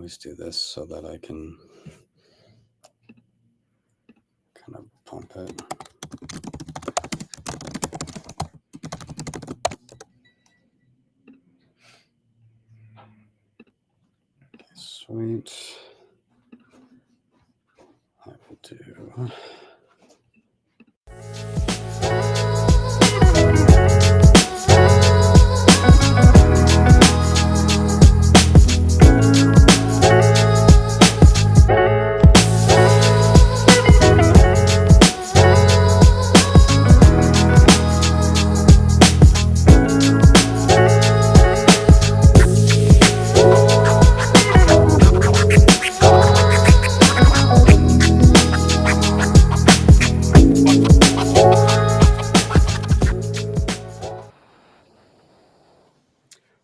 always do this so that I can kind of pump it. Okay, sweet. I will do.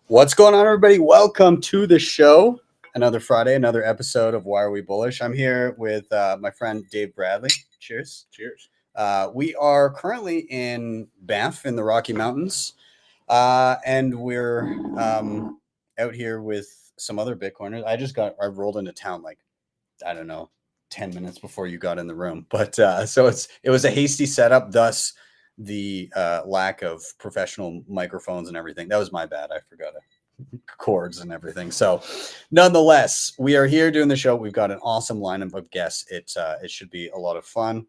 What's going on, everybody? Welcome to the show. Another Friday, another episode of Why Are We Bullish? I'm here with my friend Dave Bradley. Cheers. Cheers. We are currently in Banff in the Rocky Mountains, and we're out here with some other Bitcoiners. I rolled into town like, I don't know, 10 minutes before you got in the room. But so it was a hasty setup, thus the lack of professional microphones and everything. That was my bad. I forgot cords and everything. So nonetheless, we are here doing the show. We've got an awesome lineup of guests. It should be a lot of fun.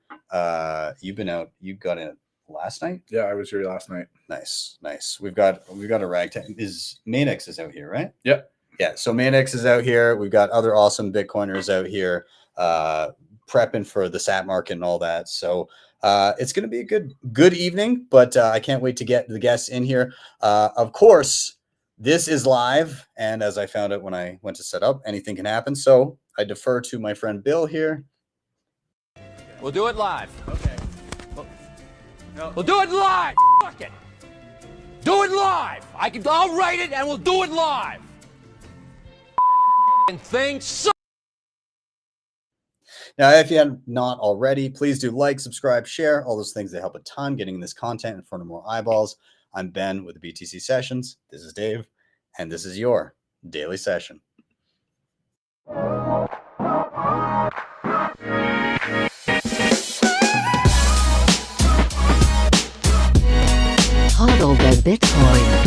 You've been out. You got it last night? Yeah, I was here last night. Nice. We've got a ragtag. Manex is out here, right? Yep. Yeah. So Manex is out here. We've got other awesome Bitcoiners out here prepping for the SAT market and all that. So it's going to be a good evening, but I can't wait to get the guests in here. Of course, this is live, and as I found out when I went to set up, anything can happen. So I defer to my friend Bill here. We'll do it live. Okay. We'll do it live. Fuck it. Do it live. I'll write it and we'll do it live. And things suck. Now, if you have not already, please do like, subscribe, share, all those things that help a ton getting this content in front of more eyeballs. I'm Ben with the BTC Sessions. This is Dave, and this is your daily session. HODL the Bitcoin.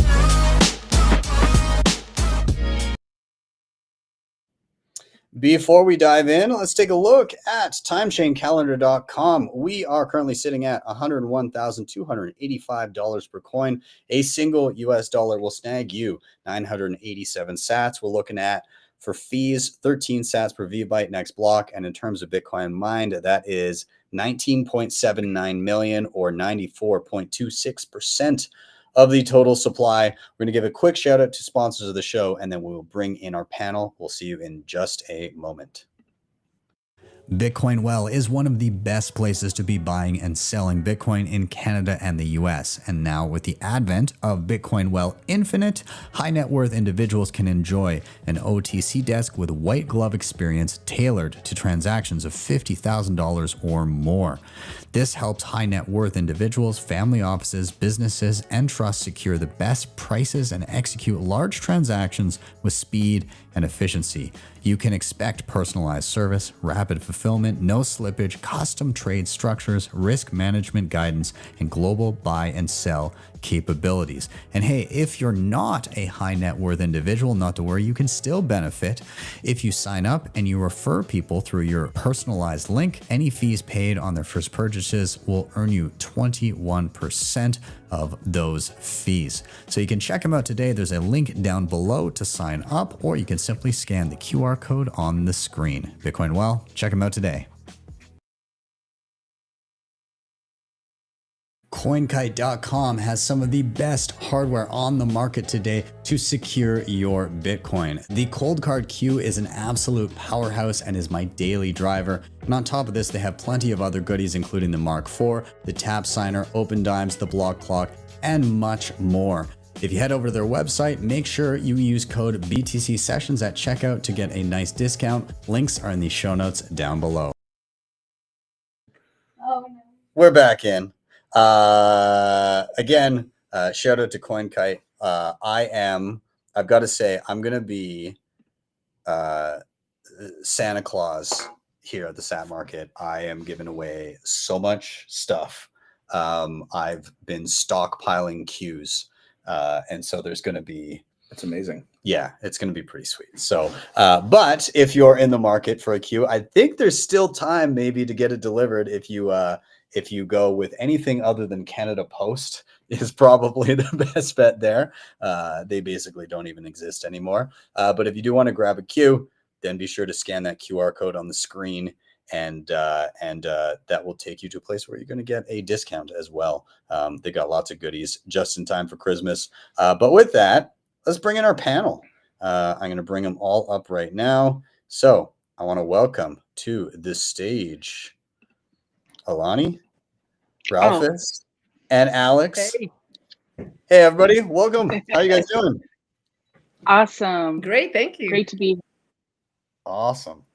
Before we dive in, let's take a look at timechaincalendar.com. We are currently sitting at $101,285 per coin. A single US dollar will snag you 987 sats. We're looking at, for fees, 13 sats per VByte next block. And in terms of Bitcoin mined, that is 19.79 million or 94.26% of the total supply. We're going to give a quick shout out to sponsors of the show, and then we will bring in our panel. We'll see you in just a moment. Bitcoin Well is one of the best places to be buying and selling Bitcoin in Canada and the US. And now with the advent of Bitcoin Well Infinite, high net worth individuals can enjoy an OTC desk with white glove experience tailored to transactions of $50,000 or more. This helps high net worth individuals, family offices, businesses, and trusts secure the best prices and execute large transactions with speed and efficiency. You can expect personalized service, rapid fulfillment, no slippage, custom trade structures, risk management guidance, and global buy and sell capabilities. And hey, if you're not a high net worth individual, not to worry, you can still benefit. If you sign up and you refer people through your personalized link, any fees paid on their first purchases will earn you 21% of those fees. So you can check them out today. There's a link down below to sign up, or you can simply scan the QR code on the screen. Bitcoin Well, check them out today. CoinKite.com has some of the best hardware on the market today to secure your Bitcoin. The Cold Card Q is an absolute powerhouse and is my daily driver. And on top of this, they have plenty of other goodies, including the Mark IV, the Tap Signer, Open Dimes, the Block Clock, and much more. If you head over to their website, make sure you use code BTC Sessions at checkout to get a nice discount. Links are in the show notes down below. Oh, no. We're back in. Again, shout out to CoinKite. I've got to say, I'm going to be Santa Claus here at the Sat Market. I am giving away so much stuff. I've been stockpiling queues, and so there's going to be. It's amazing. Yeah, it's going to be pretty sweet. So, but if you're in the market for a queue, I think there's still time maybe to get it delivered. If you go with anything other than Canada Post, is probably the best bet there. They basically don't even exist anymore. But if you do want to grab a queue, then be sure to scan that QR code on the screen, and that will take you to a place where you're going to get a discount as well. They got lots of goodies just in time for Christmas. But with that, let's bring in our panel. I'm going to bring them all up right now. So I want to welcome to the stage AULANI, Ralfus, and Alex. Hey, everybody. Welcome. How are you guys doing? Awesome. Great, thank you. Great to be here. Awesome.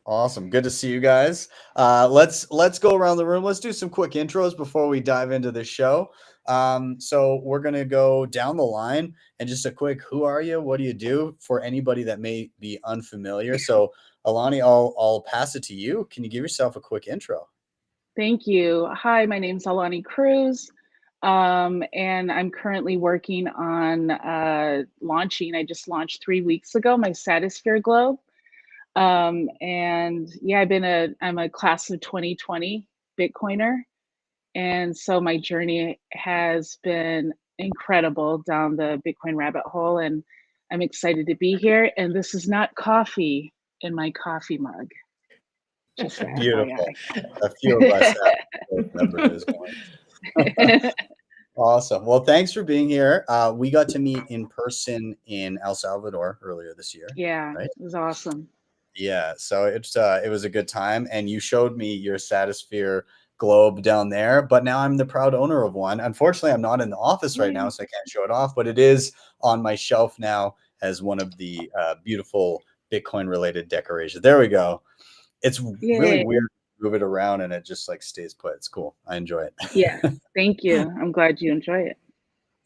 Good to see you guys. Let's go around the room. Let's do some quick intros before we dive into the show. So we're going to go down the line, and just a quick, who are you? What do you do, for anybody that may be unfamiliar? So AULANI, I'll pass it to you. Can you give yourself a quick intro? Thank you. Hi, my name is AULANI Cruz, and I'm currently working on launching. I just launched 3 weeks ago my Satosphere Globe. And yeah, I'm a class of 2020 Bitcoiner. And so my journey has been incredible down the Bitcoin rabbit hole, and I'm excited to be here. And this is not coffee in my coffee mug. Just Beautiful. A few of us have remembered this one. Awesome. Well, thanks for being here. We got to meet in person in El Salvador earlier this year. Yeah, right? It was awesome. Yeah, so it was a good time, and you showed me your Satosphere globe down there, but now I'm the proud owner of one. Unfortunately, I'm not in the office right now, so I can't show it off, but it is on my shelf now as one of the beautiful Bitcoin related decorations. There we go. It's really weird to move it around and it just like stays put. It's cool. I enjoy it. Yeah, thank you. I'm glad you enjoy it.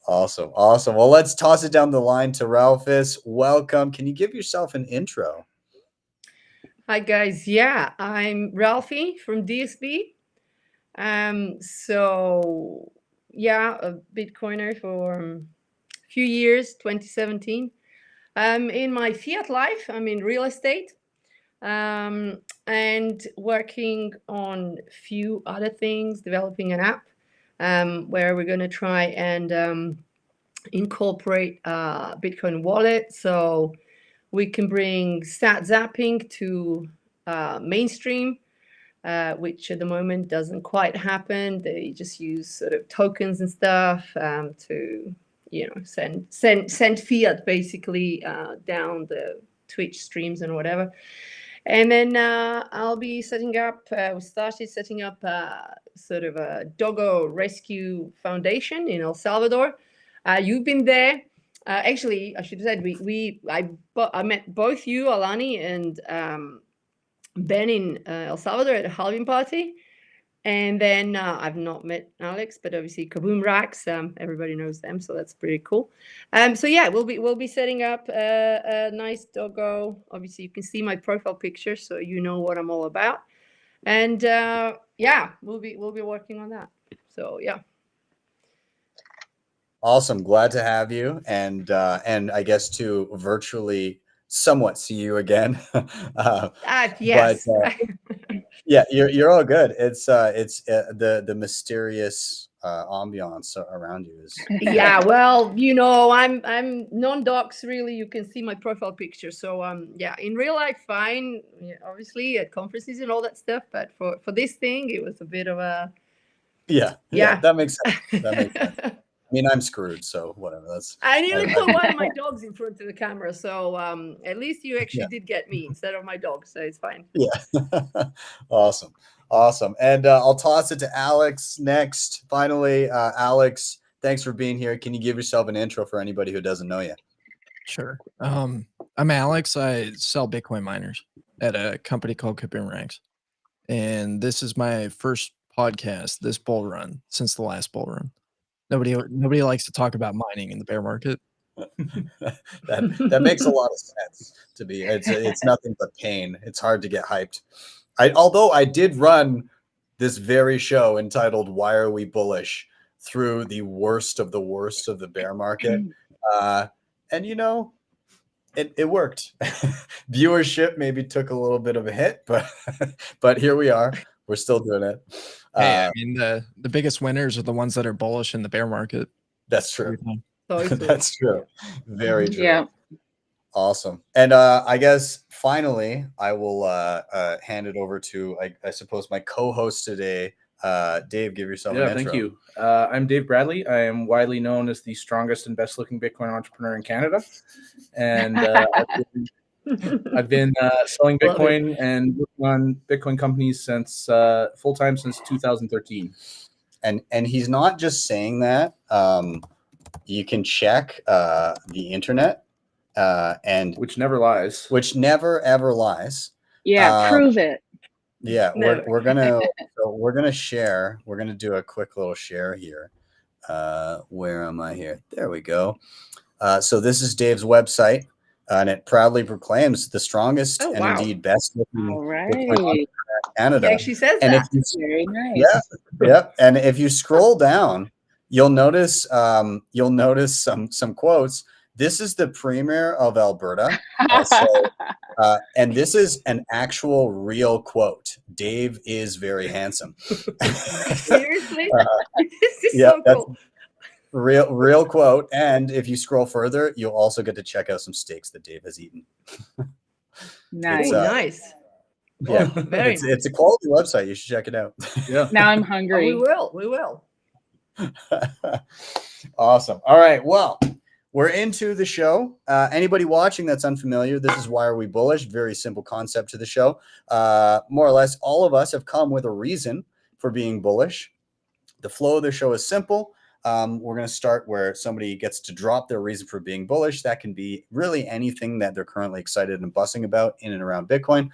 Awesome. Well, let's toss it down the line to Ralfus. Welcome. Can you give yourself an intro? Hi guys, yeah, I'm Ralphie from DSB. So yeah, a Bitcoiner for a few years, 2017. In my fiat life, I'm in real estate, and working on a few other things, developing an app where we're going to try and incorporate Bitcoin wallet, so we can bring stat zapping to mainstream, which at the moment doesn't quite happen. They just use sort of tokens and stuff to, send fiat basically down the Twitch streams and whatever. And then I'll be setting up. We started setting up sort of a doggo rescue foundation in El Salvador. You've been there. Actually, I should have said I met both you, AULANI, and Ben in El Salvador at a halving party, and then I've not met Alex, but obviously Kaboom Racks, everybody knows them, so that's pretty cool. So yeah, we'll be setting up a nice doggo. Obviously, you can see my profile picture, so you know what I'm all about. And yeah, we'll be working on that. So yeah. Awesome. Glad to have you, and I guess to virtually somewhat see you again. Yes. But, yeah, you're all good. It's the mysterious ambiance around you is. Yeah, well, I'm non-docs really. You can see my profile picture. So yeah, in real life, fine. Yeah, obviously at conferences and all that stuff. But for this thing, it was a bit of a. Yeah, that makes sense. That makes sense. I mean, I'm screwed, so whatever. I nearly put one of my dogs in front of the camera, so at least you actually did get me instead of my dog, so it's fine. Yeah, awesome. And I'll toss it to Alex next. Finally, Alex, thanks for being here. Can you give yourself an intro for anybody who doesn't know you? Sure. I'm Alex. I sell Bitcoin miners at a company called Kaboom Ranks, and this is my first podcast this bull run since the last bull run. Nobody likes to talk about mining in the bear market. that makes a lot of sense to me. It's nothing but pain. It's hard to get hyped. Although I did run this very show entitled "Why Are We Bullish?" through the worst of the bear market, and you know, it worked. Viewership maybe took a little bit of a hit, but here we are. We're still doing it. Hey, I mean, the biggest winners are the ones that are bullish in the bear market. That's true. Totally. That's true. Very true. Yeah. Awesome. And I guess finally, I will hand it over to, I suppose, my co-host today, Dave. Give yourself an intro. Thank you. I'm Dave Bradley. I am widely known as the strongest and best-looking Bitcoin entrepreneur in Canada, and I've been selling Bitcoin and working on Bitcoin companies since full-time since 2013. And he's not just saying that. You can check the internet, and Which never lies. which never ever lies. Yeah, prove it. Yeah, Never. we're gonna share. We're gonna do a quick little share here. Where am I here? There we go. So this is Dave's website, and it proudly proclaims the strongest Oh, and wow. indeed best looking All right. Bitcoin entrepreneur in Canada. He actually says And that. if you Very nice. yeah, and if you scroll down, you'll notice some quotes. This is the premier of Alberta. And this is an actual real quote. Dave is very handsome. Seriously? This is yeah, so that's cool. real quote. And if you scroll further, you'll also get to check out some steaks that Dave has eaten. Nice. It's, Oh, nice. Yeah, Oh, very it's a quality website. You should check it out. Yeah. Now I'm Oh, hungry. we will. Awesome. All right. Well, we're into the show. Anybody watching that's unfamiliar, this is Why Are We Bullish? Very simple concept to the show. More or less, all of us have come with a reason for being bullish. The flow of the show is simple. We're going to start where somebody gets to drop their reason for being bullish. That can be really anything that they're currently excited and buzzing about in and around Bitcoin.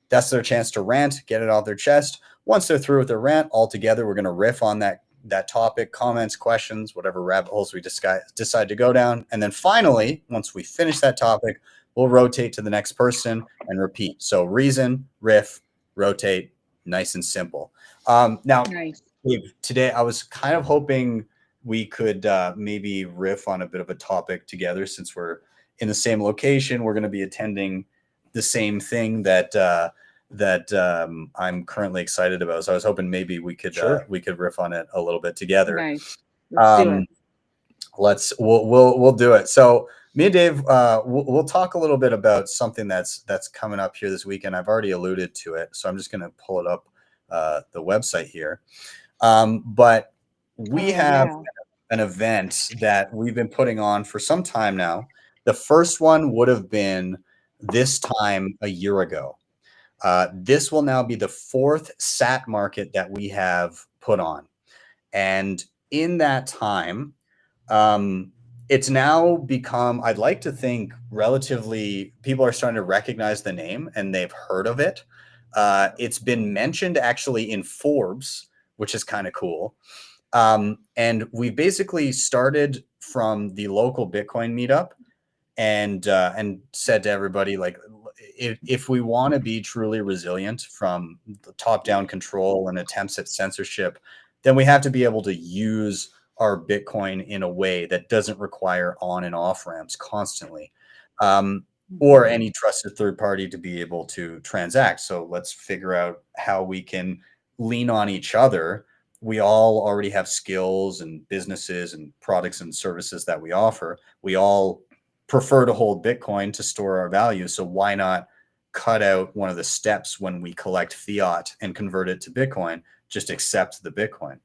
That's their chance to rant, get it off their chest. Once they're through with their rant, all together, we're going to riff on that topic, comments, questions, whatever rabbit holes we decide to go down. And then finally, once we finish that topic, we'll rotate to the next person and repeat. So reason, riff, rotate, nice and simple. Now, Nice. Dave, today I was kind of hoping we could maybe riff on a bit of a topic together, since we're in the same location. We're going to be attending the same thing that I'm currently excited about. So I was hoping maybe we could riff on it a little bit together. Nice. Let's do it. We'll do it. So me and Dave, we'll talk a little bit about something that's coming up here this weekend. I've already alluded to it, so I'm just going to pull it up, the website here. But we have an event that we've been putting on for some time now. The first one would have been this time a year ago. This will now be the fourth SAT market that we have put on. And in that time, it's now become, I'd like to think, relatively, people are starting to recognize the name and they've heard of it. It's been mentioned actually in Forbes, which is kind of cool. And we basically started from the local Bitcoin meetup and said to everybody, like, if we want to be truly resilient from the top-down control and attempts at censorship, then we have to be able to use our Bitcoin in a way that doesn't require on and off ramps constantly, or any trusted third party to be able to transact. So let's figure out how we can lean on each other. We all already have skills and businesses and products and services that we offer. We all prefer to hold Bitcoin to store our value. So why not cut out one of the steps when we collect fiat and convert it to Bitcoin? Just accept the Bitcoin.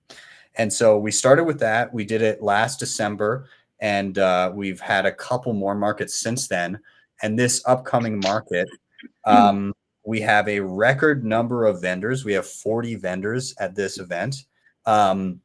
And so we started with that. We did it last December, and we've had a couple more markets since then. And this upcoming market, we have a record number of vendors. We have 40 vendors at this event. And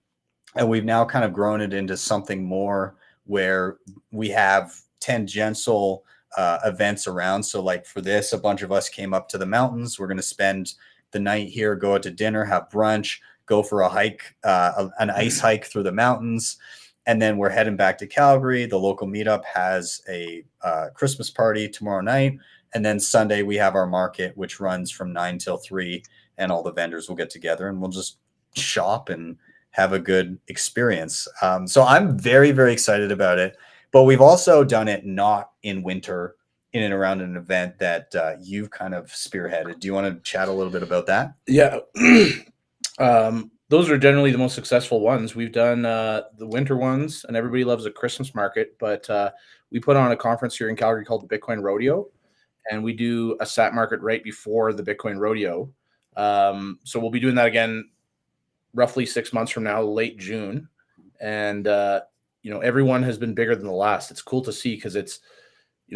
we've now kind of grown it into something more where we have tangential events around. So like for this, a bunch of us came up to the mountains. We're going to spend the night here, go out to dinner, have brunch, go for a hike, an ice hike through the mountains. And then we're heading back to Calgary. The local meetup has a Christmas party tomorrow night. And then Sunday we have our market, which runs from 9 till 3. And all the vendors will get together and we'll just shop and have a good experience. So I'm very, very excited about it. But we've also done it not in winter, in and around an event that you've kind of spearheaded. Do you want to chat a little bit about that? Yeah. Those are generally the most successful ones. We've done the winter ones, and everybody loves a Christmas market, but we put on a conference here in Calgary called the Bitcoin Rodeo, and we do a SAT market right before the Bitcoin Rodeo. So we'll be doing that again roughly 6 months from now, late June. And, everyone has been bigger than the last. It's cool to see because it's,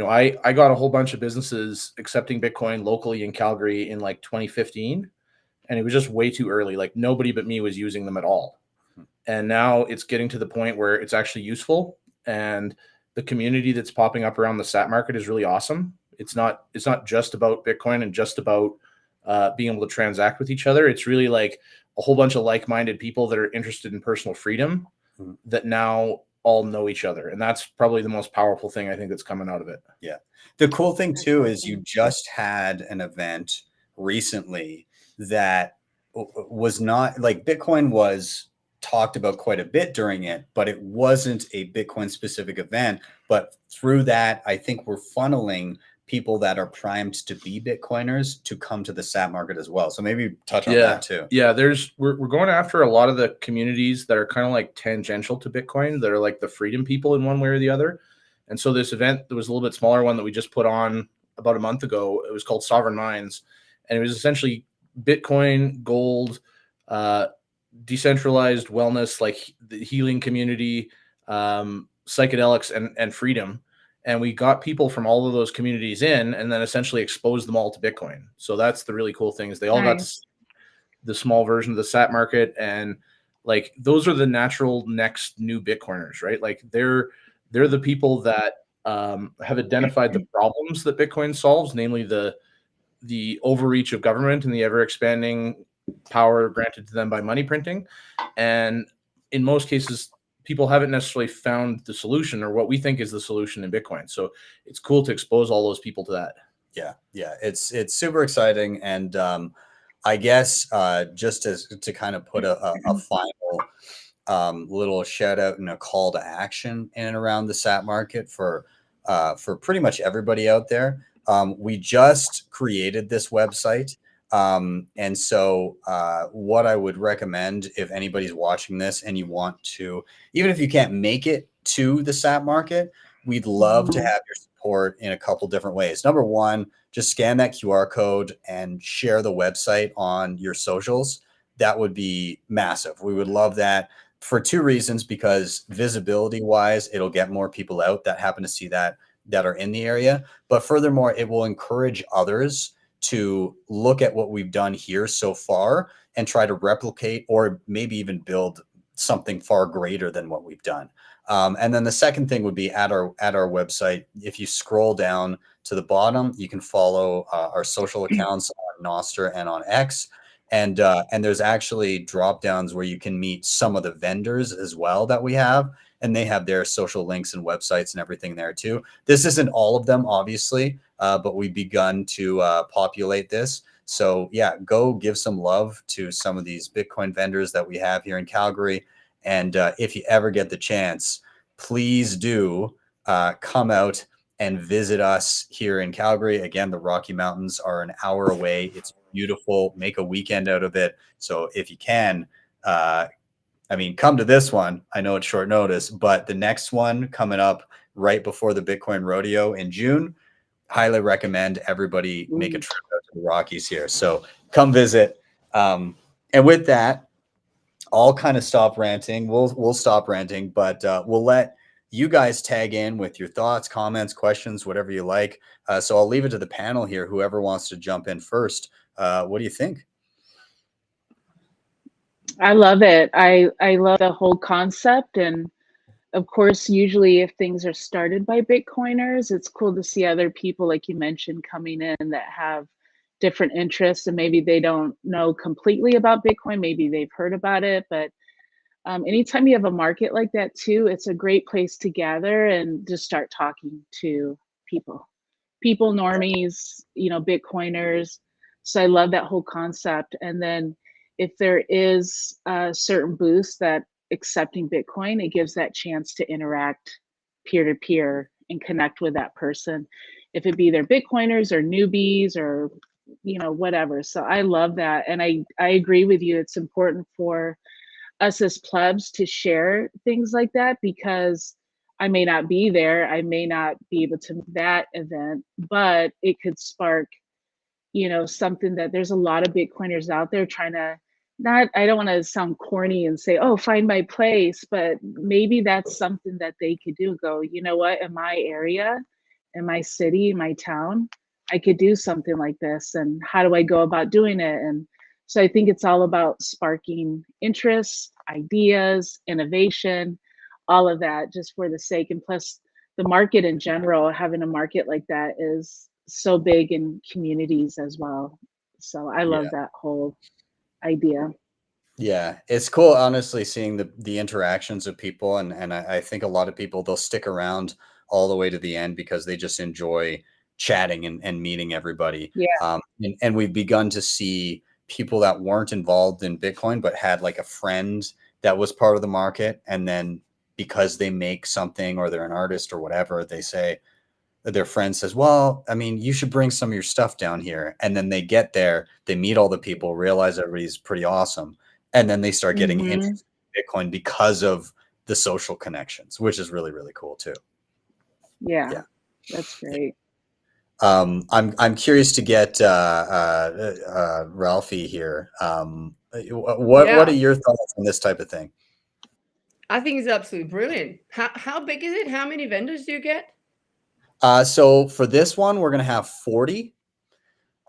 I got a whole bunch of businesses accepting Bitcoin locally in Calgary in like 2015. And it was just way too early. Like nobody but me was using them at all. And now it's getting to the point where it's actually useful. And the community that's popping up around the SAT market is really awesome. It's not just about Bitcoin and just about being able to transact with each other. It's really like a whole bunch of like-minded people that are interested in personal freedom that now all know each other. And that's probably the most powerful thing I think that's coming out of it. Yeah. The cool thing too is you just had an event recently that was not like Bitcoin was talked about quite a bit during it, but it wasn't a Bitcoin specific event. But through that, I think we're funneling people that are primed to be Bitcoiners to come to the SAT market as well. So maybe touch on that too. Yeah, we're going after a lot of the communities that are kind of like tangential to Bitcoin, that are like the freedom people in one way or the other. And so this event, there was a little bit smaller one that we just put on about a month ago. It was called Sovereign Minds, and it was essentially Bitcoin, gold, decentralized wellness, like the healing community, psychedelics, and freedom. And we got people from all of those communities in, and then essentially exposed them all to Bitcoin. So that's the really cool thing, is they all got to see the small version of the SAT market, and like those are the natural next new Bitcoiners, right? Like they're the people that have identified the problems that Bitcoin solves, namely the overreach of government and the ever expanding power granted to them by money printing. And in most cases, people haven't necessarily found the solution, or what we think is the solution, in Bitcoin. So it's cool to expose all those people to that. Yeah. It's super exciting. And I guess just to kind of put a final little shout out and a call to action in and around the SAT market for pretty much everybody out there. We just created this website. And so what I would recommend, if anybody's watching this and you want to, even if you can't make it to the SAT market, we'd love to have your support in a couple different ways. Number one, just scan that QR code and share the website on your socials. That would be massive. We would love that for two reasons, because visibility wise, it'll get more people out that happen to see that are in the area. But furthermore, it will encourage others to look at what we've done here so far and try to replicate, or maybe even build something far greater than what we've done. And then the second thing would be at our website. If you scroll down to the bottom, you can follow our social accounts on Nostr and on X. And there's actually drop downs where you can meet some of the vendors as well that we have, and they have their social links and websites and everything there too. This isn't all of them, obviously, but we've begun to populate this. So yeah, go give some love to some of these Bitcoin vendors that we have here in Calgary. And if you ever get the chance, please do come out and visit us here in Calgary. Again, the Rocky Mountains are an hour away. It's beautiful. Make a weekend out of it. So if you can, come to this one. I know it's short notice, but the next one coming up right before the Bitcoin Rodeo in June, highly recommend everybody make a trip out to the Rockies here. So come visit. And with that, I'll kind of stop ranting. We'll stop ranting, but we'll let you guys tag in with your thoughts, comments, questions, whatever you like. So I'll leave it to the panel here. Whoever wants to jump in first. What do you think? I love it. I love the whole concept. And of course, usually if things are started by Bitcoiners, it's cool to see other people, like you mentioned, coming in that have different interests, and maybe they don't know completely about Bitcoin. Maybe they've heard about it, but anytime you have a market like that too, it's a great place to gather and just start talking to people, normies, Bitcoiners. So I love that whole concept. And then if there is a certain boost that accepting Bitcoin, it gives that chance to interact peer to peer and connect with that person, if it be their Bitcoiners or newbies or whatever. So I love that, and I agree with you. It's important for us as plebs to share things like that, because I may not be there, I may not be able to that event, but it could spark something that there's a lot of Bitcoiners out there trying to, not, I don't want to sound corny and say, oh, find my place, but maybe that's something that they could do. Go, you know what, in my area, in my city, in my town, I could do something like this. And how do I go about doing it? And so I think it's all about sparking interest, ideas, innovation, all of that, just for the sake. And plus the market in general, having a market like that is so big in communities as well. So I love that whole idea. Yeah, it's cool, honestly, seeing the interactions of people, and I think a lot of people, they'll stick around all the way to the end because they just enjoy chatting and meeting everybody. Yeah. And we've begun to see people that weren't involved in Bitcoin but had like a friend that was part of the market, and then because they make something or they're an artist or whatever, they say, their friend says, well, I mean, you should bring some of your stuff down here. And then they get there, they meet all the people, realize everybody's pretty awesome. And then they start getting interested in Bitcoin because of the social connections, which is really, really cool too. Yeah. That's great. I'm curious to get Ralphie here. What are your thoughts on this type of thing? I think it's absolutely brilliant. How big is it? How many vendors do you get? So for this one, we're going to have 40.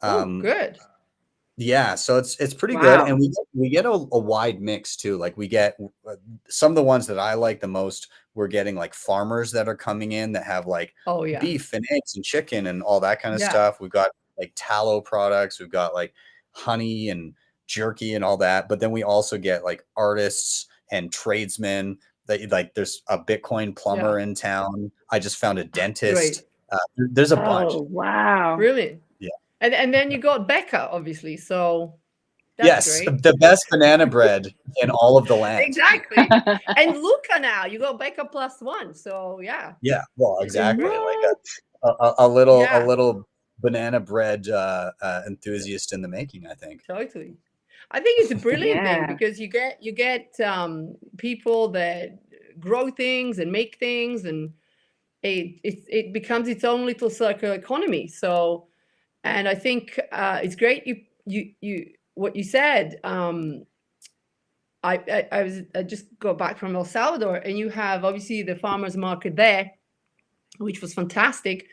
Oh, good. Yeah, so it's pretty good, and we get a wide mix too. Like we get some of the ones that I like the most. We're getting like farmers that are coming in that have like beef and eggs and chicken and all that kind of stuff. We've got like tallow products. We've got like honey and jerky and all that. But then we also get like artists and tradesmen. That like there's a Bitcoin plumber in town. I just found a dentist. There's a bunch. Oh, wow. Brilliant. Yeah. And then you got Becca, obviously. So that's great. The best banana bread in all of the land. Exactly. And Luca now, you got Becca +1. So yeah. Yeah. Well, exactly. Like a little banana bread enthusiast in the making, I think. Totally. I think it's a brilliant thing because you get people that grow things and make things, and it becomes its own little circular economy. So, and I think it's great. You what you said. I just got back from El Salvador, and you have obviously the farmers market there, which was fantastic,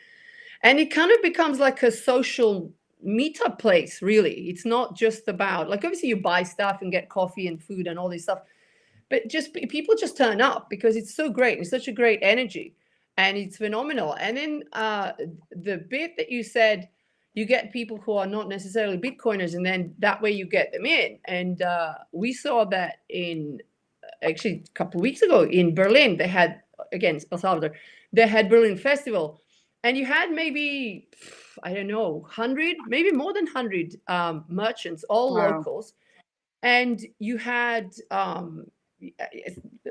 and it kind of becomes like a social meetup place. Really, it's not just about, like, obviously you buy stuff and get coffee and food and all this stuff, but just people just turn up because it's so great. It's such a great energy, and it's phenomenal. And then the bit that you said, you get people who are not necessarily Bitcoiners, and then that way you get them in. And we saw that in actually a couple of weeks ago in Berlin. They had, again, El Salvador, they had Berlin Festival, and you had maybe, I don't know, 100, maybe more than 100 merchants, all locals. And you had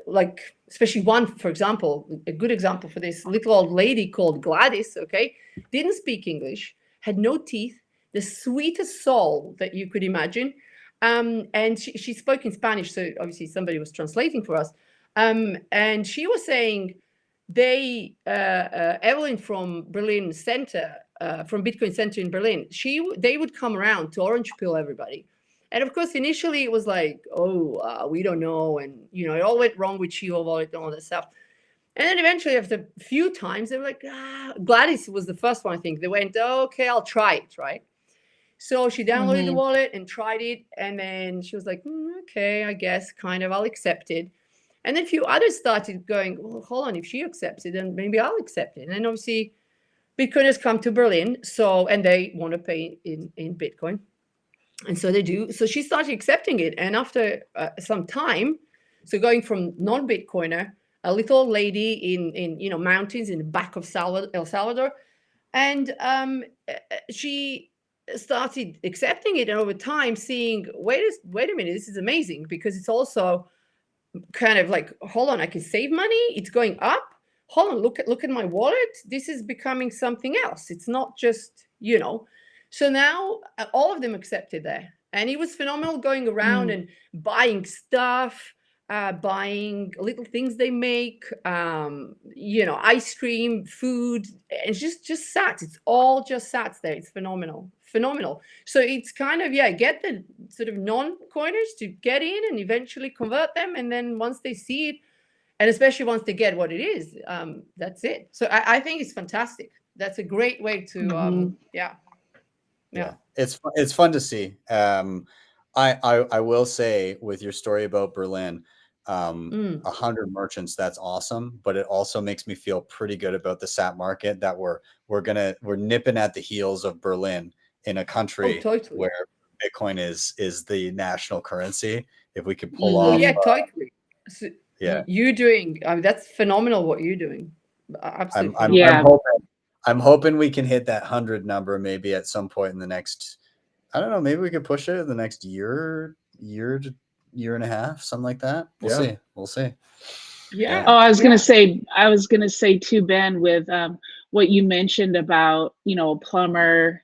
like, especially one, for example, a good example for this little old lady called Gladys, okay, didn't speak English, had no teeth, the sweetest soul that you could imagine. And she spoke in Spanish, so obviously somebody was translating for us. And she was saying Evelyn from Berlin Center, from Bitcoin Center in Berlin, they would come around to orange pill everybody. And of course, initially it was like, we don't know. And, you know, it all went wrong with Shield Wallet and all that stuff. And then eventually, after a few times, they were like, Gladys was the first one, I think. They went, okay, I'll try it, right? So she downloaded the wallet and tried it. And then she was like, okay, I guess, kind of, I'll accept it. And then a few others started going, well, hold on, if she accepts it, then maybe I'll accept it. And then obviously, Bitcoiners come to Berlin, and they want to pay in Bitcoin. And so they do. So she started accepting it. And after some time, So going from non-Bitcoiner, a little lady in mountains in the back of El Salvador, and she started accepting it, and over time seeing, wait a minute, this is amazing, because it's also kind of like, hold on, I can save money, it's going up, hold on, look at my wallet, this is becoming something else, it's not just, so now all of them accepted that, and it was phenomenal going around and buying stuff, buying little things they make, ice cream, food, and just sats. It's all just sats there. It's phenomenal. So it's kind of, get the sort of non-coiners to get in and eventually convert them. And then once they see it, and especially once they get what it is, that's it. So I think it's fantastic. That's a great way to, yeah. It's fun to see. I will say, with your story about Berlin, 100 merchants, that's awesome, but it also makes me feel pretty good about the sat market, that we're nipping at the heels of Berlin in a country where Bitcoin is the national currency. If we could pull off, totally. So you're doing, that's phenomenal what you're doing. Absolutely. I'm hoping we can hit that 100 number maybe at some point in the next, I don't know, maybe we could push it in the next year and a half, something like that. We'll see. Yeah. Oh, I was gonna say too, Ben, with what you mentioned about, a plumber,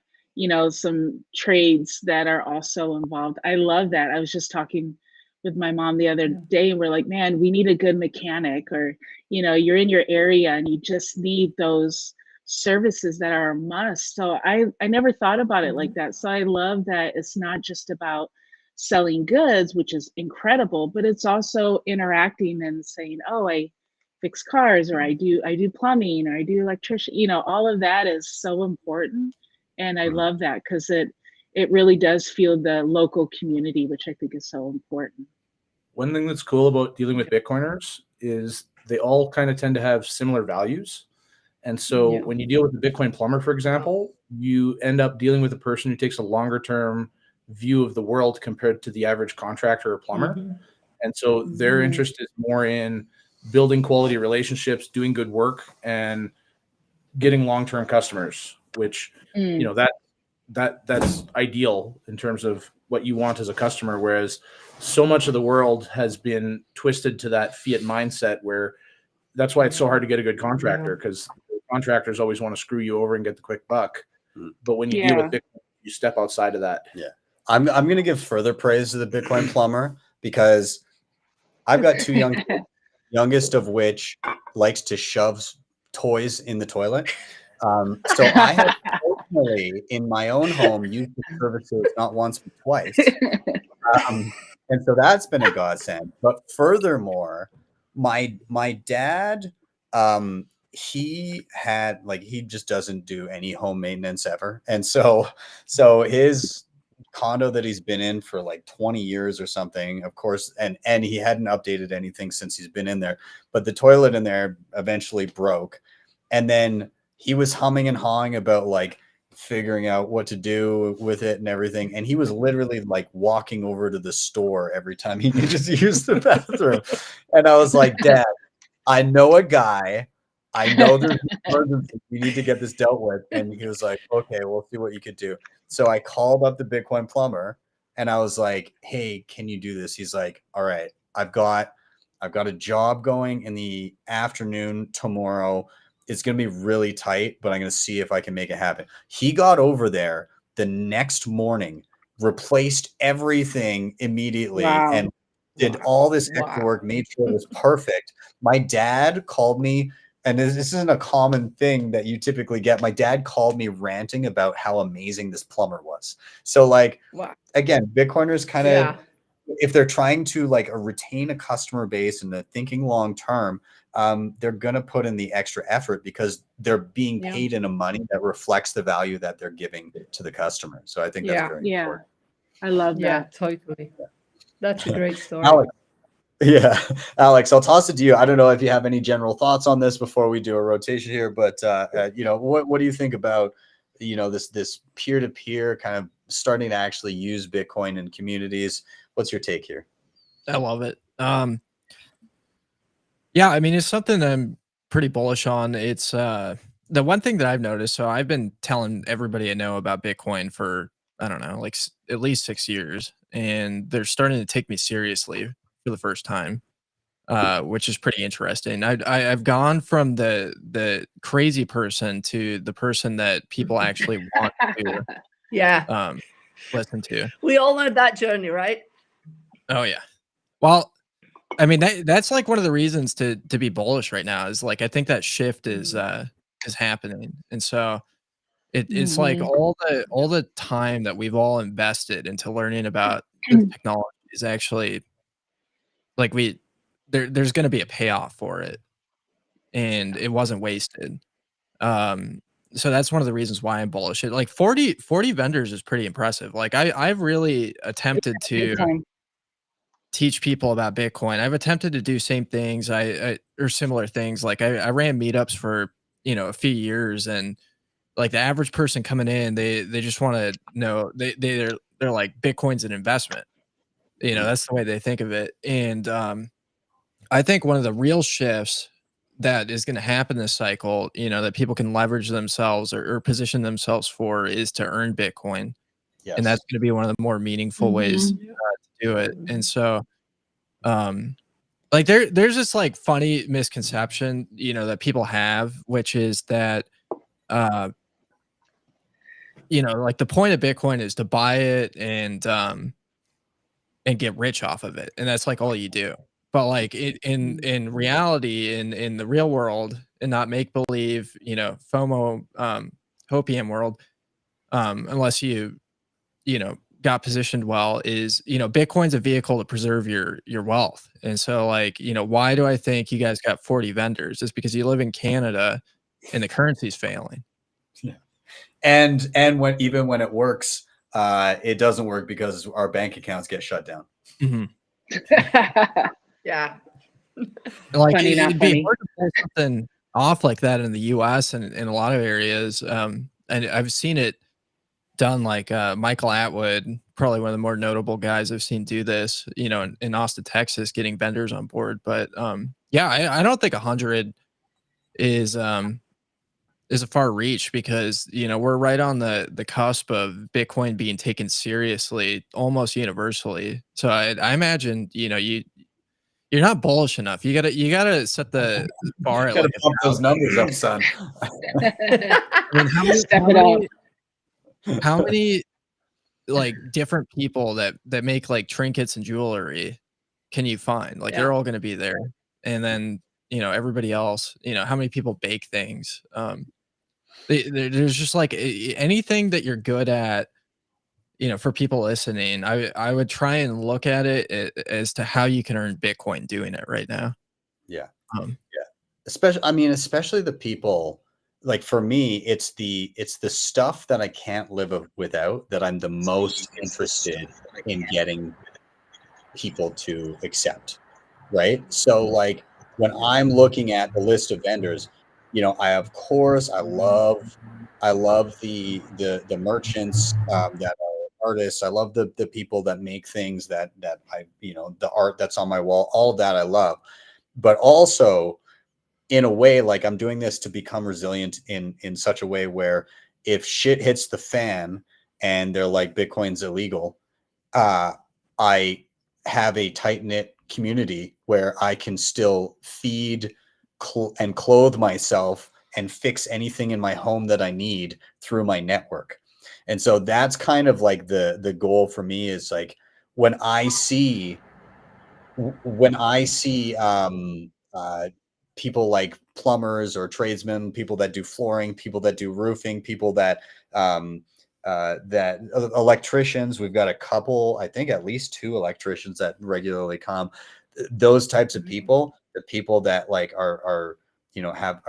some trades that are also involved. I love that. I was just talking with my mom the other day, and we're like, man, we need a good mechanic, or, you're in your area and you just need those services that are a must. So I never thought about it like that. So I love that it's not just about selling goods, which is incredible, but it's also interacting and saying, oh, I fix cars, or I do plumbing, or I do electrician, all of that is so important. And I love that, because it really does feel the local community, which I think is so important. One thing that's cool about dealing with Bitcoiners is they all kind of tend to have similar values. And so when you deal with the Bitcoin plumber, for example, you end up dealing with a person who takes a longer term view of the world compared to the average contractor or plumber. And so their interest is more in building quality relationships, doing good work, and getting long-term customers, which, that's ideal in terms of what you want as a customer. Whereas so much of the world has been twisted to that fiat mindset, where that's why it's so hard to get a good contractor, because contractors always want to screw you over and get the quick buck. But when you deal with Bitcoin, you step outside of that. I'm going to give further praise to the Bitcoin plumber, because I've got two young kids, youngest of which likes to shove toys in the toilet. So I have personally, in my own home, used the services not once but twice. And so that's been a godsend. But furthermore, my dad, he just doesn't do any home maintenance ever. And so his condo that he's been in for like 20 years or something, of course, and he hadn't updated anything since he's been in there, but the toilet in there eventually broke. And then he was humming and hawing about like figuring out what to do with it and everything. And he was literally like walking over to the store every time he needed to use the bathroom. And I was like, Dad, I know a guy. I know there's an emergency. You need to get this dealt with. And he was like, okay, we'll see what you could do. So I called up the Bitcoin plumber and I was like, hey, can you do this? He's like, all right, I've got a job going in the afternoon tomorrow. It's going to be really tight, but I'm going to see if I can make it happen. He got over there the next morning, replaced everything immediately, and did all this extra work, made sure it was perfect. My dad called me, and this isn't a common thing that you typically get. My dad called me ranting about how amazing this plumber was. So like, again, Bitcoiners kind of, if they're trying to like retain a customer base and they're thinking long-term, they're going to put in the extra effort, because they're being paid in a money that reflects the value that they're giving to the customer. So I think that's very important. I love that. Yeah, totally. That's a great story. Alex, I'll toss it to you. I don't know if you have any general thoughts on this before we do a rotation here, but what do you think about, this peer-to-peer kind of starting to actually use Bitcoin in communities? What's your take here? I love it. Yeah, I mean, it's something I'm pretty bullish on. It's the one thing that I've noticed. So I've been telling everybody I know about Bitcoin for, I don't know, like at least 6 years, and they're starting to take me seriously for the first time, which is pretty interesting. I've gone from the crazy person to the person that people actually want to Yeah. listen to. We all know that journey, right? Oh yeah. Well, I mean that's like one of the reasons to be bullish right now is like I think that shift is happening, and so it's like Mhm. all the time that we've all invested into learning about this technology is actually like there's going to be a payoff for it, and it wasn't wasted. Um, so that's one of the reasons why I'm bullish. Like 40 vendors is pretty impressive. Like I've really attempted to Big time. teach people about Bitcoin. I've attempted to do same things I or similar things. Like I ran meetups for, a few years, and like the average person coming in, they just want to know they're like Bitcoin's an investment. That's the way they think of it. And I think one of the real shifts that is going to happen this cycle, that people can leverage themselves or position themselves for is to earn Bitcoin. And Yes. that's going to be one of the more meaningful ways to do it. And so, like there's this like funny misconception, that people have, which is that, like the point of Bitcoin is to buy it and get rich off of it, and that's like all you do. But like in reality, in the real world, and not make believe, FOMO, hopium world, unless got positioned well, is Bitcoin's a vehicle to preserve your wealth. And so like why do I think you guys got 40 vendors? It's because you live in Canada and the currency's failing. Yeah. And when it works, it doesn't work because our bank accounts get shut down. Mm-hmm. Yeah. Like Funny, not it'd be funny. hard to pull something off like that in the US and in a lot of areas. And I've seen it done, like Michael Atwood, probably one of the more notable guys I've seen do this, in Austin, Texas, getting vendors on board. But yeah, I don't think 100 is a far reach, because we're right on the cusp of Bitcoin being taken seriously almost universally. So I imagine you're not bullish enough. You gotta set the bar at Gotta like pump those numbers up, son. I mean, Step it up. how many like different people that make like trinkets and jewelry can you find? Like they're all going to be there. And then everybody else, how many people bake things? There's just like anything that you're good at, for people listening. I would try and look at it as to how you can earn Bitcoin doing it right now. Yeah. Yeah. Especially the people, like for me, it's the stuff that I can't live without that I'm the most interested in getting people to accept. Right. So like when I'm looking at the list of vendors, I love the merchants that are artists. I love the people that make things that I, the art that's on my wall, all of that I love. But also, in a way, like I'm doing this to become resilient in such a way where if shit hits the fan and they're like Bitcoin's illegal, I have a tight knit community where I can still feed and clothe myself and fix anything in my home that I need through my network. And so that's kind of like the goal for me, is like when I see people like plumbers or tradesmen, people that do flooring, people that do roofing, people that electricians. We've got a couple, I think at least 2 electricians that regularly come. Those types of people, the people that like are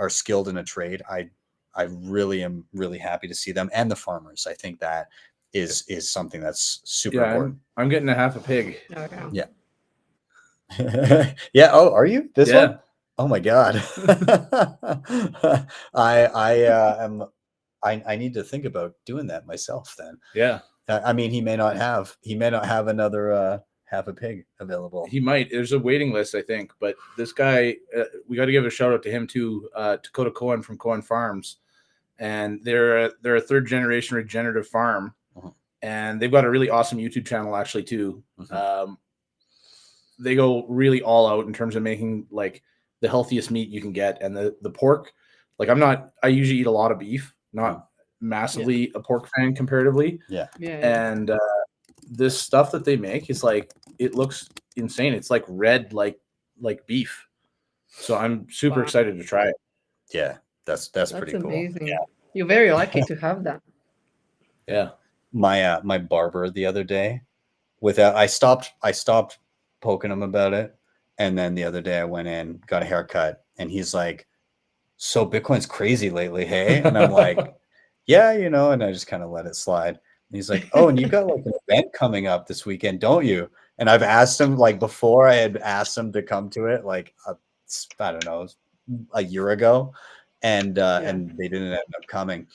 skilled in a trade. I really am really happy to see them, and the farmers. I think that is something that's super important. I'm getting a half a pig. Okay. Yeah. Yeah. Oh, are you this one? Oh my God. I need to think about doing that myself then. Yeah. I mean, he may not have another have a pig available. He might. There's a waiting list, I think. But this guy, we got to give a shout out to him too. Dakota Cohen from Cohen Farms, and they're a third generation regenerative farm, and they've got a really awesome YouTube channel actually too. They go really all out in terms of making like the healthiest meat you can get, and the pork. Like I usually eat a lot of beef, not massively a pork fan comparatively. And this stuff that they make is like, it looks insane. It's like red, like beef. So I'm super excited to try it. Yeah, that's pretty cool. Amazing. Yeah. You're very lucky to have that. Yeah. My barber the other day, I stopped poking him about it, and then the other day I went in, got a haircut, and he's like, "So Bitcoin's crazy lately, hey?" And I'm like, "Yeah, you know," and I just kind of let it slide. And he's like, "Oh, and you got like an event coming up this weekend, don't you?" And I've asked him, like, before I had asked him to come to it, like, I don't know, a year ago, and they didn't end up coming.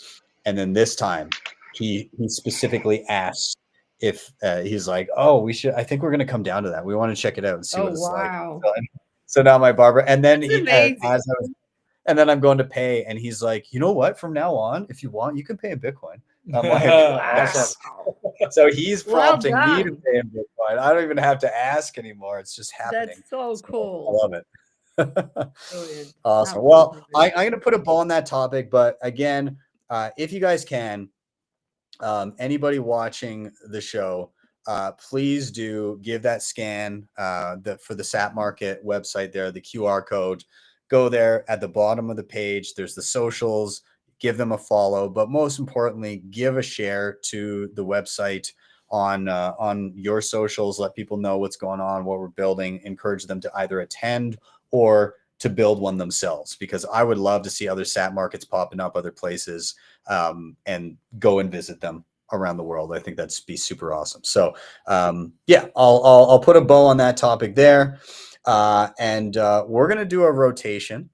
And then this time he specifically asked if he's like, "Oh, I think we're going to come down to that. We want to check it out and see what it's like." So now my barber, and then and then I'm going to pay, and he's like, "You know what? From now on, if you want, you can pay in Bitcoin." I'm like, "Yes." So he's prompting me to pay in Bitcoin. I don't even have to ask anymore. It's just happening. That's so cool. I love it. Awesome. Well, I'm going to put a bow on that topic, but again, if you guys can, anybody watching the show, please do give that scan for the SAP Market website there, the QR code. Go there at the bottom of the page. There's the socials. Give them a follow, but most importantly, give a share to the website on your socials. Let people know what's going on, what we're building. Encourage them to either attend or to build one themselves, because I would love to see other SAP markets popping up other places, and go and visit them around the world. I think that'd be super awesome. So yeah, I'll put a bow on that topic there, and we're gonna do a rotation.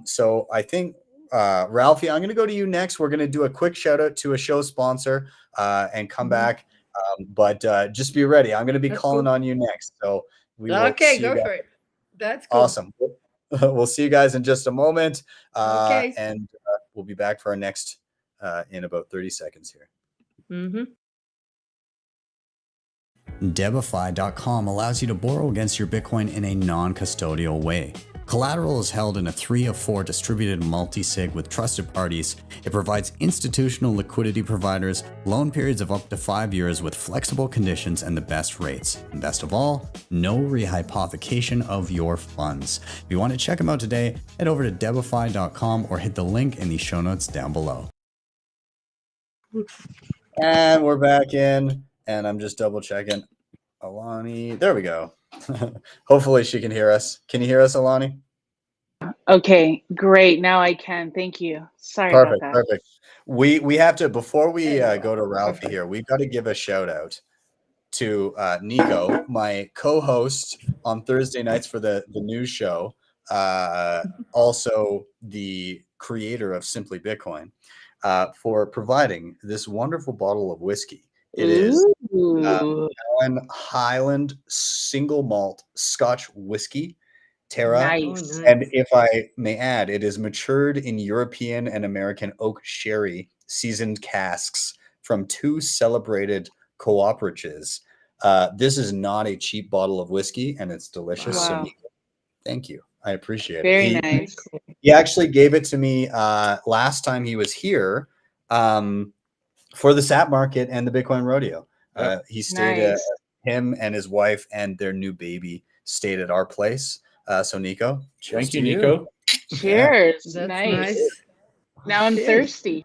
So I think Ralphie, I'm going to go to you next. We're going to do a quick shout out to a show sponsor and come back. But just be ready. I'm going to be calling on you next. So we will go you for it. That's cool. Awesome. We'll see you guys in just a moment. And we'll be back for our next in about 30 seconds here. DEBIFI.com allows you to borrow against your Bitcoin in a non-custodial way. Collateral is held in a 3 of 4 distributed multisig with trusted parties. It provides institutional liquidity providers, loan periods of up to 5 years with flexible conditions and the best rates. And best of all, no rehypothecation of your funds. If you want to check them out today, head over to DEBIFI.com or hit the link in the show notes down below. And we're back in, and I'm just double checking. AULANI, there we go. Hopefully she can hear us. Can you hear us, AULANI? Okay, great. Now I can. Thank you. Sorry about that. Perfect. We have to, before we go to Ralphie here, we've got to give a shout out to Nico, my co-host on Thursday nights for the news show, also the creator of Simply Bitcoin, for providing this wonderful bottle of whiskey. It is Highland single malt Scotch whiskey, Terra. Nice. And if I may add, it is matured in European and American oak sherry seasoned casks from 2 celebrated cooperatives. This is not a cheap bottle of whiskey, and it's delicious. Wow. So thank you. I appreciate Very it. nice. He actually gave it to me last time he was here. For the SAP market and the Bitcoin rodeo. He stayed him and his wife and their new baby stayed at our place. So Nico, thank you, Nico. Cheers. That's nice. Now I'm thirsty.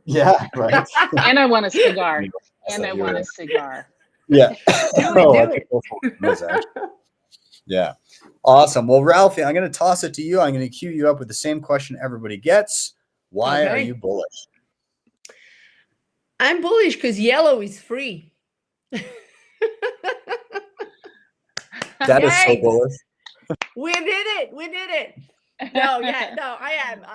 Yeah, right. And I want a cigar. And I want a cigar. Yeah. Do it. Yeah. Awesome. Well, Ralphie, I'm going to toss it to you. I'm going to cue you up with the same question everybody gets. Why are you bullish? I'm bullish because yellow is free. That is so bullish. We did it. No, I am.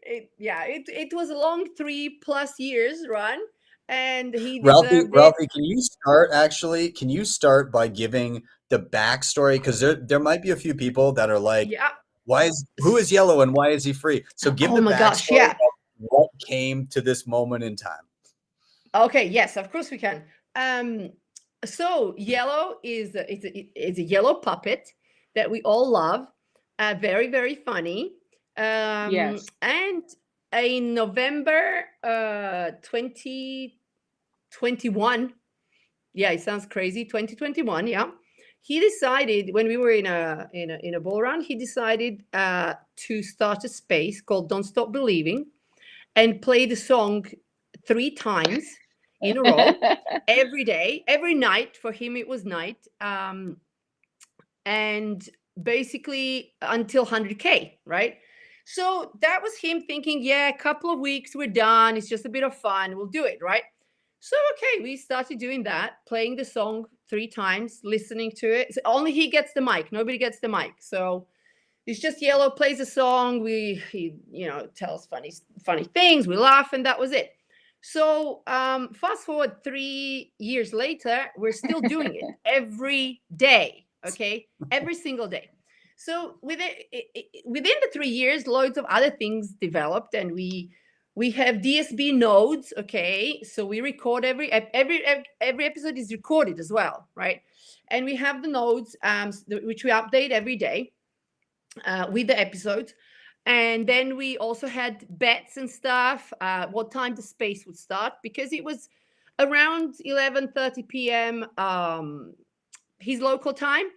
It was a long 3+ years run. and he Ralphie, deserved it. Ralphie, can you start actually? Can you start by giving the backstory? Because there might be a few people that are like, Yeah. who is Yellow and why is he free? So give Oh the my gosh, backstory yeah. of what came to this moment in time. Okay, yes, of course we can. So Yellow is a yellow puppet that we all love. Very, very funny. Yes. And in November 2021, yeah, it sounds crazy. 2021, yeah. He decided when we were in a bull run, he decided to start a space called "Don't Stop Believing" and play the song 3 times in a row, every day, every night. For him, it was night, and basically until 100K, right? So that was him thinking, yeah, a couple of weeks, we're done. It's just a bit of fun. We'll do it, right? So, okay, we started doing that, playing the song 3 times, listening to it. So only he gets the mic. Nobody gets the mic. So it's just Yellow plays a song. He tells funny things. We laugh, and that was it. So fast forward 3 years later, we're still doing it every day. Okay, every single day. So within the 3 years, loads of other things developed, and we have DSB nodes. Okay, so we record every episode is recorded as well, right? And we have the nodes which we update every day with the episodes. And then we also had bets and stuff, what time the space would start, because it was around 11:30 p.m. His local time.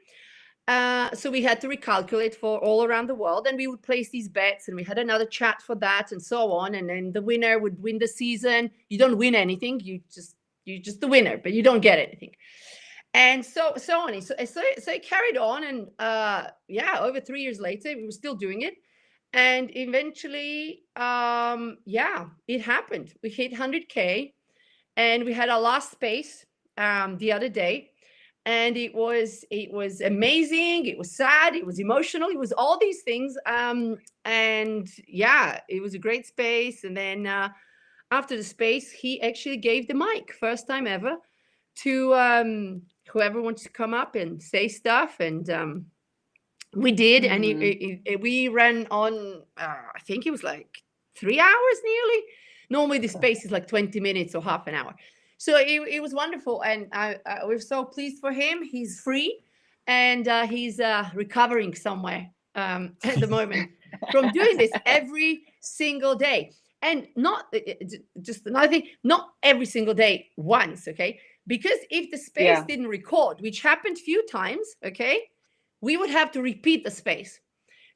So we had to recalculate for all around the world, and we would place these bets, and we had another chat for that, and so on. And then the winner would win the season. You don't win anything. You're just the winner, but you don't get anything. And so on. So it carried on, and over 3 years later, we were still doing it. And eventually, it happened. We hit 100K, and we had our last space the other day, and it was amazing. It was sad. It was emotional. It was all these things. And yeah, it was a great space. And then after the space, he actually gave the mic, first time ever, to whoever wants to come up and say stuff. And we did, and we ran on, I think it was like 3 hours nearly. Normally the space is like 20 minutes or half an hour. So it was wonderful, and we're so pleased for him. He's free, and he's recovering somewhere at the moment from doing this every single day. And not just another thing, not every single day once, okay? Because if the space didn't record, which happened few times, okay, we would have to repeat the space.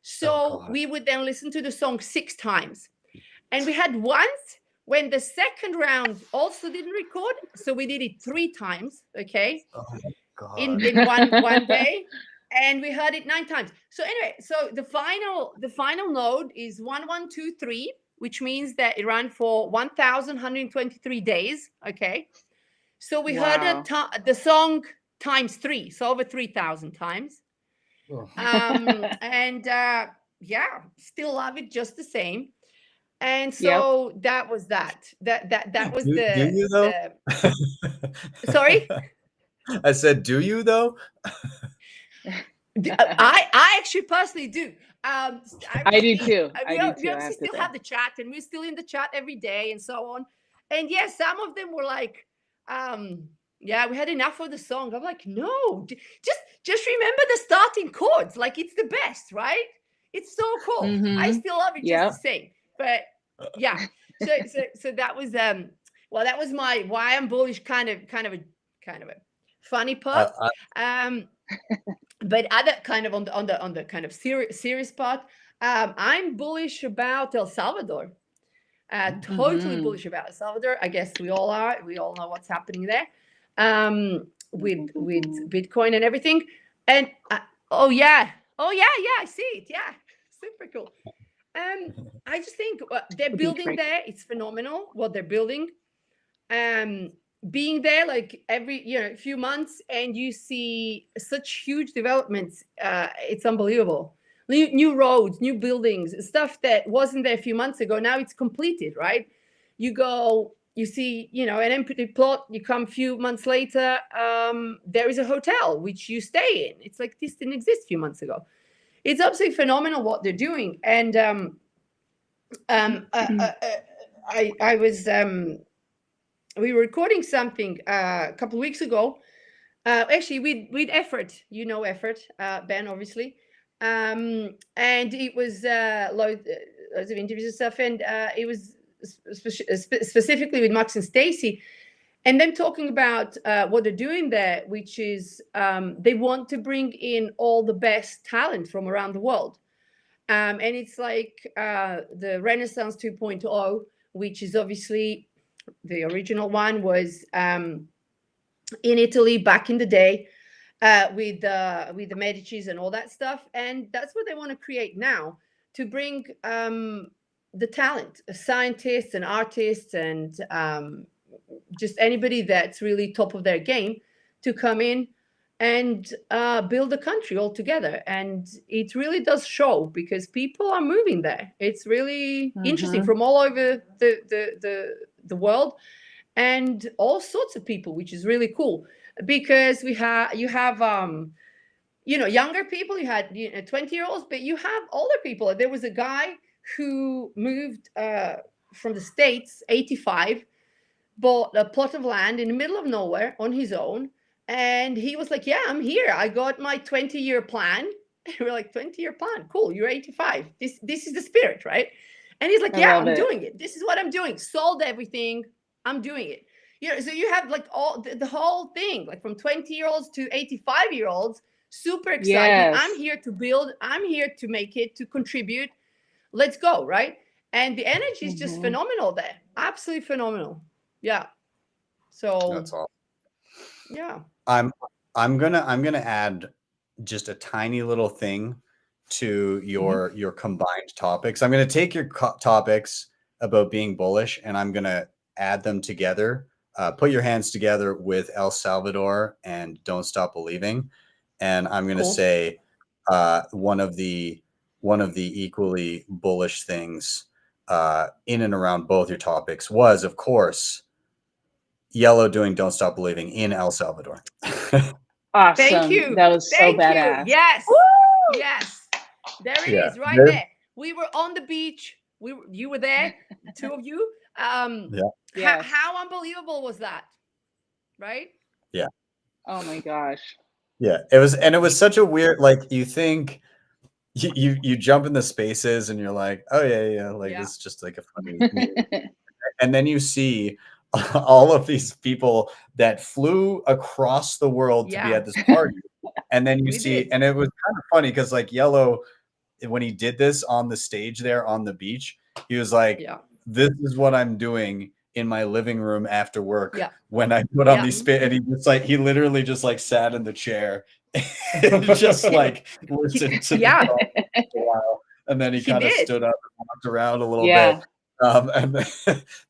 So we would then listen to the song 6 times. And we had once when the second round also didn't record, so we did it 3 times, okay, in one day, and we heard it 9 times. So anyway, so the final node is 1123, which means that it ran for 1,123 days, okay. So we heard the song times 3, so over 3,000 times. And still love it just the same. And so that was that was do you though? Sorry, I said, do you though? I actually personally do. I do too. We still have the chat, and we're still in the chat every day, and so on. And yes, some of them were like, we had enough of the song. I'm like, no, just remember the starting chords. Like, it's the best, right? It's so cool. I still love it just the same. But yeah, so that was that was my why I'm bullish kind of a funny part. But other kind of on the kind of serious part, I'm bullish about El Salvador. Totally bullish about El Salvador. I guess we all are. We all know what's happening there with Bitcoin and everything. And I see it. Yeah, super cool. I just think they're building there. It's phenomenal what they're building. Being there like every few months, and you see such huge developments. It's unbelievable. New roads, new buildings, stuff that wasn't there a few months ago. Now it's completed, right? You go you see, you know, an empty plot, you come a few months later, there is a hotel which you stay in. It's like this didn't exist a few months ago. It's absolutely phenomenal what they're doing. And I was we were recording something a couple of weeks ago, actually with Effort, you know Effort, Ben, obviously, and it was loads of interviews and stuff, and it was specifically with Max and Stacy, and them talking about what they're doing there, which is they want to bring in all the best talent from around the world. And it's like the Renaissance 2.0, which is obviously the original one was in Italy back in the day with the Medicis and all that stuff. And that's what they want to create now, to bring the talent, scientists and artists and just anybody that's really top of their game to come in and build a country all together. And it really does show, because people are moving there. It's really interesting from all over the world, and all sorts of people, which is really cool, because you have you know, younger people, you had 20-year-olds, but you have older people. There was a guy who moved from the States, 85, bought a plot of land in the middle of nowhere on his own. And he was like, yeah, I'm here. I got my 20-year plan. And we're like, 20-year plan? Cool. You're 85. This is the spirit, right? And he's like, yeah, I'm doing it. This is what I'm doing. Sold everything. I'm doing it. You know, so you have like all the whole thing, like from 20-year-olds to 85-year-olds, super excited. Yes. I'm here to build. I'm here to make it, to contribute. Let's go, right? And the energy is just phenomenal there. Absolutely phenomenal. Yeah. So That's awesome. Yeah. I'm gonna add just a tiny little thing to your combined topics. I'm gonna take your topics about being bullish, and I'm gonna add them together. Put your hands together with El Salvador and Don't Stop Believing, and I'm gonna say one of the equally bullish things in and around both your topics was, of course, Yellow doing Don't Stop Believing in El Salvador. Awesome. Thank you. That was so badass. Yes. Woo! Yes. There it is, right there. there. We were on the beach. You were there, the two of you. Yes. How unbelievable was that? Right? Yeah. Oh my gosh. Yeah. It was such a weird, like, you think you jump in the spaces and you're like, oh yeah, like this is just like a funny and then you see all of these people that flew across the world to be at this party. And then you see, and it was kind of funny because, like, Yellow, when he did this on the stage there on the beach, he was like, this is what I'm doing in my living room after work when I put on these and he literally just like sat in the chair and just like listened to the song for a while, and then he kind of stood up and walked around a little bit.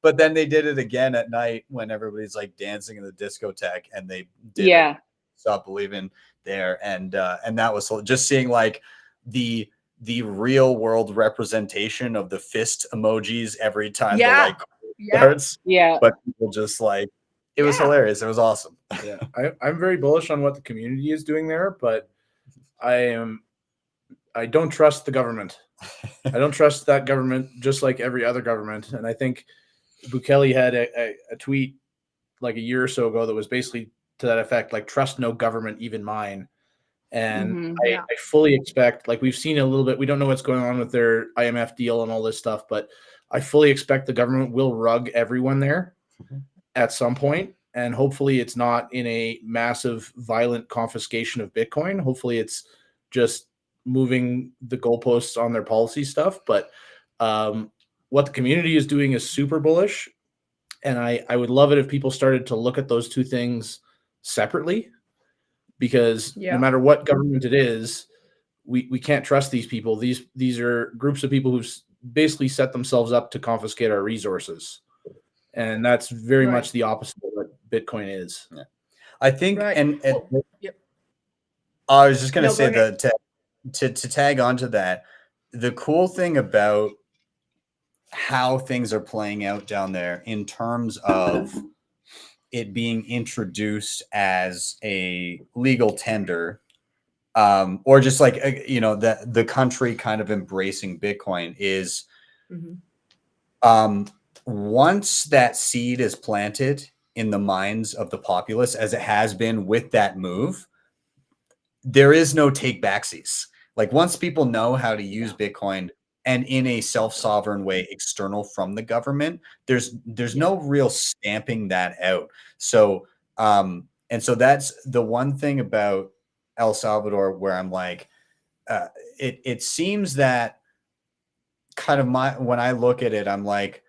But then they did it again at night when everybody's like dancing in the discotheque, and they did Stop Believing there, and that was just seeing like the real world representation of the fist emojis every time the like starts. But people just like, it was hilarious. It was awesome. I'm very bullish on what the community is doing there, but I don't trust the government. I don't trust that government, just like every other government. And I think Bukele had a tweet like a year or so ago that was basically to that effect, like, trust no government, even mine. And I fully expect, like, we've seen a little bit, we don't know what's going on with their IMF deal and all this stuff, but I fully expect the government will rug everyone there at some point. And hopefully it's not in a massive, violent confiscation of Bitcoin. Hopefully it's just moving the goalposts on their policy stuff. But what the community is doing is super bullish. And I would love it if people started to look at those two things separately, because no matter what government it is, we can't trust these people. These are groups of people who've basically set themselves up to confiscate our resources. And that's very much the opposite of what Bitcoin is. Yeah. I think, and I was just going to say that to tag onto that, the cool thing about how things are playing out down there in terms of it being introduced as a legal tender, or just like, you know, the country kind of embracing Bitcoin is, once that seed is planted in the minds of the populace, as it has been with that move, there is no take backsies. Like once people know how to use Bitcoin and in a self-sovereign way external from the government, there's no real stamping that out. So and so that's the one thing about El Salvador where I'm like, it seems that kind of when I look at it, I'm like,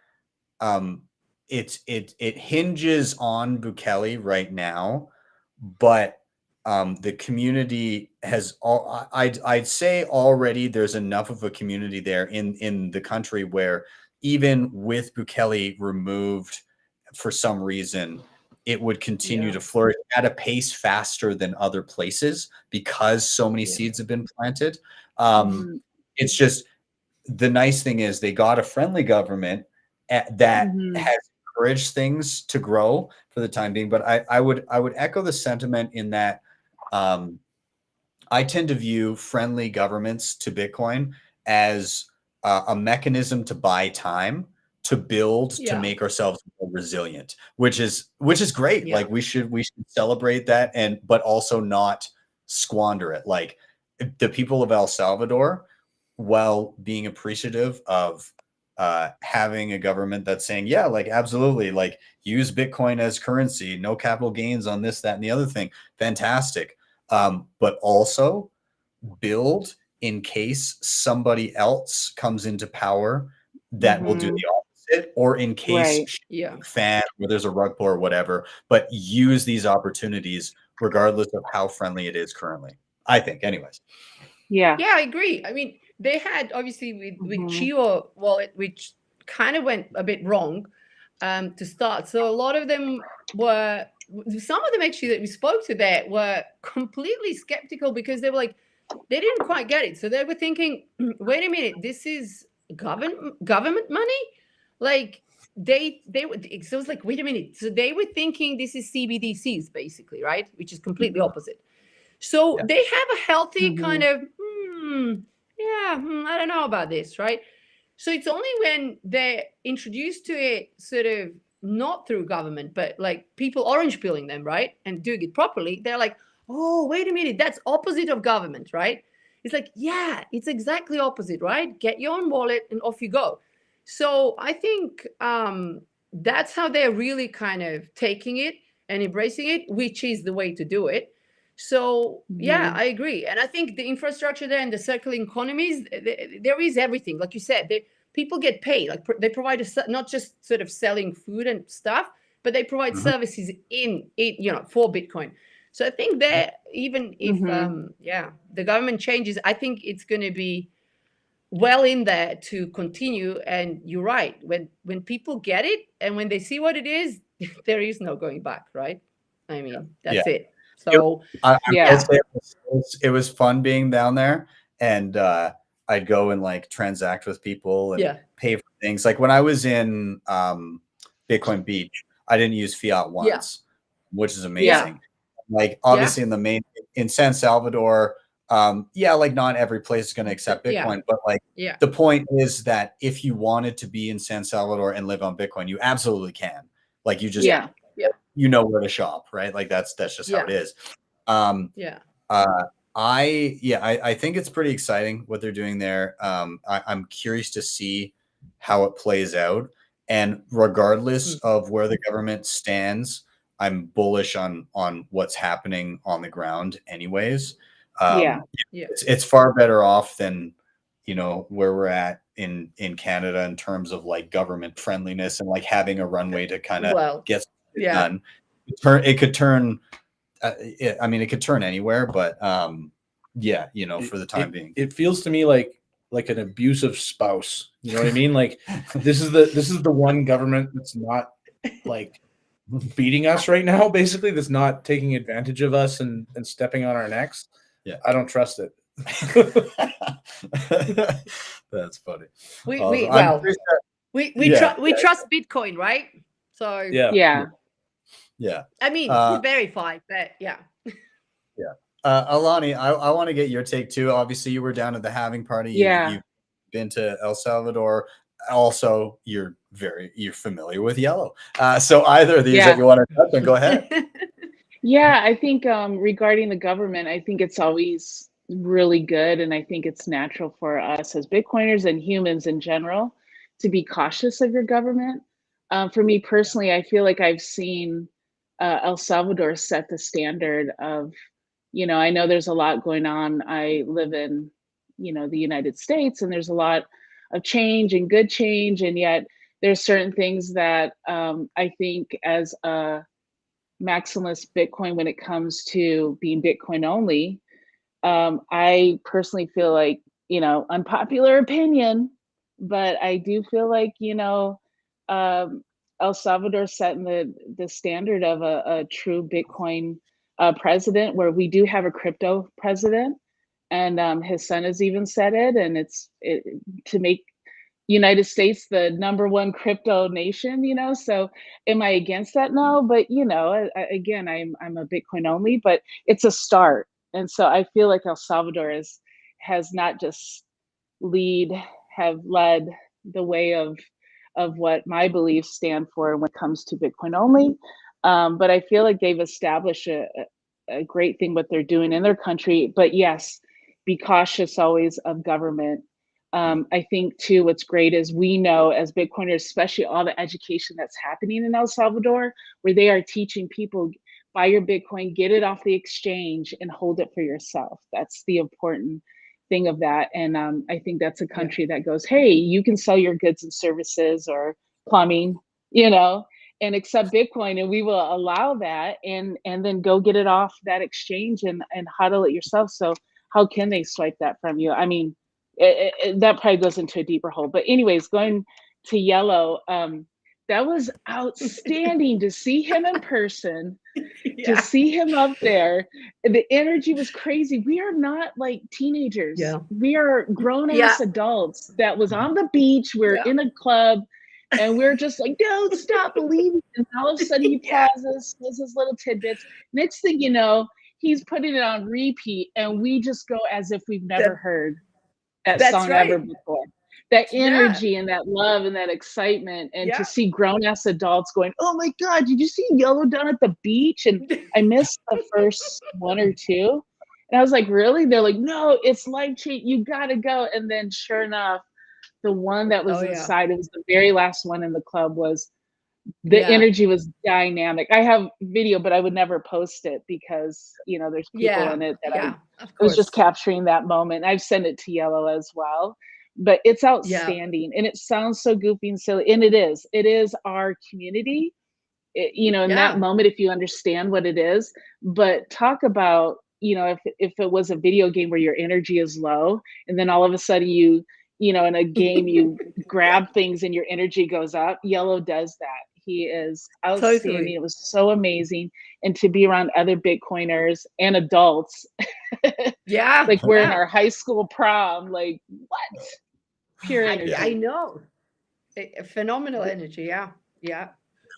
it hinges on Bukele right now, but the community has I'd say already there's enough of a community there in the country where even with Bukele removed for some reason, it would continue to flourish at a pace faster than other places because so many seeds have been planted. It's just, the nice thing is they got a friendly government that has encouraged things to grow for the time being. But I would echo the sentiment in that I tend to view friendly governments to Bitcoin as a mechanism to buy time, to build, to make ourselves more resilient, which is great. Like we should celebrate that, but also not squander it. Like the people of El Salvador, while being appreciative of having a government that's saying, yeah, like absolutely, like use Bitcoin as currency, no capital gains on this, that, and the other thing, fantastic. But also build in case somebody else comes into power that will do the opposite, or in case fan where there's a rug pull or whatever, but use these opportunities regardless of how friendly it is currently, I think, anyways. Yeah, I agree. I mean, they had obviously with Chivo wallet, which kind of went a bit wrong to start. So a lot of them were, some of them actually that we spoke to there were completely skeptical because they were like, they didn't quite get it. So they were thinking, wait a minute, this is government money? Like they were, so it was like, wait a minute. So they were thinking this is CBDCs basically, right? Which is completely opposite. So they have a healthy kind of, I don't know about this, right? So it's only when they're introduced to it sort of not through government, but like people orange pilling them, right? And doing it properly, they're like, oh, wait a minute, that's opposite of government, right? It's like, yeah, it's exactly opposite, right? Get your own wallet and off you go. So I think that's how they're really kind of taking it and embracing it, which is the way to do it. So yeah, I agree. And I think the infrastructure there and the circular economies, there is everything. Like you said, people get paid. Like they provide not just sort of selling food and stuff, but they provide services in it, you know, for Bitcoin. So I think that even if the government changes, I think it's going to be well in there to continue. And you're right, when people get it and when they see what it is, there is no going back, right? I mean, that's it. So it was fun being down there, and I'd go and like transact with people and pay for things. Like when I was in Bitcoin Beach, I didn't use fiat once, which is amazing. Like obviously in San Salvador, like not every place is going to accept Bitcoin, but like the point is that if you wanted to be in San Salvador and live on Bitcoin, you absolutely can. Like you just you know where to shop, right? Like that's just how it is. I think it's pretty exciting what they're doing there. I'm curious to see how it plays out, and regardless of where the government stands, I'm bullish on what's happening on the ground anyways. It's far better off than, you know, where we're at in Canada in terms of like government friendliness and like having a runway to kind of get it done. It could turn I mean, it could turn anywhere, but you know, for the time being, it feels to me like an abusive spouse. You know what I mean? Like this is the one government that's not like beating us right now, basically, that's not taking advantage of us and stepping on our necks. I don't trust it. That's funny. We Yeah. we trust Bitcoin, right? So Yeah. I mean, Uh, to verify, but yeah. Alani, I want to get your take too. Obviously, you were down at the halving party. Yeah. You've been to El Salvador. Also, you're familiar with yellow. So either of these that you want to touch on, go ahead. Yeah, I think regarding the government, I think it's always really good, and I think it's natural for us as Bitcoiners and humans in general to be cautious of your government. For me personally, I feel like I've seen El Salvador set the standard of, I know there's a lot going on. I live in, the United States, and there's a lot of change and good change, and yet there's certain things that I think as a maximalist Bitcoin, when it comes to being Bitcoin only, I personally feel like, unpopular opinion, but I do feel like, El Salvador setting the standard of a true Bitcoin president, where we do have a crypto president, and his son has even said it, and to make United States the #1 crypto nation, so am I against that? No, but again, I'm a Bitcoin only, but it's a start. And so I feel like El Salvador has not just have led the way of what my beliefs stand for when it comes to Bitcoin only. But I feel like they've established a great thing what they're doing in their country. But yes, be cautious always of government. I think too, what's great is we know as Bitcoiners, especially all the education that's happening in El Salvador, where they are teaching people, buy your Bitcoin, get it off the exchange and hold it for yourself. That's the important thing of that. And I think that's a country that goes, hey, you can sell your goods and services or plumbing, and accept Bitcoin, and we will allow that, and then go get it off that exchange and hodl it yourself. So how can they swipe that from you? I mean, that probably goes into a deeper hole. But anyways, going to yellow, that was outstanding to see him in person, to see him up there. The energy was crazy. We are not like teenagers. Yeah. We are grown-ass adults that was on the beach. We're in a club, and we're just like, don't stop believing. And all of a sudden he pauses, says his little tidbits. Next thing you know, he's putting it on repeat, and we just go as if we've never heard that song ever before. That energy and that love and that excitement, and to see grown-ass adults going, oh my God, did you see yellow down at the beach? And I missed the first one or two. And I was like, really? They're like, no, it's life-changing. You gotta go. And then sure enough, the one that was inside, it was the very last one in the club, was the energy was dynamic. I have video, but I would never post it because, there's people in it that I was just capturing that moment. I've sent it to Yellow as well, but it's outstanding. And it sounds so goofy and silly. And it is our community, in that moment, if you understand what it is. But talk about, if it was a video game where your energy is low, and then all of a sudden in a game, you grab things and your energy goes up. Yellow does that. He is outstanding. Totally. It was so amazing. And to be around other Bitcoiners and adults. Like we're in our high school prom, like what? Pure energy. I know. A phenomenal energy. Yeah.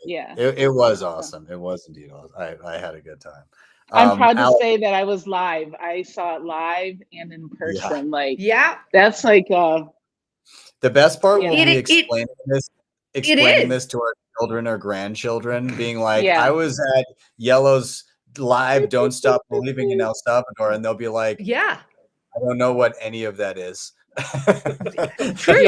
It was awesome. It was indeed awesome. I had a good time. I'm proud to say that I was live. I saw it live and in person. That's like the best part will be explaining this to our children or grandchildren, being like, I was at Yellow's live Don't Stop Believing in El Salvador, and they'll be like, I don't know what any of that is. True,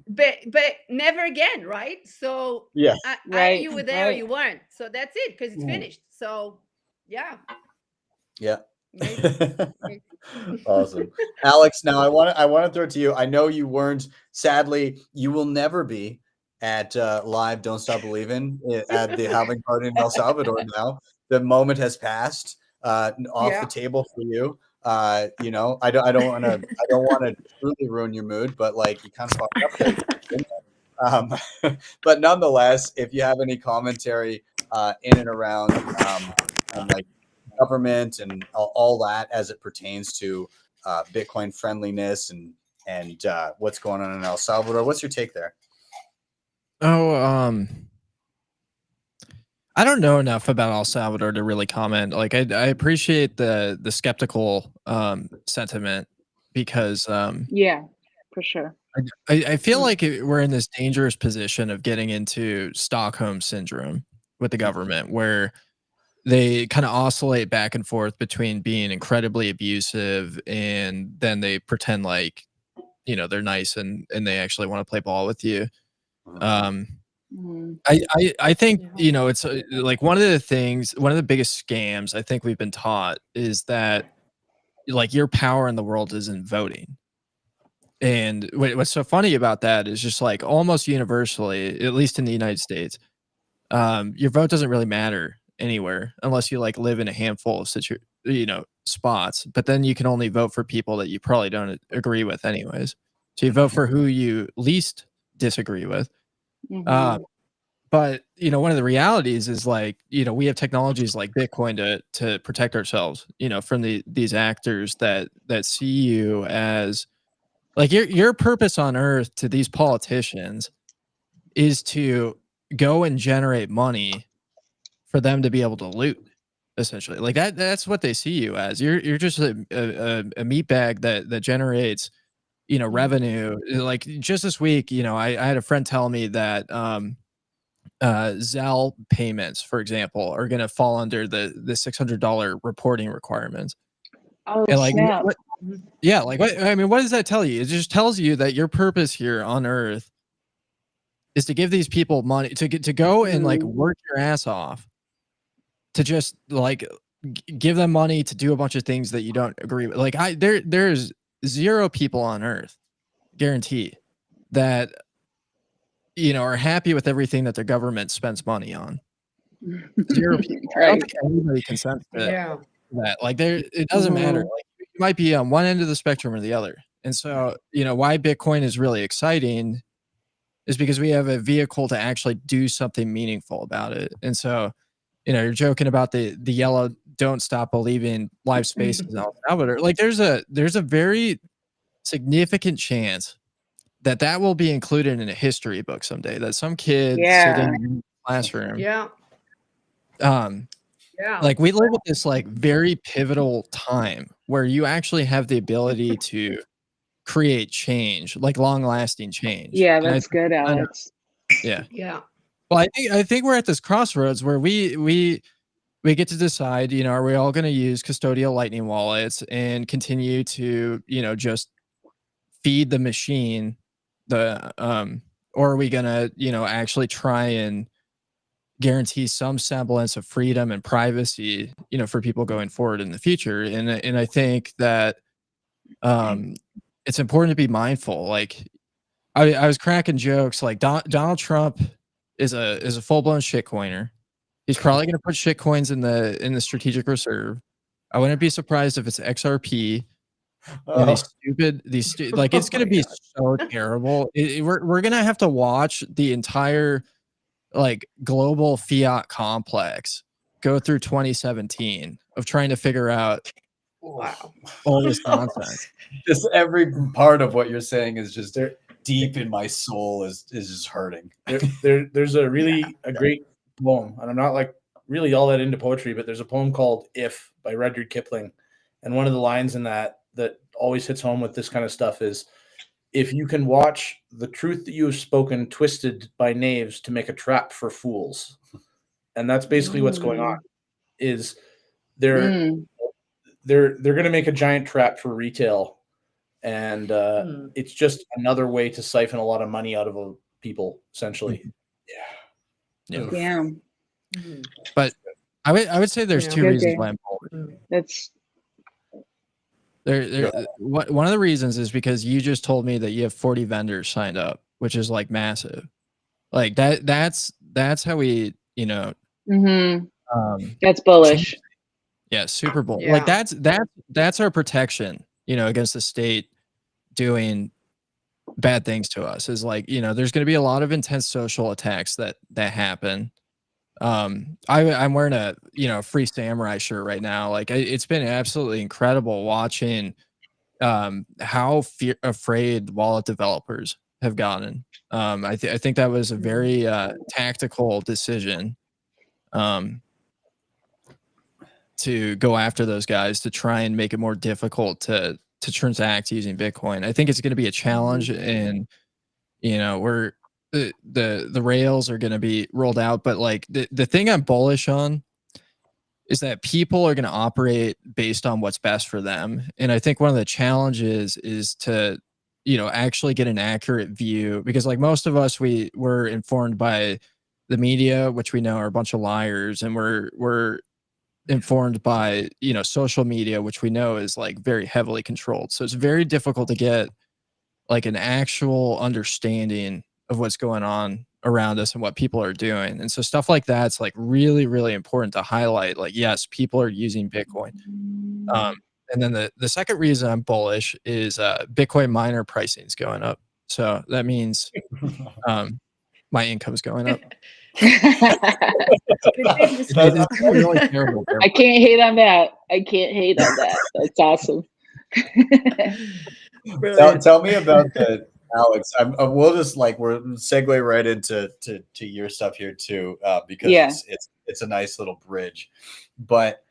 but never again, right? So either you were there or you weren't. So that's it, because it's finished. So Awesome. Alex, now I want to throw it to you. I know you weren't, sadly, you will never be at live Don't Stop Believing at the halving party in El Salvador. Now the moment has passed off the table for you. I don't want to truly ruin your mood, but like, you kind of fucked up. But nonetheless, if you have any commentary in and around like government and all that as it pertains to Bitcoin friendliness and what's going on in El Salvador, what's your take there? Oh, I don't know enough about El Salvador to really comment. Like, I appreciate the skeptical sentiment because Yeah, for sure. I feel like we're in this dangerous position of getting into Stockholm syndrome with the government, where they kind of oscillate back and forth between being incredibly abusive and then they pretend like, you know, they're nice and they actually want to play ball with you. Um, Mm. I think, Yeah. you know, it's like one of the biggest scams I think we've been taught is that like your power in the world is in voting. And what's so funny about that is just like almost universally, at least in the United States, your vote doesn't really matter anywhere unless you like live in a handful of spots. But then you can only vote for people that you probably don't agree with, anyways. So you vote for who you least disagree with. Mhm. But you know, one of the realities is like, you know, we have technologies like Bitcoin to protect ourselves, you know, from these actors that see you as like your purpose on earth to these politicians is to go and generate money for them to be able to loot, essentially. Like that's what they see you as. You're just a meat bag that generates, you know, revenue. Like just this week, you know, I had a friend tell me that Zelle payments, for example, are going to fall under the $600 reporting requirements. Oh, And like, snap. yeah, like what I mean, what does that tell you? It just tells you that your purpose here on Earth is to give these people money to go and like work your ass off to just like give them money to do a bunch of things that you don't agree with. Like there's 0 people on Earth, guarantee, that you know are happy with everything that their government spends money on. 0 people. I don't Right. think anybody consents to Yeah. that. Like it doesn't matter. Mhm. Like you might be on one end of the spectrum or the other. And so, you know, why Bitcoin is really exciting is because we have a vehicle to actually do something meaningful about it. And so, you know, you're joking about the yellow "Don't Stop Believing" live spaces in El Salvador. Like there's a very significant chance that that will be included in a history book someday, that some kid Yeah. sitting in the classroom, Yeah. um, Yeah. like we live at this like very pivotal time where you actually have the ability to create change, like long lasting change. Yeah, And that's good, I know, Alex. yeah. Yeah. Well, I think we're at this crossroads where we get to decide, you know, are we all going to use custodial Lightning wallets and continue to, you know, just feed the machine or are we going to, you know, actually try and guarantee some semblance of freedom and privacy, you know, for people going forward in the future. And I think that it's important to be mindful. Like I was cracking jokes like Donald Trump is a full-blown shitcoiner. He's probably going to put shitcoins in the strategic reserve. I wouldn't be surprised if it's XRP. And like it's going to be so terrible. We're going to have to watch the entire like global fiat complex go through 2017 of trying to figure out Wow. all this nonsense. Just every part of what you're saying is just deep in my soul is just hurting. There's a great poem, and I'm not like really all that into poetry, but there's a poem called "If" by Rudyard Kipling, and one of the lines in that always hits home with this kind of stuff is, "If you can watch the truth that you have spoken twisted by knaves to make a trap for fools," and that's basically what's going on. Is they're Mm. they're going to make a giant trap for retail, and it's just another way to siphon a lot of money out of people, essentially. Yeah. Damn. But I would say there's Yeah. two Good reasons day. why I'm bullish. That's One of the reasons is because you just told me that you have 40 vendors signed up, which is like massive. Like that's how we, you know, that's bullish. yeah, Super Bowl. Yeah. Like that's our protection, you know, against the state doing bad things to us. Is like, you know, there's going to be a lot of intense social attacks that happen. I'm wearing a, you know, Free Samurai shirt right now. Like it's been absolutely incredible watching how afraid wallet developers have gotten. I think that was a very tactical decision to go after those guys to try and make it more difficult to transact using Bitcoin. I think it's going to be a challenge, and you know, we're the rails are going to be rolled out, but like the thing I'm bullish on is that people are going to operate based on what's best for them. And I think one of the challenges is to, you know, actually get an accurate view, because like most of us, we're informed by the media, which we know are a bunch of liars, and we're informed by, you know, social media, which we know is like very heavily controlled. So it's very difficult to get like an actual understanding of what's going on around us and what people are doing. And so stuff like that's like really, really important to highlight. Like, yes, people are using Bitcoin. And then the second reason I'm bullish is Bitcoin miner pricing is going up. So that means my income's going up. It's really terrible. I can't hate on that. I can't hate on that. That's awesome. Tell me about the Alex. We'll just like we're segue right into your stuff here too, because it's a nice little bridge. But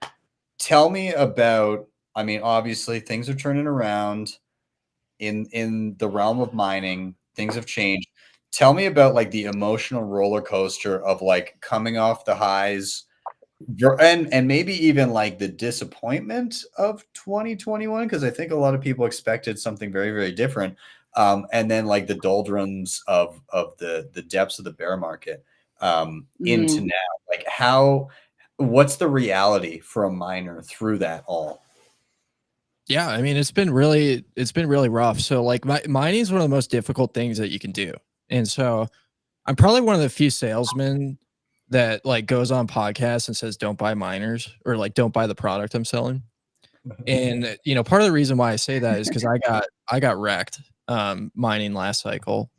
tell me about. I mean, obviously things are turning around in the realm of mining. Things have changed. Tell me about like the emotional roller coaster of like coming off the highs. And maybe even like the disappointment of 2021, because I think a lot of people expected something very, very different. And then like the doldrums of the depths of the bear market into now. Like what's the reality for a miner through that all? Yeah, I mean, it's been really rough. So like mining is one of the most difficult things that you can do. And so I'm probably one of the few salesmen that like goes on podcasts and says, don't buy miners, or like, don't buy the product I'm selling. And, you know, part of the reason why I say that is because I got wrecked mining last cycle.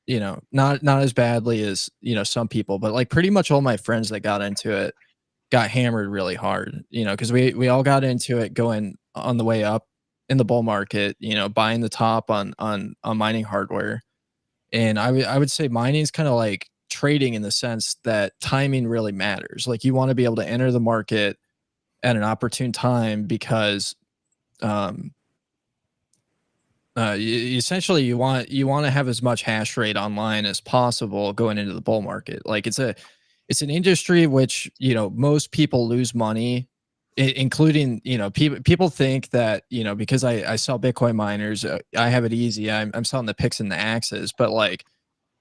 You know, not as badly as, you know, some people, but like pretty much all my friends that got into it got hammered really hard, you know, because we all got into it going on the way up in the bull market, you know, buying the top on mining hardware. And I would say mining is kind of like trading in the sense that timing really matters. Like you want to be able to enter the market at an opportune time, because essentially you want to have as much hash rate online as possible going into the bull market. Like it's an industry which, you know, most people lose money, including, you know, people think that, you know, because I sell Bitcoin miners, I have it easy. I'm selling the picks and the axes, but like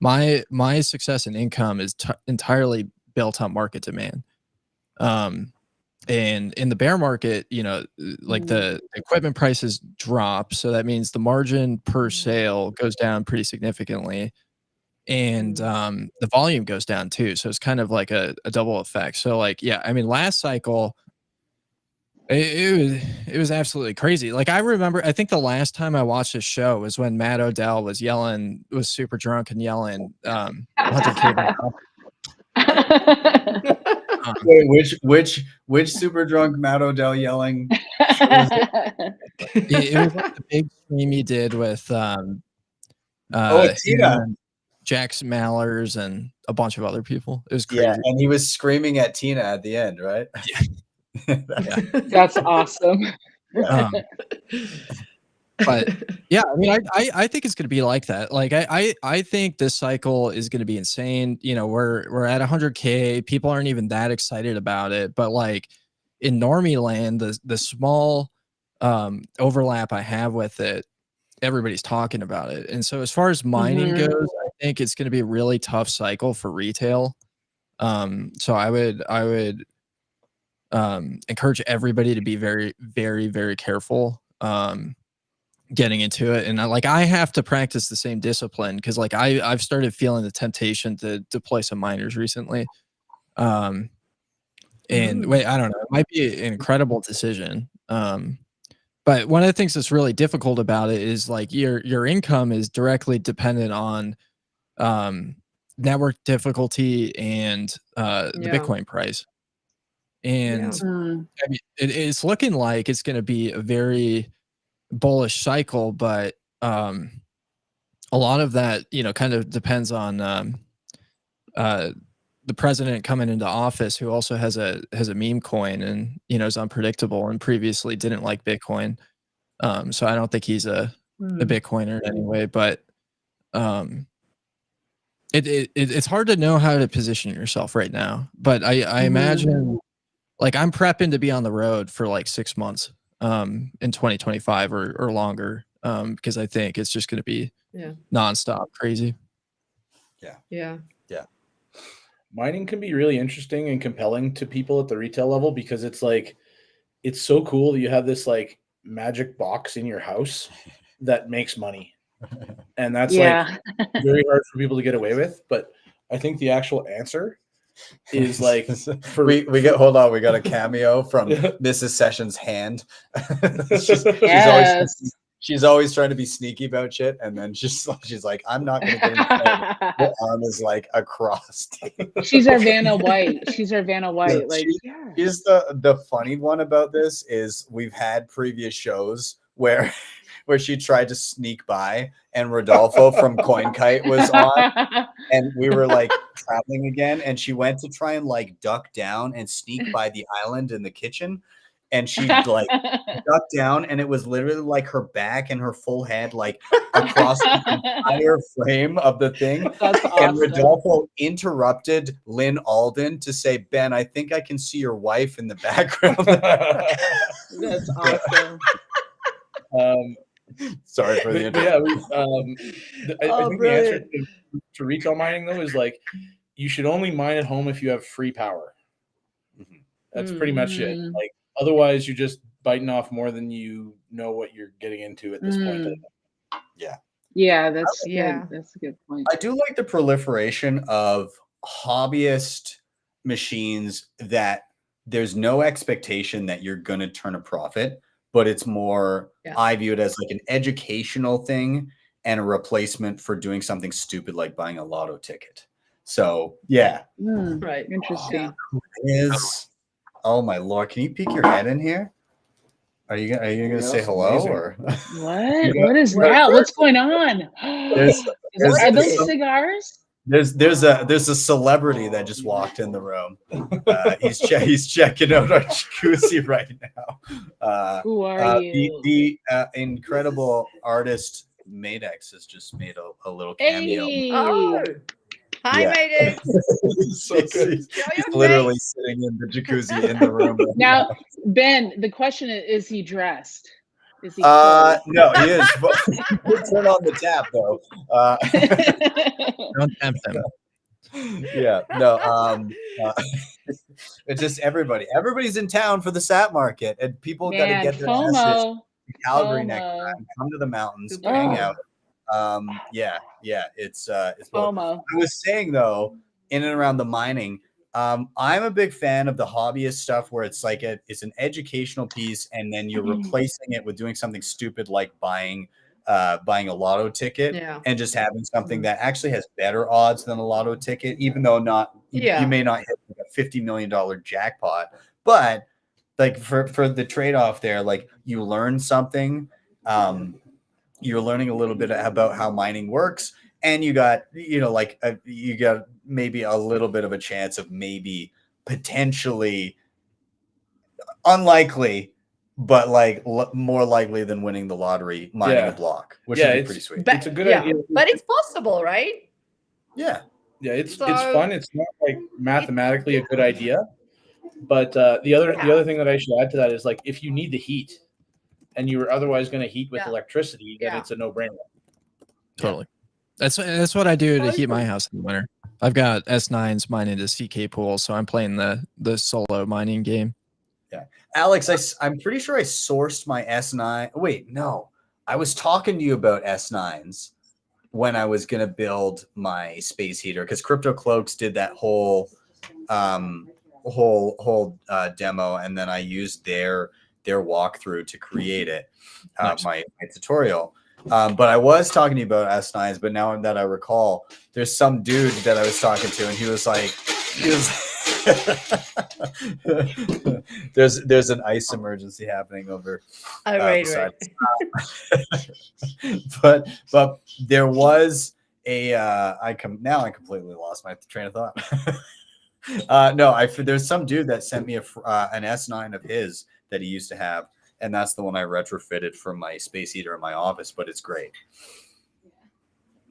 my success and income is entirely built on market demand. And in the bear market, you know, like the equipment prices drop, so that means the margin per sale goes down pretty significantly, and the volume goes down too. So it's kind of like a double effect. So like, yeah, I mean, last cycle, it was absolutely crazy. Like I remember, I think the last time I watched a show was when Matt Odell was super drunk and yelling 100K. Wait, which super drunk Matt Odell yelling? It was like the big stream he did with Tina, Jax Mallers and a bunch of other people. It was crazy. Yeah, and he was screaming at Tina at the end, right? Yeah. That's awesome. But yeah, I mean, I think it's going to be like that. Like I think this cycle is going to be insane. You know, we're at 100K. People aren't even that excited about it. But like in normie land, the small overlap I have with it, everybody's talking about it. And so as far as mining goes, I think it's going to be a really tough cycle for retail. So I would encourage everybody to be very, very, very careful getting into it. And I have to practice the same discipline, because like I've started feeling the temptation to deploy some miners recently. And wait, I don't know, it might be an incredible decision. But one of the things that's really difficult about it is like your income is directly dependent on network difficulty and the Bitcoin price. And I mean, it's looking like it's going to be a very bullish cycle, but a lot of that, kind of depends on the president coming into office, who also has a meme coin and is unpredictable and previously didn't like Bitcoin. So I don't think he's a Bitcoiner in any way, but it's hard to know how to position yourself right now. But I imagine, like, I'm prepping to be on the road for like 6 months in 2025 or longer, because I think it's just going to be nonstop crazy. Yeah. Mining can be really interesting and compelling to people at the retail level, because it's like, it's so cool that you have this like magic box in your house that makes money. And that's like very hard for people to get away with. But I think the actual answer is like, we got a cameo from Mrs. Sessions' hand. She's always trying to be sneaky about shit, and then she's like, I'm not gonna get in the her arm is like across. She's our Vanna White. She's the funny one about this is we've had previous shows where she tried to sneak by, and Rodolfo from CoinKite was on, and we were like traveling again, and she went to try and like duck down and sneak by the island in the kitchen, and she like ducked down, and it was literally like her back and her full head like across the entire frame of the thing. That's awesome. And Rodolfo interrupted Lynn Alden to say, Ben, I think I can see your wife in the background. That's awesome. Sorry for the I think the answer to retail mining though is like, you should only mine at home if you have free power. That's pretty much it. Like, otherwise you're just biting off more than you know what you're getting into at this point. That's a good point. I do like the proliferation of hobbyist machines that there's no expectation that you're going to turn a profit, but it's more, I view it as like an educational thing and a replacement for doing something stupid like buying a lotto ticket. So Right. Interesting. Oh my Lord, can you peek your head in here? Are you gonna say hello or what is that? What's going on? Are those cigars? There's a celebrity that just walked in the room. He's checking out our jacuzzi right now. Who are you? The incredible artist Madex has just made a little cameo. Hey. Oh. Hi, Madex. He's literally sitting in the jacuzzi in the room. Now, Ben, the question is he dressed? Is he no, he is. We'll turn on the tap though. Don't tempt him. It's just everybody's in town for the sat market, and people got to get their asses to Calgary next time. Come to the mountains, hang out. It's FOMO. I was saying though, in and around the mining, I'm a big fan of the hobbyist stuff where it's like it's an educational piece, and then you're replacing it with doing something stupid like buying a lotto ticket and just having something that actually has better odds than a lotto ticket, even though you may not hit like a $50 million jackpot, but like for the trade-off there, like you learn something. You're learning a little bit about how mining works, and you got maybe a little bit of a chance of maybe potentially unlikely, but like more likely than winning the lottery mining a block, which would be pretty sweet. It's a good idea, but it's possible, right? It's fun. It's not like mathematically a good idea, but the other thing that I should add to that is, like, if you need the heat and you were otherwise going to heat with electricity, then it's a no-brainer. Totally. That's what I do to heat my house in the winter. I've got S9s mining to CK pool, so I'm playing the solo mining game. Yeah, Alex, I'm pretty sure I sourced my S9. Wait, no, I was talking to you about S9s when I was gonna build my space heater, because Crypto Cloaks did that whole demo, and then I used their walkthrough to create it, my tutorial. But I was talking to you about S9s, but now that I recall, there's some dude that I was talking to, and he was There's an ice emergency happening over Right. beside but there was a now I completely lost my train of thought. No, there's some dude that sent me an S9 of his that he used to have, and that's the one I retrofitted for my space heater in my office, but it's great.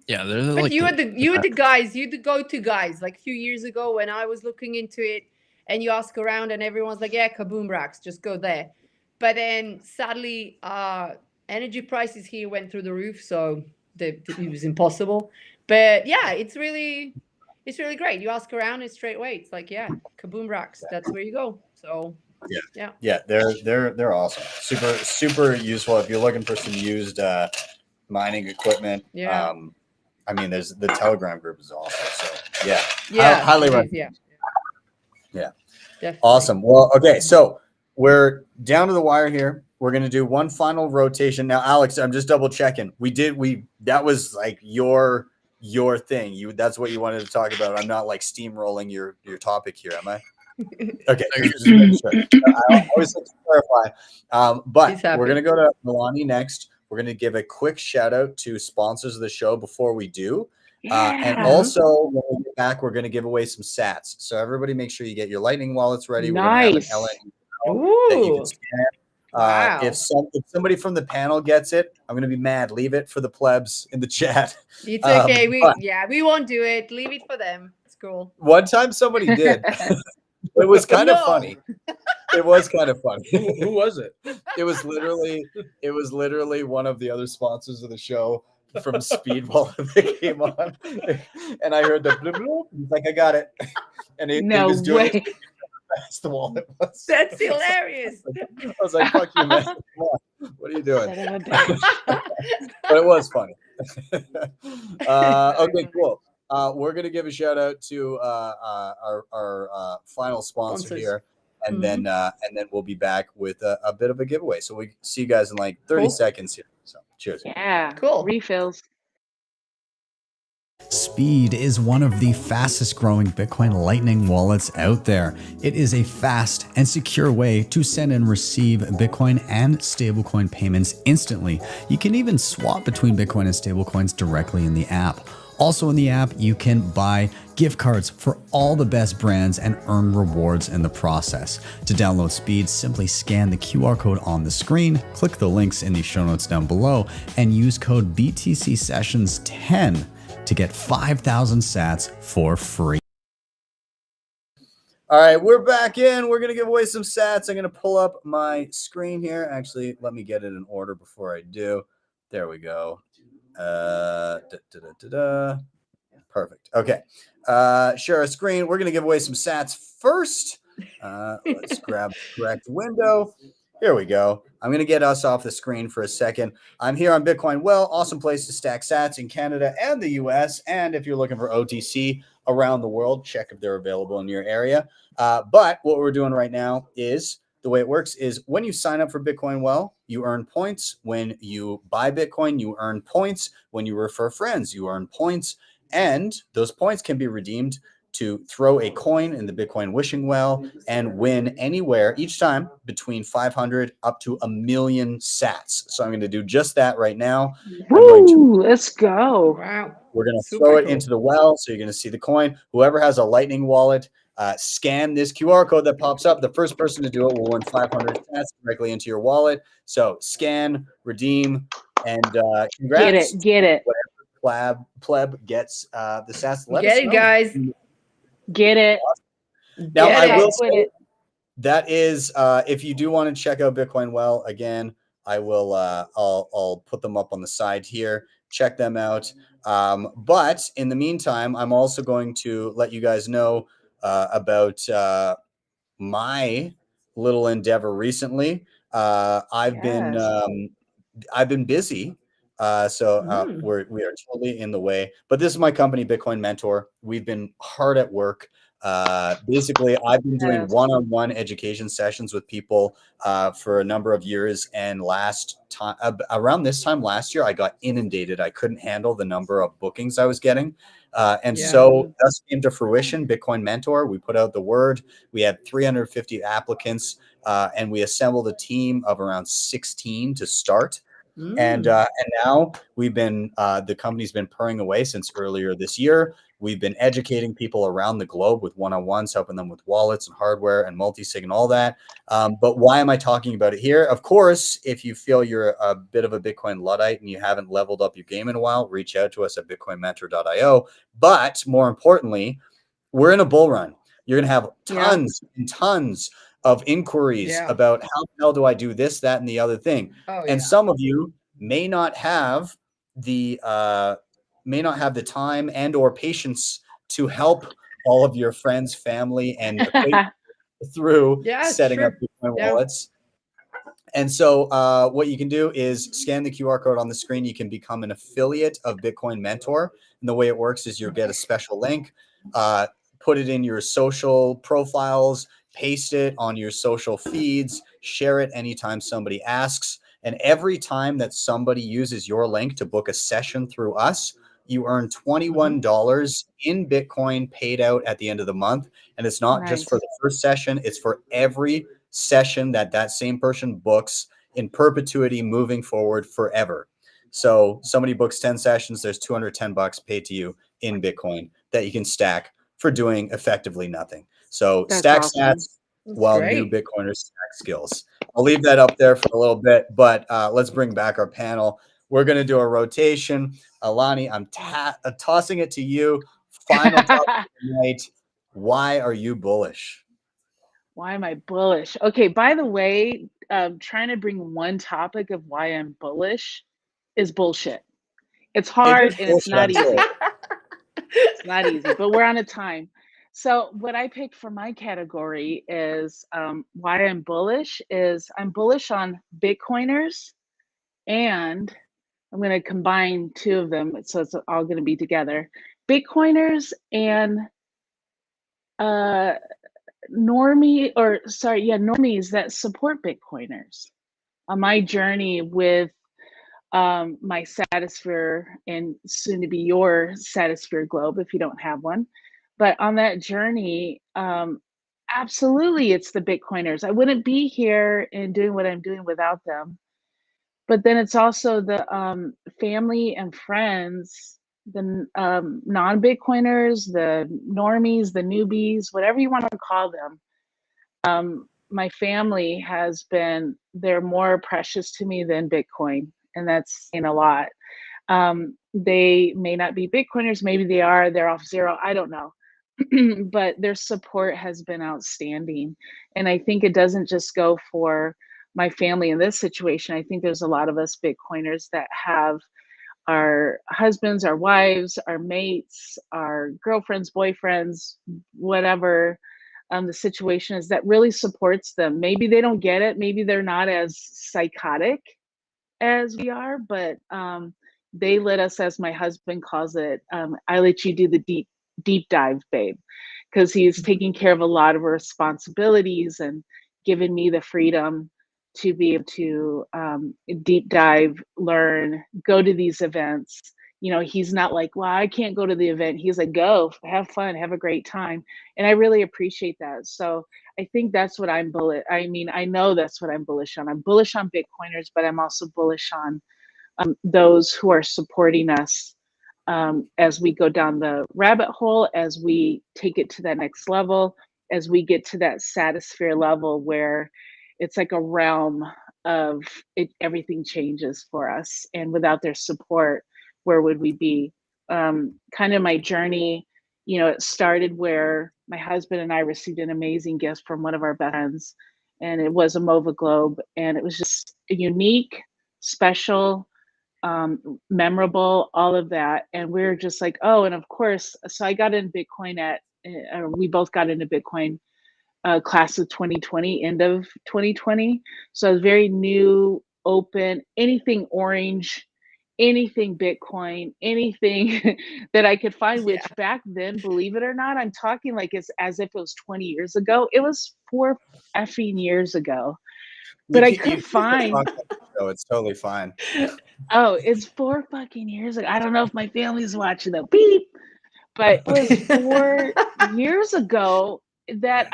Yeah, they're But like you were the go-to guys. Like a few years ago when I was looking into it, and you ask around, and everyone's like, "Yeah, kaboom racks, just go there." But then sadly, energy prices here went through the roof, so it was impossible. But yeah, it's really great. You ask around, it's straight away. It's like, yeah, kaboom racks. That's where you go. So yeah, they're awesome. Super useful if you're looking for some used mining equipment. Yeah. I mean, there's the Telegram group is awesome. So Yeah, highly it is, recommend. yeah. Definitely. Awesome. Well, okay, so we're down to the wire here. We're gonna do one final rotation now. Alex, I'm just double checking. That was like your thing. That's what you wanted to talk about. I'm not like steamrolling your topic here, am I? Okay. I always like to clarify. But we're gonna go to Milani next. We're going to give a quick shout out to sponsors of the show before we do. And also, when we get back, we're going to give away some sats. So everybody make sure you get your Lightning wallets ready. Nice. We're going to have an LN that you can scan. Wow. If somebody from the panel gets it, I'm going to be mad. Leave it for the plebs in the chat. It's okay. We won't do it. Leave it for them. It's cool. One time somebody did. It was kind of funny. It was kind of funny. Who was it? It was literally one of the other sponsors of the show from Speedball that came on, and I heard the bloop bloop. He's like, "I got it," and he was doing it as fast the wallet was. That's hilarious. I was like, "Fuck you, man! Come on. What are you doing?" But it was funny. Okay, cool. We're gonna give a shout out to our final sponsor here. And then we'll be back with a bit of a giveaway. So we see you guys in like 30 seconds here. So cheers. Yeah. Cool. Refills. Speed is one of the fastest growing Bitcoin Lightning wallets out there. It is a fast and secure way to send and receive Bitcoin and stablecoin payments instantly. You can even swap between Bitcoin and stablecoins directly in the app. Also in the app, you can buy gift cards for all the best brands and earn rewards in the process. To download Speed, simply scan the QR code on the screen, click the links in the show notes down below, and use code btcsessions10 to get 5,000 sats for free. All right, we're back in. We're going to give away some sats. I'm going to pull up my screen here. Actually, let me get it in order before I do. There we go. Perfect. Okay. Share a screen. We're going to give away some sats first. Let's grab the correct window. Here we go. I'm going to get us off the screen for a second. I'm here on Bitcoin Well, awesome place to stack sats in Canada and the US. And if you're looking for OTC around the world, check if they're available in your area. But what we're doing right now is the way it works is when you sign up for Bitcoin Well, you earn points. When you buy Bitcoin, you earn points. When you refer friends, you earn points. And those points can be redeemed to throw a coin in the Bitcoin wishing well and win anywhere each time between 500 up to 1 million sats. So I'm going to do just that right now. Let's go. Wow. We're going to throw it into the well. So you're going to see the coin. Whoever has a Lightning wallet, scan this QR code that pops up. The first person to do it will win 500 sats directly into your wallet. So scan, redeem, and congrats. Get it. Whatever pleb gets the sats. Get it, guys. Get it. Now, I will say that is, if you do want to check out Bitcoin Well, again, I will, I'll put them up on the side here. Check them out. But in the meantime, I'm also going to let you guys know about my little endeavor recently. I've been busy. So we are totally in the way. But this is my company, Bitcoin Mentor. We've been hard at work Basically, I've been doing Yes. one-on-one education sessions with people for a number of years. And last time, around this time last year, I got inundated. I couldn't handle the number of bookings I was getting. And Yeah. so that's came to fruition, Bitcoin Mentor. We put out the word. We had 350 applicants, and we assembled a team of around 16 to start. And now we've been the company's been purring away since earlier this year. We've been educating people around the globe with one-on-ones, helping them with wallets and hardware and multisig and all that. But why am I talking about it here? Of course, if you feel you're a bit of a Bitcoin Luddite and you haven't leveled up your game in a while, reach out to us at bitcoinmentor.io. But more importantly, we're in a bull run. You're going to have tons and tons of inquiries about how the hell do I do this, that, and the other thing. And some of you may not have the time and or patience to help all of your friends, family, and acquaintances through setting up Bitcoin wallets. And so what you can do is scan the QR code on the screen. You can become an affiliate of Bitcoin Mentor. And the way it works is you'll get a special link, put it in your social profiles, paste it on your social feeds, share it anytime somebody asks. And every time that somebody uses your link to book a session through us, you earn $21 in Bitcoin paid out at the end of the month. And it's not just for the first session, it's for every session that same person books in perpetuity moving forward forever. So somebody books 10 sessions, there's $210 paid to you in Bitcoin that you can stack for doing effectively nothing. So stack stats while new Bitcoiners stack skills. I'll leave that up there for a little bit, but let's bring back our panel. We're going to do a rotation. AULANI, I'm tossing it to you. Final topic tonight. Why are you bullish? Why am I bullish? Okay, by the way, trying to bring one topic of why I'm bullish is bullshit. It's hard and it's not easy. It's not easy, but we're on a time. So what I picked for my category is why I'm bullish is I'm bullish on Bitcoiners, and I'm going to combine two of them, so it's all going to be together. Bitcoiners and normies that support Bitcoiners. On my journey with my Satosphere and soon to be your Satosphere globe, if you don't have one. But on that journey, absolutely, it's the Bitcoiners. I wouldn't be here and doing what I'm doing without them. But then it's also the family and friends, the non-Bitcoiners, the normies, the newbies, whatever you want to call them. My family has been, they're more precious to me than Bitcoin, and that's saying a lot. They may not be Bitcoiners, maybe they are, they're off zero, I don't know. But their support has been outstanding. And I think it doesn't just go for my family in this situation. I think there's a lot of us Bitcoiners that have our husbands, our wives, our mates, our girlfriends, boyfriends, whatever the situation is, that really supports them. Maybe they don't get it. Maybe they're not as psychotic as we are, but they let us, as my husband calls it, I let you do the deep dive, babe, because he's taking care of a lot of responsibilities and giving me the freedom to be able to deep dive, learn, go to these events. You know, he's not like, well, I can't go to the event. He's like, go, have fun, have a great time. And I really appreciate that. So I think that's what I'm bullish. I mean, I know that's what I'm bullish on. I'm bullish on Bitcoiners, but I'm also bullish on those who are supporting us as we go down the rabbit hole, as we take it to that next level, as we get to that Satosphere level where it's like a realm of it, everything changes for us. And without their support, where would we be? Kind of my journey, you know, it started where my husband and I received an amazing gift from one of our best friends, and it was a MOVA globe, and it was just a unique, special, memorable, all of that. And we are just like, oh, and of course, so I got in Bitcoin we both got into Bitcoin class of 2020, end of 2020. So I was very new, open, anything orange, anything Bitcoin, anything that I could find, Yeah. which back then, believe it or not, I'm talking like it's as if it was 20 years ago. It was 4 effing years ago. But I couldn't You can still find talk about the show, it's totally fine. oh, it's 4 fucking years ago. I don't know if my family's watching though. Beep. But it was 4 years ago that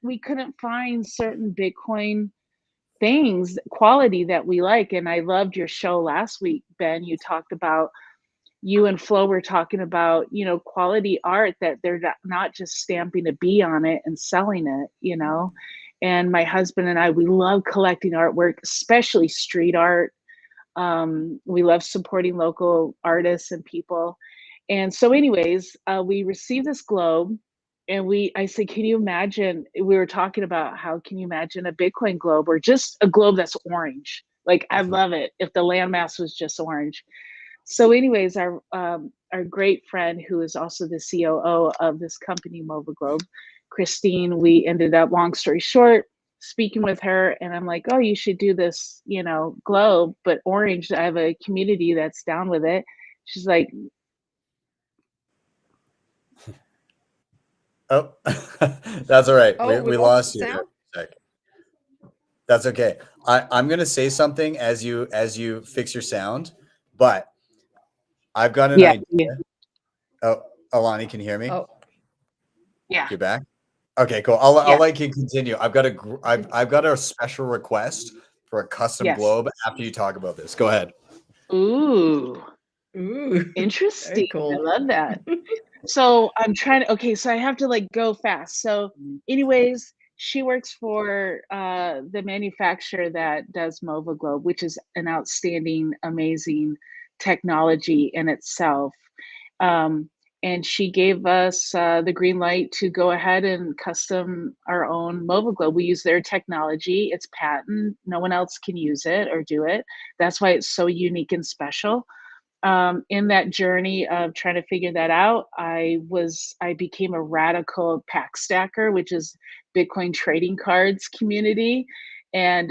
we couldn't find certain Bitcoin things, quality that we like. And I loved your show last week, Ben. You talked about you and Flo were talking about, you know, quality art that they're not just stamping a B on it and selling it, you know. And my husband and I, we love collecting artwork, especially street art. We love supporting local artists and people. And so, anyways, we received this globe, and I said, "Can you imagine?" We were talking about how can you imagine a Bitcoin globe or just a globe that's orange? Like, I love it if the landmass was just orange. So, anyways, our great friend who is also the COO of this company, Mova Globe, Christine, we ended up, long story short, speaking with her, and I'm like, "Oh, you should do this, you know, globe, but orange. I have a community that's down with it." She's like, Oh, that's all right. Oh, We lost lost the you there sound? for a sec. That's okay. I'm gonna say something as you fix your sound, but I've got an "Yeah, idea. yeah, Oh, Alani, can you hear me? Oh, yeah, You're back. Okay, cool. I'll yeah, let you continue. I've got a special request for a custom yes." globe after you talk about this. Go ahead. Ooh, ooh, interesting. very I cool. love that. So I'm trying to okay, so I have to like go fast. So anyways, she works for the manufacturer that does Mova Globe, which is an outstanding, amazing technology in itself. Um, and she gave us the green light to go ahead and custom our own Mova Globe. We use their technology. It's patent. No one else can use it or do it. That's why it's so unique and special. In that journey of trying to figure that out, I became a radical pack stacker, which is Bitcoin trading cards community. And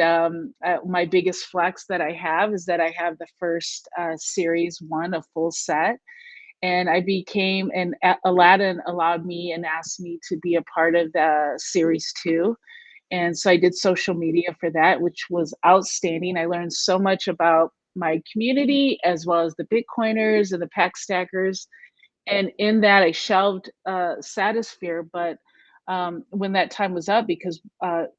my biggest flex that I have is that I have the first series one, a full set. And I became, and Aladdin allowed me and asked me to be a part of the series two. And so I did social media for that, which was outstanding. I learned so much about my community as well as the Bitcoiners and the pack stackers. And in that, I shelved Satosphere, but when that time was up, because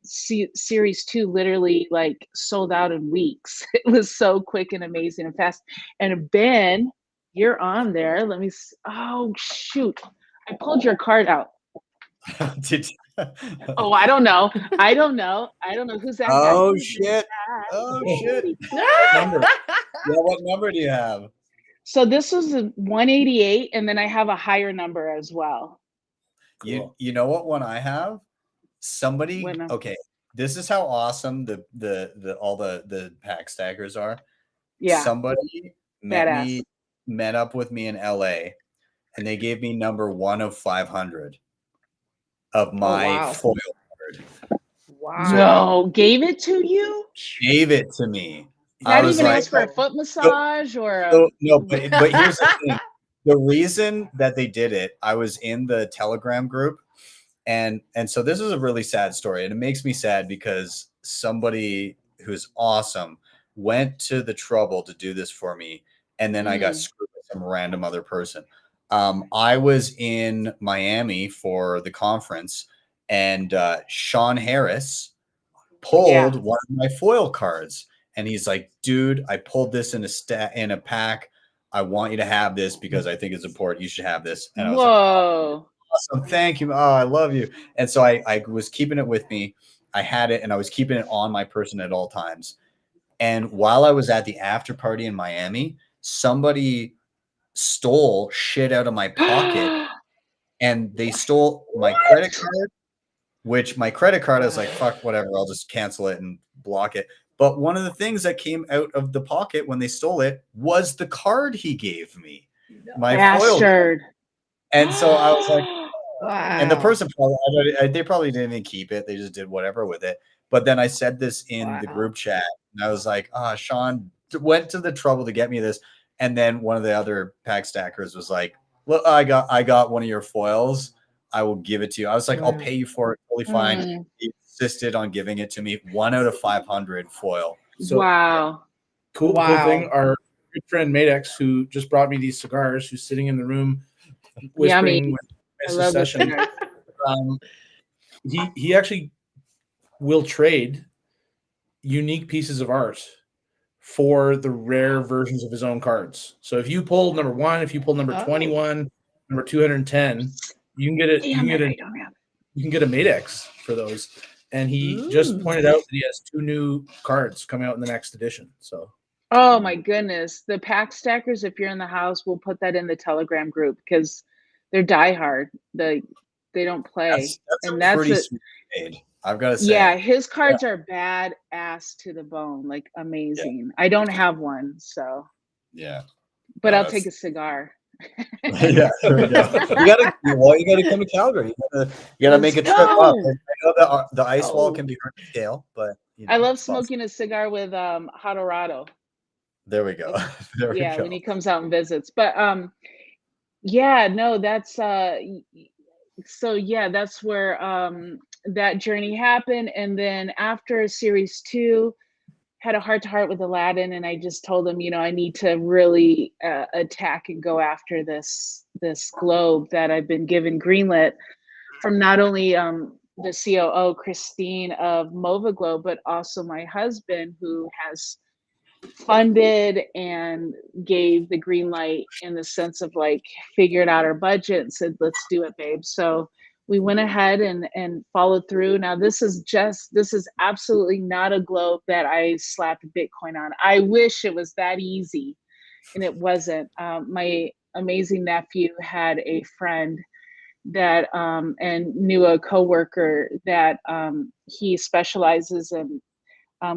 series two literally like sold out in weeks. It was so quick and amazing and fast. And Ben, you're on there. Oh shoot, I pulled your card out. Did Oh, I don't know. I don't know. I don't know. Who's that guy? Oh Who's this shit. guy? Oh shit. What number? Yeah, what number do you have? So this was a 188, and then I have a higher number as well. You know what one I have? Somebody When okay. This is how awesome all the pack stackers are. yeah, Somebody badass. met up with me in LA, and they gave me number 1 of 500 of my wow. foil card. Wow. No, gave it to you? Gave it to me. Not I was even like, asked for a foot massage or a no, but here's the thing. The reason that they did it, I was in the Telegram group, and so this is a really sad story, and it makes me sad because somebody who's awesome went to the trouble to do this for me, and then I got screwed with some random other person. I was in Miami for the conference, and Sean Harris pulled one of my foil cards, and he's like, "Dude, I pulled this in a pack. I want you to have this because I think it's important. You should have this." And I was like, whoa. "Awesome, thank you. Oh, I love you." And so I was keeping it with me. I had it, and I was keeping it on my person at all times. And while I was at the after party in Miami, somebody stole shit out of my pocket, and they stole my credit card. Which my credit card, I was like, fuck, whatever, I'll just cancel it and block it. But one of the things that came out of the pocket when they stole it was the card he gave me, my foil card. Bastard. And so I was like, Wow. and the person they probably didn't even keep it. They just did whatever with it. But then I said this in the group chat, and I was like, Sean went to the trouble to get me this. And then one of the other pack stackers was like, well, I got one of your foils. I will give it to you. I was like, I'll pay you for it. Totally fine. He insisted on giving it to me. 1 out of 500 foil. So wow. Cool thing. Our good friend Madex, who just brought me these cigars, who's sitting in the room whispering I love the session. cigars. He actually will trade unique pieces of art for the rare versions of his own cards. So if you pull number 1, if you pull number 21, number 210, you can get it. You can get a Madex for those. And he just pointed out that he has 2 new cards coming out in the next edition. So, oh my goodness, the pack stackers! If you're in the house, we'll put that in the Telegram group because they're diehard. They don't play, that's pretty sweet made. I've got to say. Yeah, his cards are bad ass to the bone, like amazing. I don't have one, so but I'll take a cigar. Yeah, there we go. You gotta come to Calgary. You gotta make a trip up. I know that the ice wall can be hard to scale, but I love smoking a cigar with HODLHODL. There we go. There we go. When he comes out and visits. But no, that's that's where that journey happened. And then after series 2, had a heart-to-heart with Aladdin, and I just told him, I need to really attack and go after this globe that I've been given greenlit from not only the COO Christine of Mova Globe, but also my husband, who has funded and gave the green light in the sense of like figured out our budget and said, let's do it, babe. So we went ahead and followed through. Now this is absolutely not a globe that I slapped Bitcoin on. I wish it was that easy, and it wasn't. My amazing nephew had a friend that and knew a coworker that he specializes in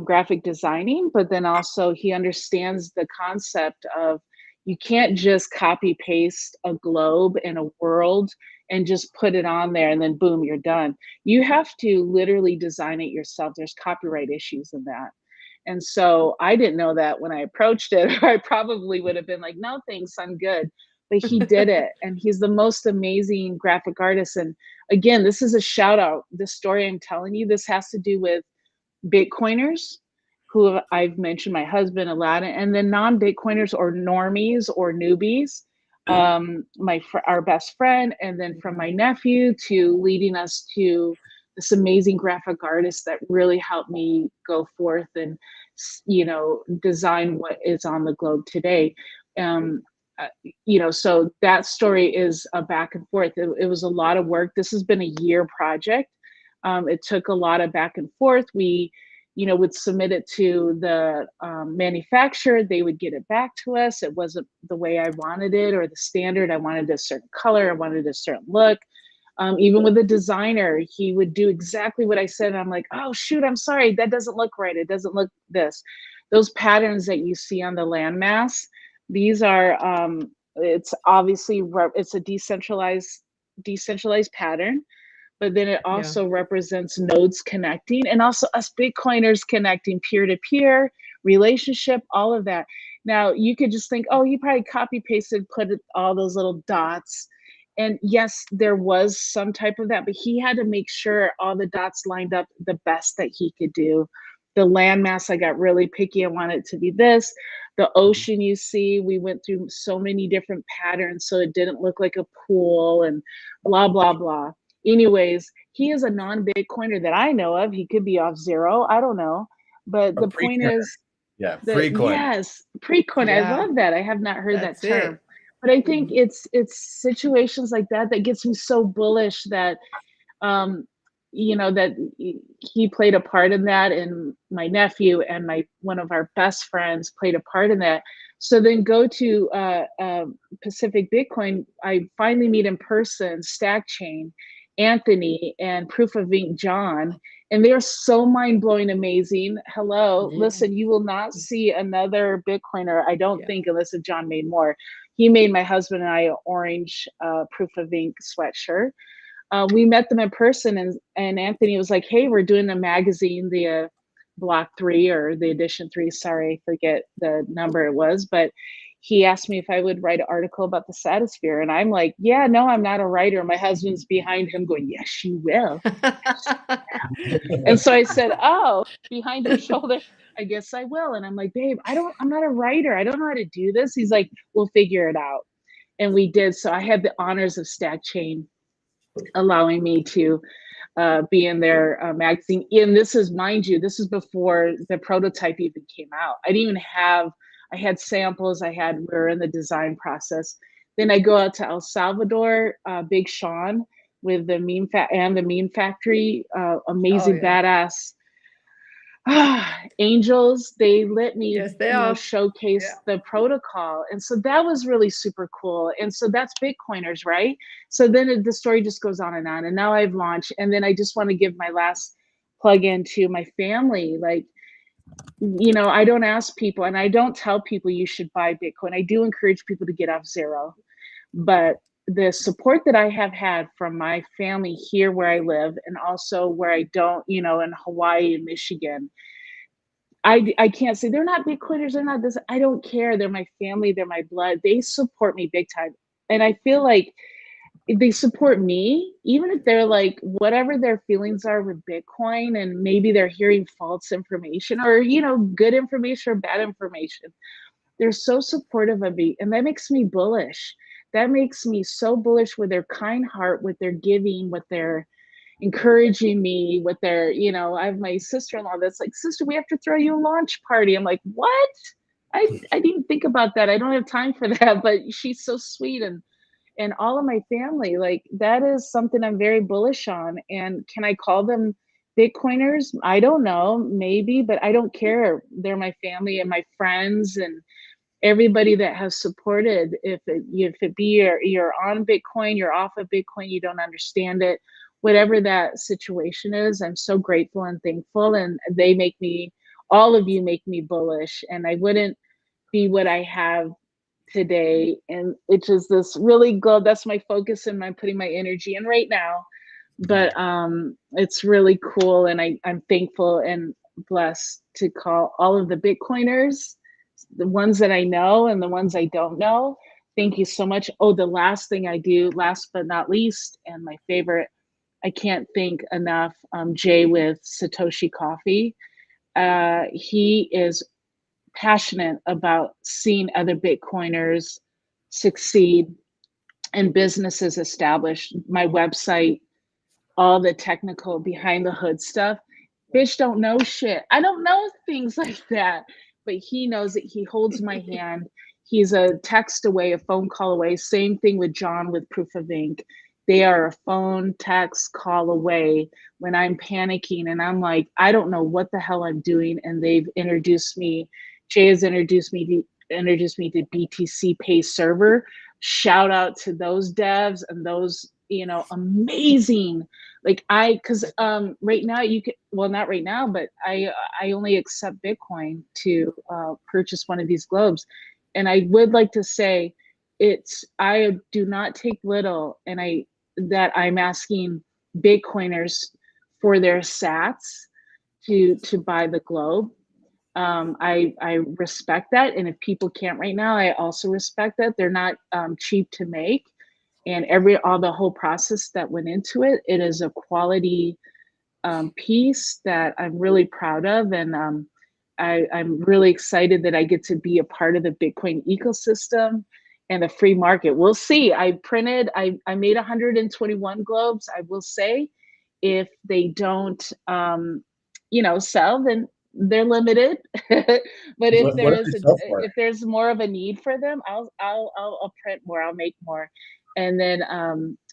graphic designing, but then also he understands the concept of you can't just copy paste a globe in a world and just put it on there and then boom, you're done. You have to literally design it yourself. There's copyright issues in that. And so I didn't know that when I approached it. I probably would have been like, no thanks, I'm good. But he did it, and he's the most amazing graphic artist. And again, this is a shout out. This story I'm telling you, this has to do with Bitcoiners who I've mentioned, my husband, Aladdin, and then non-Bitcoiners or normies or newbies, our best friend, and then from my nephew to leading us to this amazing graphic artist that really helped me go forth and, design what is on the globe today. So that story is a back and forth. It was a lot of work. This has been a year project. It took a lot of back and forth. We, would submit it to the manufacturer. They would get it back to us. It wasn't the way I wanted it or the standard. I wanted a certain color. I wanted a certain look. Even with the designer, he would do exactly what I said. And I'm like, oh, shoot, I'm sorry. That doesn't look right. It doesn't look this. Those patterns that you see on the landmass, these are, it's obviously, it's a decentralized pattern. But then it also represents nodes connecting, and also us Bitcoiners connecting peer-to-peer, relationship, all of that. Now, you could just think, oh, he probably copy-pasted, put all those little dots. And yes, there was some type of that, but he had to make sure all the dots lined up the best that he could do. The landmass, I got really picky. I wanted it to be this. The ocean, you see, we went through so many different patterns, so it didn't look like a pool and blah, blah, blah. Anyways, he is a non-Bitcoiner that I know of. He could be off zero. I don't know. But the point is, pre-coin. Yes, pre-coin. I love that. I have not heard that term. But I think it's situations like that gets me so bullish that, that he played a part in that, and my nephew and one of our best friends played a part in that. So then go to Pacific Bitcoin. I finally meet in person, Stack Chain, Anthony, and Proof of Ink John, and they're so mind-blowing amazing. Hello, listen, you will not see another Bitcoiner, I don't think, unless if John made more. He made my husband and I an orange Proof of Ink sweatshirt. We met them in person, and Anthony was like, hey, we're doing a magazine, the Block 3 or the edition 3, sorry, I forget the number it was, but he asked me if I would write an article about the Satosphere. And I'm like, yeah, no, I'm not a writer. My husband's behind him going, yes, you will. And so I said, oh, behind your shoulder, I guess I will. And I'm like, babe, I'm not a writer. I don't know how to do this. He's like, we'll figure it out. And we did. So I had the honors of Stack Chain allowing me to be in their magazine. And this is, mind you, this is before the prototype even came out. I didn't even have, I had samples, we were in the design process. Then I go out to El Salvador, Big Sean with the Meme Factory, amazing, badass angels. They let me showcase the protocol. And so that was really super cool. And so that's Bitcoiners, right? So then the story just goes on. And now I've launched. And then I just want to give my last plug in to my family. Like, you know, I don't ask people and I don't tell people you should buy Bitcoin. I do encourage people to get off zero. But the support that I have had from my family here where I live, and also where I don't, you know, in Hawaii and Michigan, I can't say they're not Bitcoiners, they're not this, I don't care. They're my family, they're my blood. They support me big time. And I feel like they support me, even if they're like, whatever their feelings are with Bitcoin, and maybe they're hearing false information or, you know, good information or bad information. They're so supportive of me, and that makes me bullish. That makes me so bullish with their kind heart, with their giving, with their encouraging me, with their, you know, I have my sister-in-law that's like, sister, we have to throw you a launch party. I'm like, what? I didn't think about that. I don't have time for that, but she's so sweet. And all of my family, like, that is something I'm very bullish on. And can I call them Bitcoiners? I don't know, maybe, but I don't care. They're my family and my friends and everybody that has supported. If it be you're on Bitcoin, you're off of Bitcoin, you don't understand it, whatever that situation is, I'm so grateful and thankful. And they make me, all of you make me bullish. And I wouldn't be what I have today. And it's just this really good, that's my focus and I'm putting my energy in right now. But it's really cool. And I'm thankful and blessed to call all of the Bitcoiners, the ones that I know and the ones I don't know. Thank you so much. Oh, the last thing I do, last but not least, and my favorite, I can't thank enough, Jay with Satoshi Coffee. He is passionate about seeing other Bitcoiners succeed and businesses established. My website, all the technical behind the hood stuff. Bitch don't know shit. I don't know things like that, but he knows it. He holds my hand. He's a text away, a phone call away. Same thing with John with Proof of Ink. They are a phone, text, call away when I'm panicking and I'm like, I don't know what the hell I'm doing. And they've introduced me. Jay has introduced me to BTC Pay Server. Shout out to those devs and those, you know, amazing. Like because right now you can, well, not right now, but I only accept Bitcoin to purchase one of these globes. And I would like to say I do not take little, and that I'm asking Bitcoiners for their sats to buy the globe. I respect that. And if people can't right now, I also respect that. They're not cheap to make. And all the whole process that went into it, it is a quality piece that I'm really proud of. And I'm really excited that I get to be a part of the Bitcoin ecosystem and the free market. We'll see. I made 121 globes. I will say, if they don't, you know, sell, then they're limited. But if there's more of a need for them, I'll print more. I'll make more. And then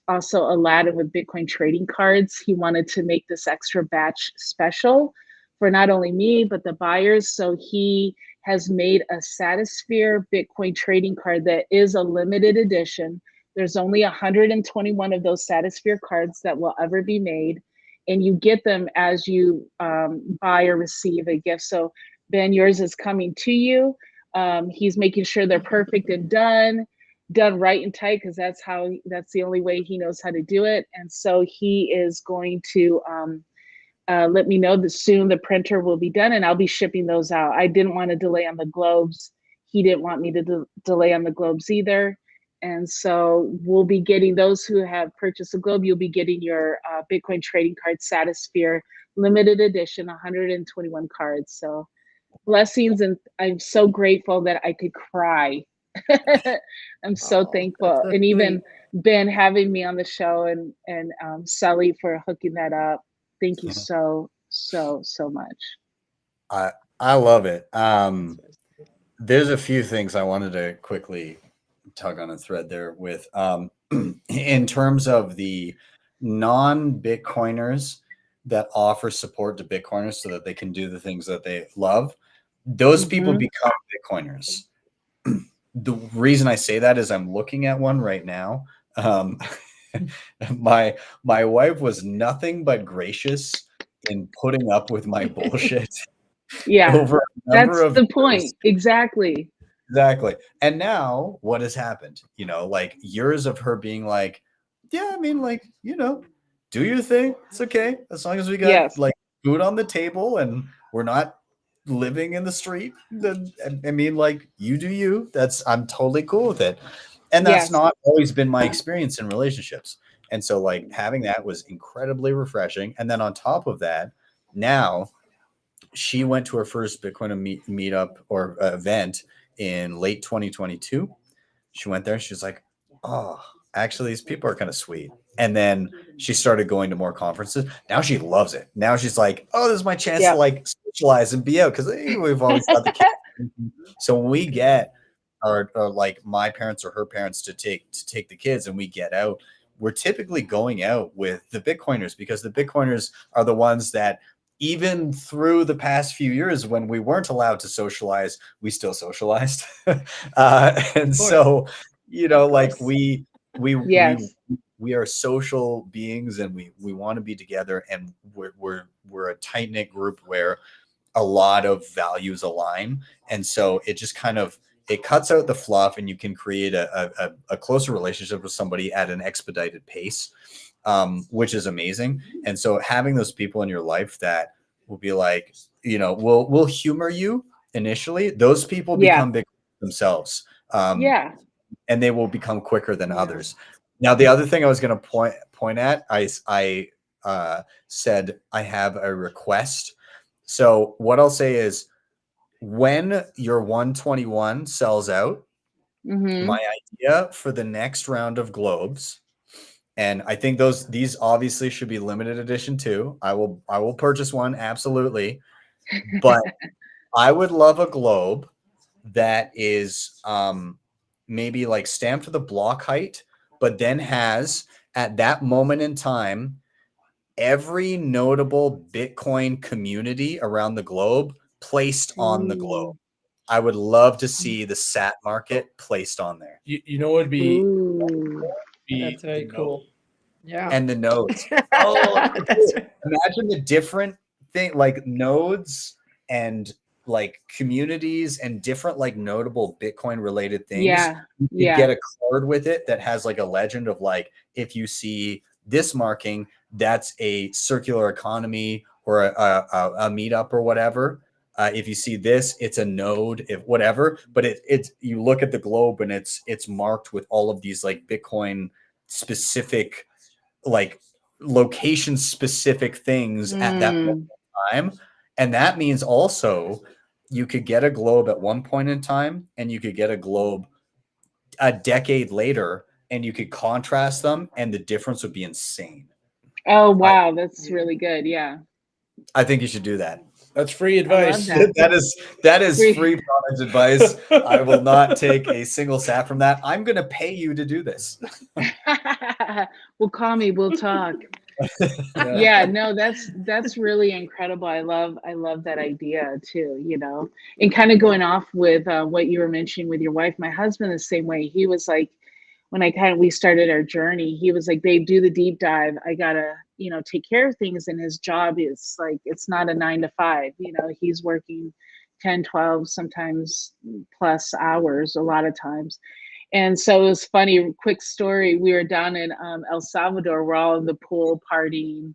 also Aladdin with Bitcoin trading cards. He wanted to make this extra batch special for not only me, but the buyers. So he has made a Satosphere Bitcoin trading card that is a limited edition. There's only 121 of those Satosphere cards that will ever be made. And you get them as you buy or receive a gift. So Ben, yours is coming to you. He's making sure they're perfect and done right and tight, because that's the only way he knows how to do it. And so he is going to let me know that soon the printer will be done, and I'll be shipping those out. I didn't want to delay on the globes. he didn't want me to delay on the globes either. And so we'll be getting, those who have purchased a globe, you'll be getting your Bitcoin trading card Satisphere limited edition, 121 cards. So blessings, and I'm so grateful that I could cry. I'm so thankful. That's And even sweet. Ben having me on the show, and Sully for hooking that up. Thank you so much. I love it. There's a few things I wanted to quickly tug on a thread there with, in terms of the non-Bitcoiners that offer support to Bitcoiners so that they can do the things that they love. Those people become Bitcoiners. The reason I say that is I'm looking at one right now. My wife was nothing but gracious in putting up with my bullshit. Yeah, over a number that's of the years. point. Exactly. And now what has happened? You know, like years of her being like, yeah, I mean, like, you know, do your thing. It's okay. As long as we got like food on the table and we're not living in the street, then I mean, like, you do you. I'm totally cool with it. And that's not always been my experience in relationships. And so like having that was incredibly refreshing. And then on top of that, now she went to her first Bitcoin meetup or event in late 2022. She went there. She's like, oh, actually, these people are kind of sweet. And then she started going to more conferences. Now she loves it. Now she's like, oh, this is my chance to like socialize and be out, because we've always got the kids. So when we get our like my parents or her parents to take the kids and we get out, we're typically going out with the Bitcoiners, because the Bitcoiners are the ones that, even through the past few years when we weren't allowed to socialize, we still socialized. And so, you know, like we are social beings, and we want to be together, and we're a tight-knit group where a lot of values align. And so it just kind of, it cuts out the fluff, and you can create a closer relationship with somebody at an expedited pace. Which is amazing. And so having those people in your life that will be like, you know, will humor you initially, those people become big themselves. And they will become quicker than others. Now, the other thing I was going to point at, I said I have a request. So what I'll say is, when your 121 sells out, my idea for the next round of globes, and I think these obviously should be limited edition too. I will purchase one, absolutely. But I would love a globe that is maybe like stamped to the block height, but then has, at that moment in time, every notable Bitcoin community around the globe placed on the globe. I would love to see the SAT market placed on there. You know, it'd be That's very cool. Yeah. And the nodes. Oh, imagine the different thing, like nodes and like communities and different like notable Bitcoin related things. You get a card with it that has like a legend of like, if you see this marking, that's a circular economy or a meetup or whatever. If you see this, it's a node, if whatever. But it's you look at the globe and it's marked with all of these like Bitcoin specific, like location specific things at that point in time. And that means also you could get a globe at one point in time, and you could get a globe a decade later, and you could contrast them, and the difference would be insane. Oh, wow. That's really good. Yeah. I think you should do that. That's free advice. That is free product advice. I will not take a single sat from that. I'm going to pay you to do this. Well, call me. We'll talk. Yeah, no, that's really incredible. I love that idea too, you know, and kind of going off with what you were mentioning with your wife. My husband the same way. He was like, when we started our journey, he was like, babe, do the deep dive. I gotta, you know, take care of things. And his job is like, it's not a 9 to 5, you know, he's working 10, 12, sometimes plus hours a lot of times. And so it was funny, quick story. We were down in El Salvador. We're all in the pool partying,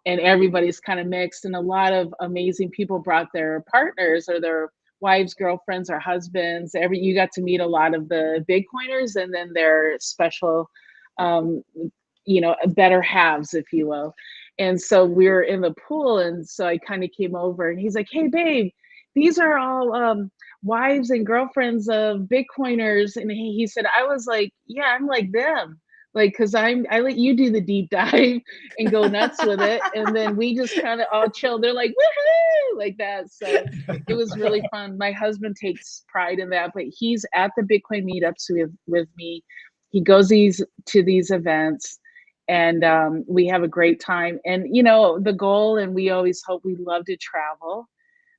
and everybody's kind of mixed. And a lot of amazing people brought their partners or their wives, girlfriends, or husbands. You got to meet a lot of the Bitcoiners, and then their special, better halves, if you will. And so we were in the pool, and so I kind of came over, and he's like, "Hey, babe, these are all wives and girlfriends of Bitcoiners." And he said, I was like, "Yeah, I'm like them." Like, cause I let you do the deep dive and go nuts with it. And then we just kind of all chill. They're like, woohoo, like that. So it was really fun. My husband takes pride in that, but he's at the Bitcoin meetups with me. He goes to these events, and we have a great time. And, the goal, and we always hope, we love to travel.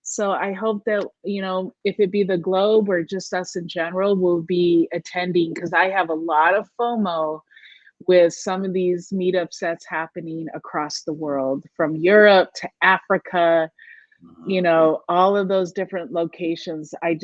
So I hope that, if it be the globe or just us in general, we'll be attending, because I have a lot of FOMO with some of these meetups that's happening across the world, from Europe to Africa, all of those different locations. I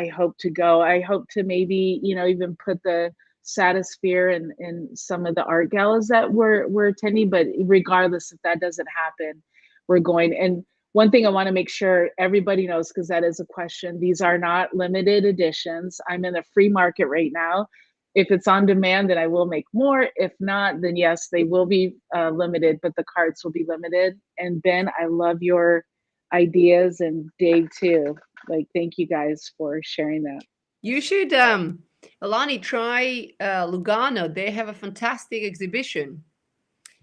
hope to go. I hope to maybe, even put the Satosphere in some of the art galas that we're attending. But regardless, if that doesn't happen, we're going. And one thing I want to make sure everybody knows, because that is a question, these are not limited editions. I'm in the free market right now. If it's on demand, then I will make more. If not, then yes, they will be limited, but the cards will be limited. And Ben, I love your ideas, and Dave too. Like, thank you guys for sharing that. You should, AULANI, try Lugano. They have a fantastic exhibition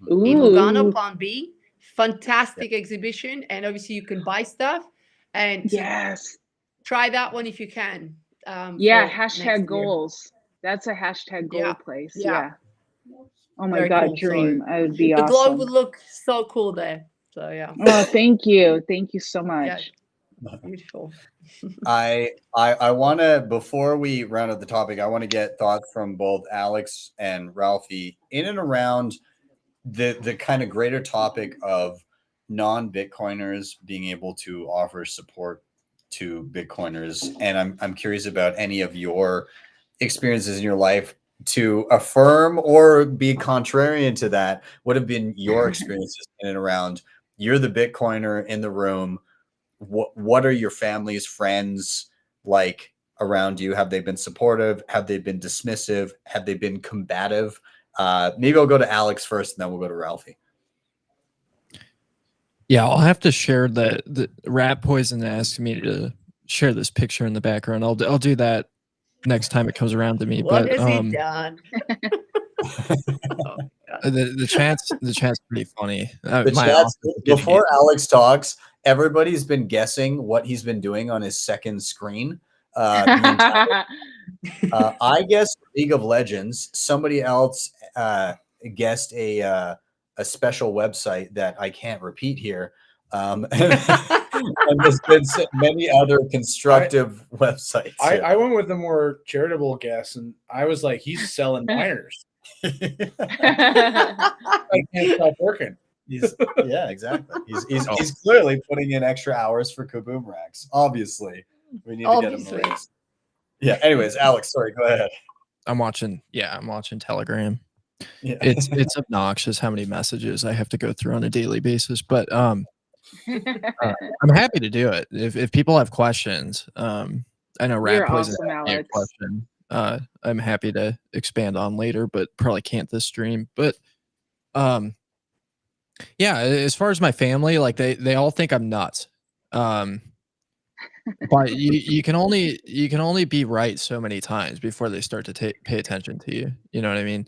in Lugano, Plan B. Fantastic exhibition, and obviously you can buy stuff. And yes, try that one if you can. Yeah, hashtag goals. That's a hashtag goal place. Yeah. Oh my God, cool. dream. I would be the awesome. The globe would look so cool there. So yeah. Oh, thank you. Thank you so much. Yeah. Beautiful. I want to, before we round up the topic, I want to get thoughts from both Alex and Ralphie in and around the kind of greater topic of non-Bitcoiners being able to offer support to Bitcoiners. And I'm curious about any of your experiences in your life to affirm or be contrarian to that. What have been your experiences in and around, you're the Bitcoiner in the room? What are your family's friends like around you? Have they been supportive? Have they been dismissive? Have they been combative? Maybe I'll go to Alex first, and then we'll go to Ralphie. Yeah, I'll have to share the Rat Poison asked me to share this picture in the background. I'll do that next time it comes around to me. What has he done? The chat's pretty funny. Before Alex talks, everybody's been guessing what he's been doing on his second screen. I guessed League of Legends. Somebody else guessed a special website that I can't repeat here. And there's been many other constructive websites. I went with the more charitable guess, and I was like, he's selling miners. I can't stop working. Yeah, exactly. He's clearly putting in extra hours for Kaboom Racks. Obviously, we need to get him raised. Yeah. Anyways, Alex, sorry, go ahead. I'm watching Telegram. Yeah. It's obnoxious how many messages I have to go through on a daily basis, but I'm happy to do it if people have questions. I know Rat Poison has a question. I'm happy to expand on later, but probably can't this stream. But yeah, as far as my family, like they all think I'm nuts. But you can only be right so many times before they start to pay attention to you. You know what I mean?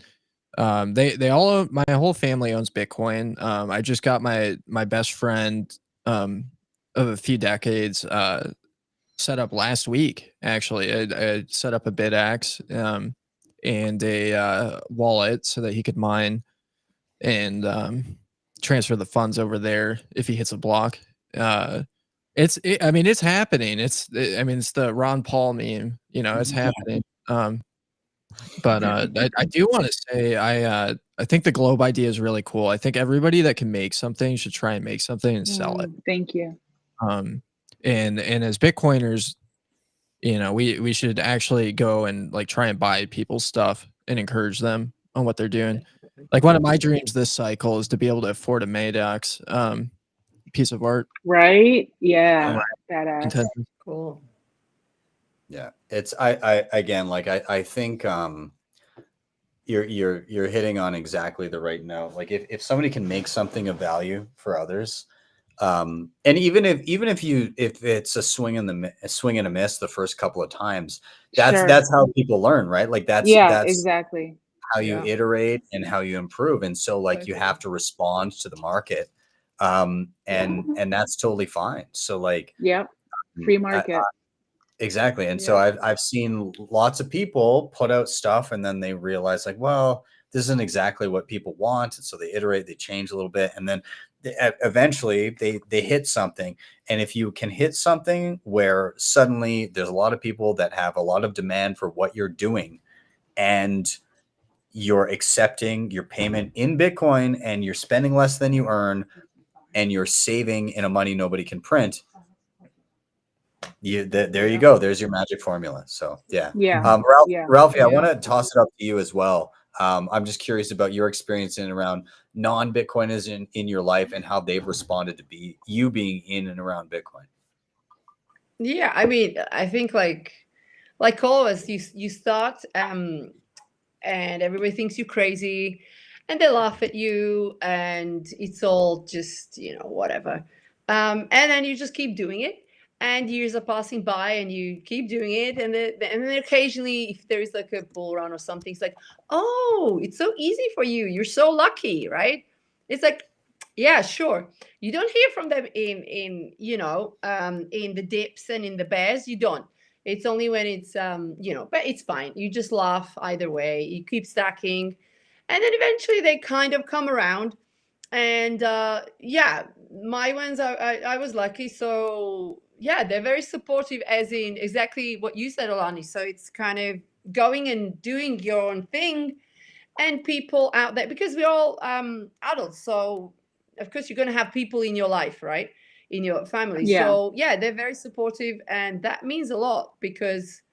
They all, my whole family owns Bitcoin. I just got my best friend of a few decades set up last week. Actually, I set up a BitAxe and a wallet so that he could mine and transfer the funds over there if he hits a block. I mean, it's happening. It's the Ron Paul meme. You know, it's happening. But I do want to say I think the globe idea is really cool. I think everybody that can make something should try and make something and sell it. Thank you. And as Bitcoiners, you know, we should actually go and like try and buy people's stuff and encourage them on what they're doing. Like one of my dreams this cycle is to be able to afford a Madox piece of art. Right? Yeah. Badass. Cool. Yeah, it's I again, like I think you're hitting on exactly the right note. Like if somebody can make something of value for others, and even if it's a swing and a miss the first couple of times, Sure. that's how people learn, right? Like that's Exactly. how you Yeah. iterate and how you improve. And so like you Totally. have to respond to the market, and that's totally fine. So like Yep. Free market. exactly. And so Yeah. I've seen lots of people put out stuff and then they realize like, well, this isn't exactly what people want. And so they iterate, they change a little bit, and then eventually they hit something. And if you can hit something where suddenly there's a lot of people that have a lot of demand for what you're doing, and you're accepting your payment in Bitcoin, and you're spending less than you earn, and you're saving in a money nobody can print, there you go. There's your magic formula. So yeah. Yeah. Ralphie, I want Yeah. to toss it up to you as well. I'm just curious about your experience in and around non-Bitcoiners in your life, and how they've responded to you being in and around Bitcoin. Yeah, I mean, I think like always, you start and everybody thinks you're crazy, and they laugh at you, and it's all just whatever. And then you just keep doing it, and years are passing by, and you keep doing it, and then occasionally, if there is like a bull run or something, it's like, oh, it's so easy for you. You're so lucky, right? It's like, yeah, sure. You don't hear from them in the dips and in the bears. You don't. It's only when it's but it's fine. You just laugh either way. You keep stacking, and then eventually they kind of come around. And yeah, my ones I was lucky. So yeah, they're very supportive, as in exactly what you said, AULANI. So it's kind of going and doing your own thing, and people out there, because we're all adults. So of course you're going to have people in your life, right? In your family. Yeah. So yeah, they're very supportive, and that means a lot, because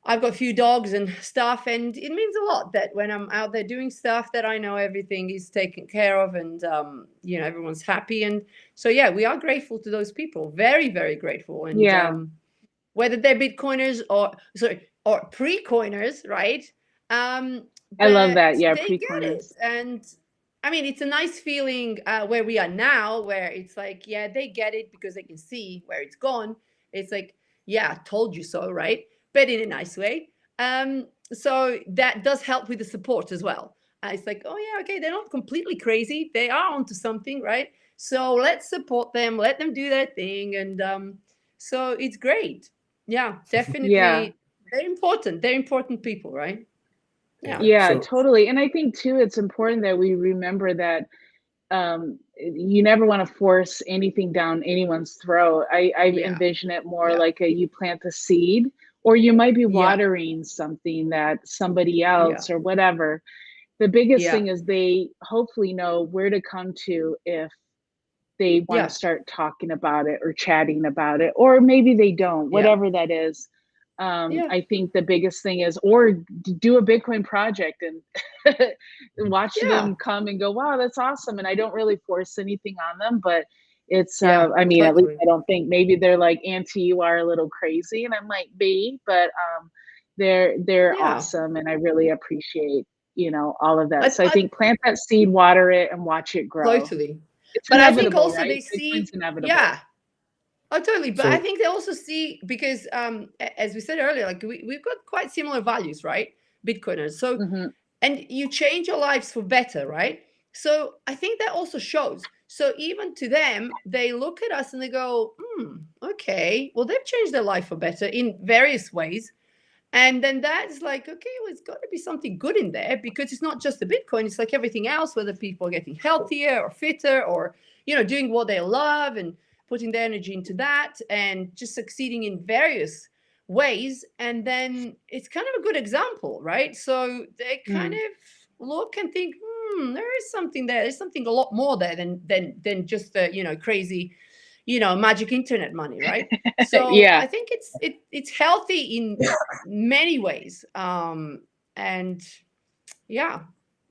I've got a few dogs and stuff, and it means a lot that when I'm out there doing stuff, that I know everything is taken care of, and everyone's happy. And so yeah, we are grateful to those people, very, very grateful. And Yeah. whether they're Bitcoiners or pre-coiners, right? I love that. But Yeah, they get it. pre-coiners. And I mean, it's a nice feeling where we are now, where it's like, yeah, they get it because they can see where it's gone. It's like, yeah, told you so, right? But in a nice way. So that does help with the support as well. It's like, oh yeah, okay, they're not completely crazy. They are onto something, right? So let's support them, let them do their thing. And so it's great. Yeah, definitely. Yeah. They're important. They're important people, right? Yeah. Yeah, So totally. And I think too, it's important that we remember that you never want to force anything down anyone's throat. I Yeah. envision it more Yeah. like you plant the seed, or you might be Yeah. watering something that somebody Yeah. else or whatever. The biggest Yeah. thing is they hopefully know where to come to if they want Yeah. to start talking about it or chatting about it, or maybe they don't, Yeah. whatever that is. Yeah. I think the biggest thing is, or do a Bitcoin project and watch Yeah. them come and go, wow, that's awesome. And I don't really force anything on them, but it's, Yeah. I mean, at least Totally. I don't think, maybe they're like, Auntie, you are a little crazy, and I might be, but they're Yeah. awesome. And I really appreciate, all of that. So I I think plant that seed, water it, and watch it grow. totally. It's But I think inevitable, also right? they Bitcoin's see, inevitable. yeah. Oh, totally. But I So think they also see, because as we said earlier, like we've got quite similar values, right? Bitcoiners. So Mhm. and you change your lives for better, right? So I think that also shows. So even to them, they look at us and they go, okay, well, they've changed their life for better in various ways. And then that's like, okay, well, it's got to be something good in there, because it's not just the Bitcoin. It's like everything else, whether people are getting healthier or fitter, or, doing what they love and putting their energy into that, and just succeeding in various ways. And then it's kind of a good example, right? So they kind of look and think, there is something there. There's something a lot more there than just the, crazy, magic internet money, right? So Yeah. I think it's healthy in many ways. And yeah,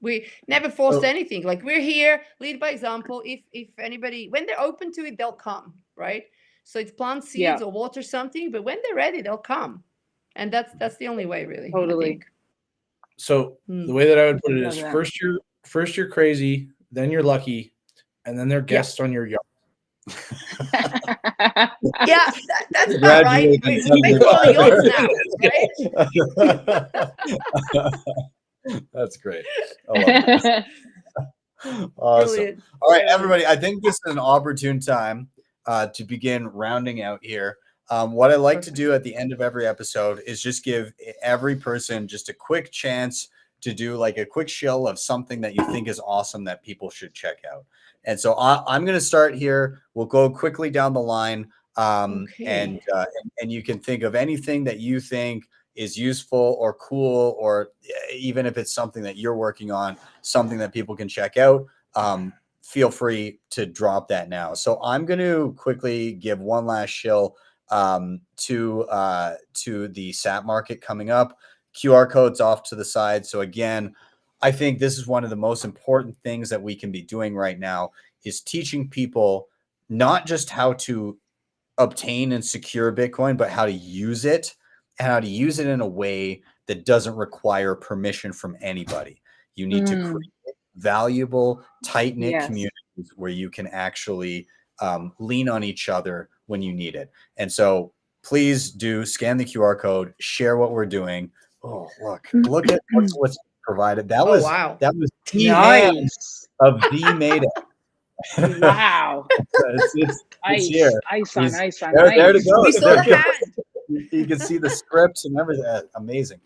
we never forced anything. Like, we're here, lead by example. If anybody, when they're open to it, they'll come, right? So it's plant seeds Yeah. or water something, but when they're ready, they'll come. And that's the only way, really. I Totally. think. So the way that I would put it Love is that. first you're crazy, then you're lucky, and then they're guests on your yacht. Yeah, that's about right. We call it yachts now, right? That's great. I love it. Awesome. Brilliant. All right, Yeah. everybody. I think this is an opportune time to begin rounding out here. What I like to do at the end of every episode is just give every person just a quick chance to do like a quick shill of something that you think is awesome that people should check out. And so I'm going to start here. We'll go quickly down the line, and you can think of anything that you think is useful or cool, or even if it's something that you're working on, something that people can check out. Feel free to drop that now. So I'm going to quickly give one last shill to the SAP market coming up. QR codes off to the side. So again, I think this is one of the most important things that we can be doing right now, is teaching people not just how to obtain and secure Bitcoin, but how to use it, and how to use it in a way that doesn't require permission from anybody. You need to create valuable, tight-knit communities where you can actually lean on each other when you need it. And so please do scan the QR code, share what we're doing. Oh, look at what's provided. That was the nice of the made it. Wow. it's ice, here. ice on ice on there, ice. there to go. We saw the hand. You can see the scripts and everything. Amazing.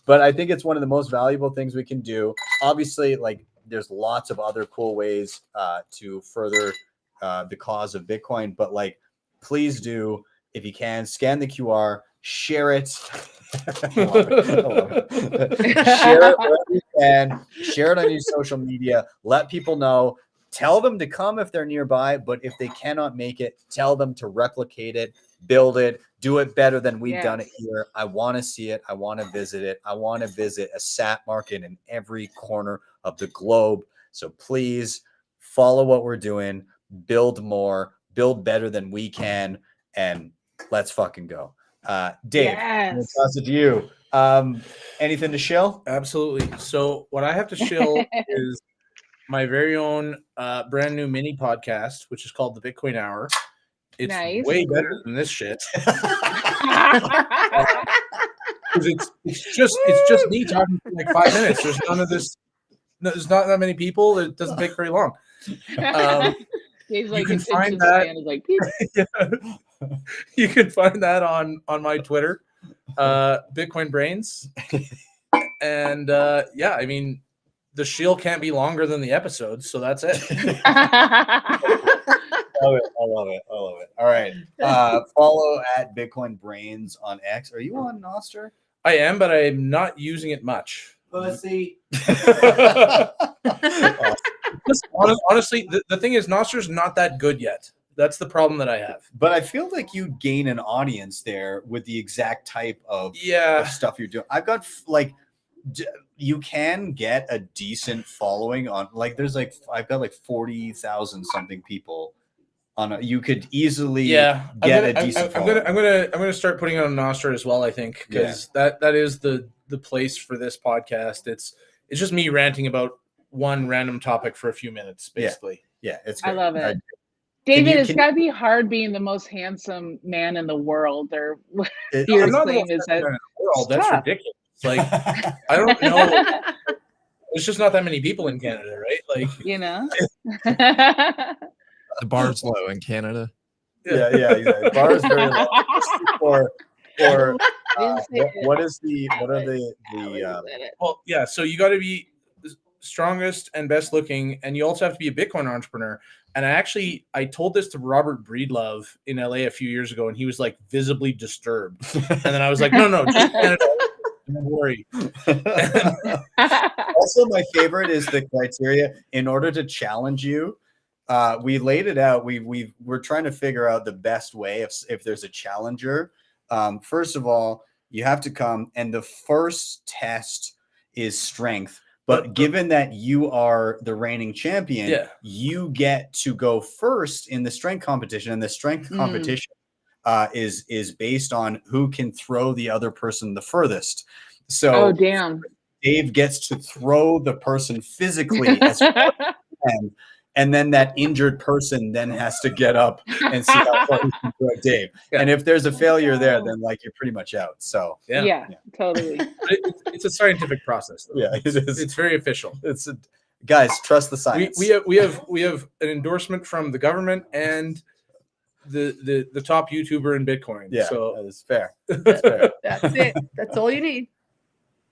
But I think it's one of the most valuable things we can do. Obviously, like, there's lots of other cool ways to further the cause of Bitcoin, but like, please do, if you can, scan the QR, share it. I love it. Share it wherever you can. Share it on your social media. Let people know. Tell them to come if they're nearby, but if they cannot make it, tell them to replicate it, build it, do it better than we've done it here. I want to see it. I want to visit it. I want to visit a SAT market in every corner of the globe. So please follow what we're doing, build more, build better than we can, and let's fucking go. Dave, I'm gonna toss it to you. Anything to shill? Absolutely. So what I have to shill is my very own brand new mini podcast, which is called the Bitcoin Hour. It's way better than this shit. It's just me talking for like 5 minutes. There's none of this. There's not that many people. It doesn't take very long. He's like, you can find that. You can find that on my Twitter, Bitcoin Brains, and yeah, I mean, the shield can't be longer than the episode, so that's it. I love it. All right. Follow at Bitcoin Brains on X. Are you on Nostr? I am, but I'm not using it much. Pussy. Honestly, the thing is, Nostr's not that good yet. That's the problem that I have. But I feel like you gain an audience there with the exact type of stuff you're doing. I've got like, you can get a decent following on, like, there's like, I've got like 40,000 something people on. You could easily get a decent following. I'm gonna start putting it on Nostr as well. I think, because that is the place for this podcast. It's just me ranting about one random topic for a few minutes, basically. Yeah, it's great. I love it. David, it's got to be hard being the most handsome man in the world, or what your claim is that. That's ridiculous. Like, I don't know. There's just not that many people in Canada, right? Like, you know, the bar's low in Canada. Yeah, exactly. Bar is very low. What are the well, yeah. So you got to be the strongest and best looking, and you also have to be a Bitcoin entrepreneur. And I told this to Robert Breedlove in LA a few years ago, and he was like visibly disturbed. And then I was like, no, just Canada. Don't worry. Also, my favorite is the criteria. In order to challenge you, we laid it out. We're trying to figure out the best way if there's a challenger. First of all, you have to come, and the first test is strength. But given that you are the reigning champion, Yeah. you get to go first in the strength competition, and the strength competition is based on who can throw the other person the furthest. So Oh, damn. Dave gets to throw the person physically as far as he can, and then that injured person then has to get up and see how far he can throw Dave. Yeah. And if there's a failure there, then like you're pretty much out. So Yeah, totally. It's a scientific process, though. yeah, it is. It's very official. It's guys, trust the science. We have an endorsement from the government and the top YouTuber in Bitcoin. Yeah, So that is fair. That's fair. That's it. That's all you need.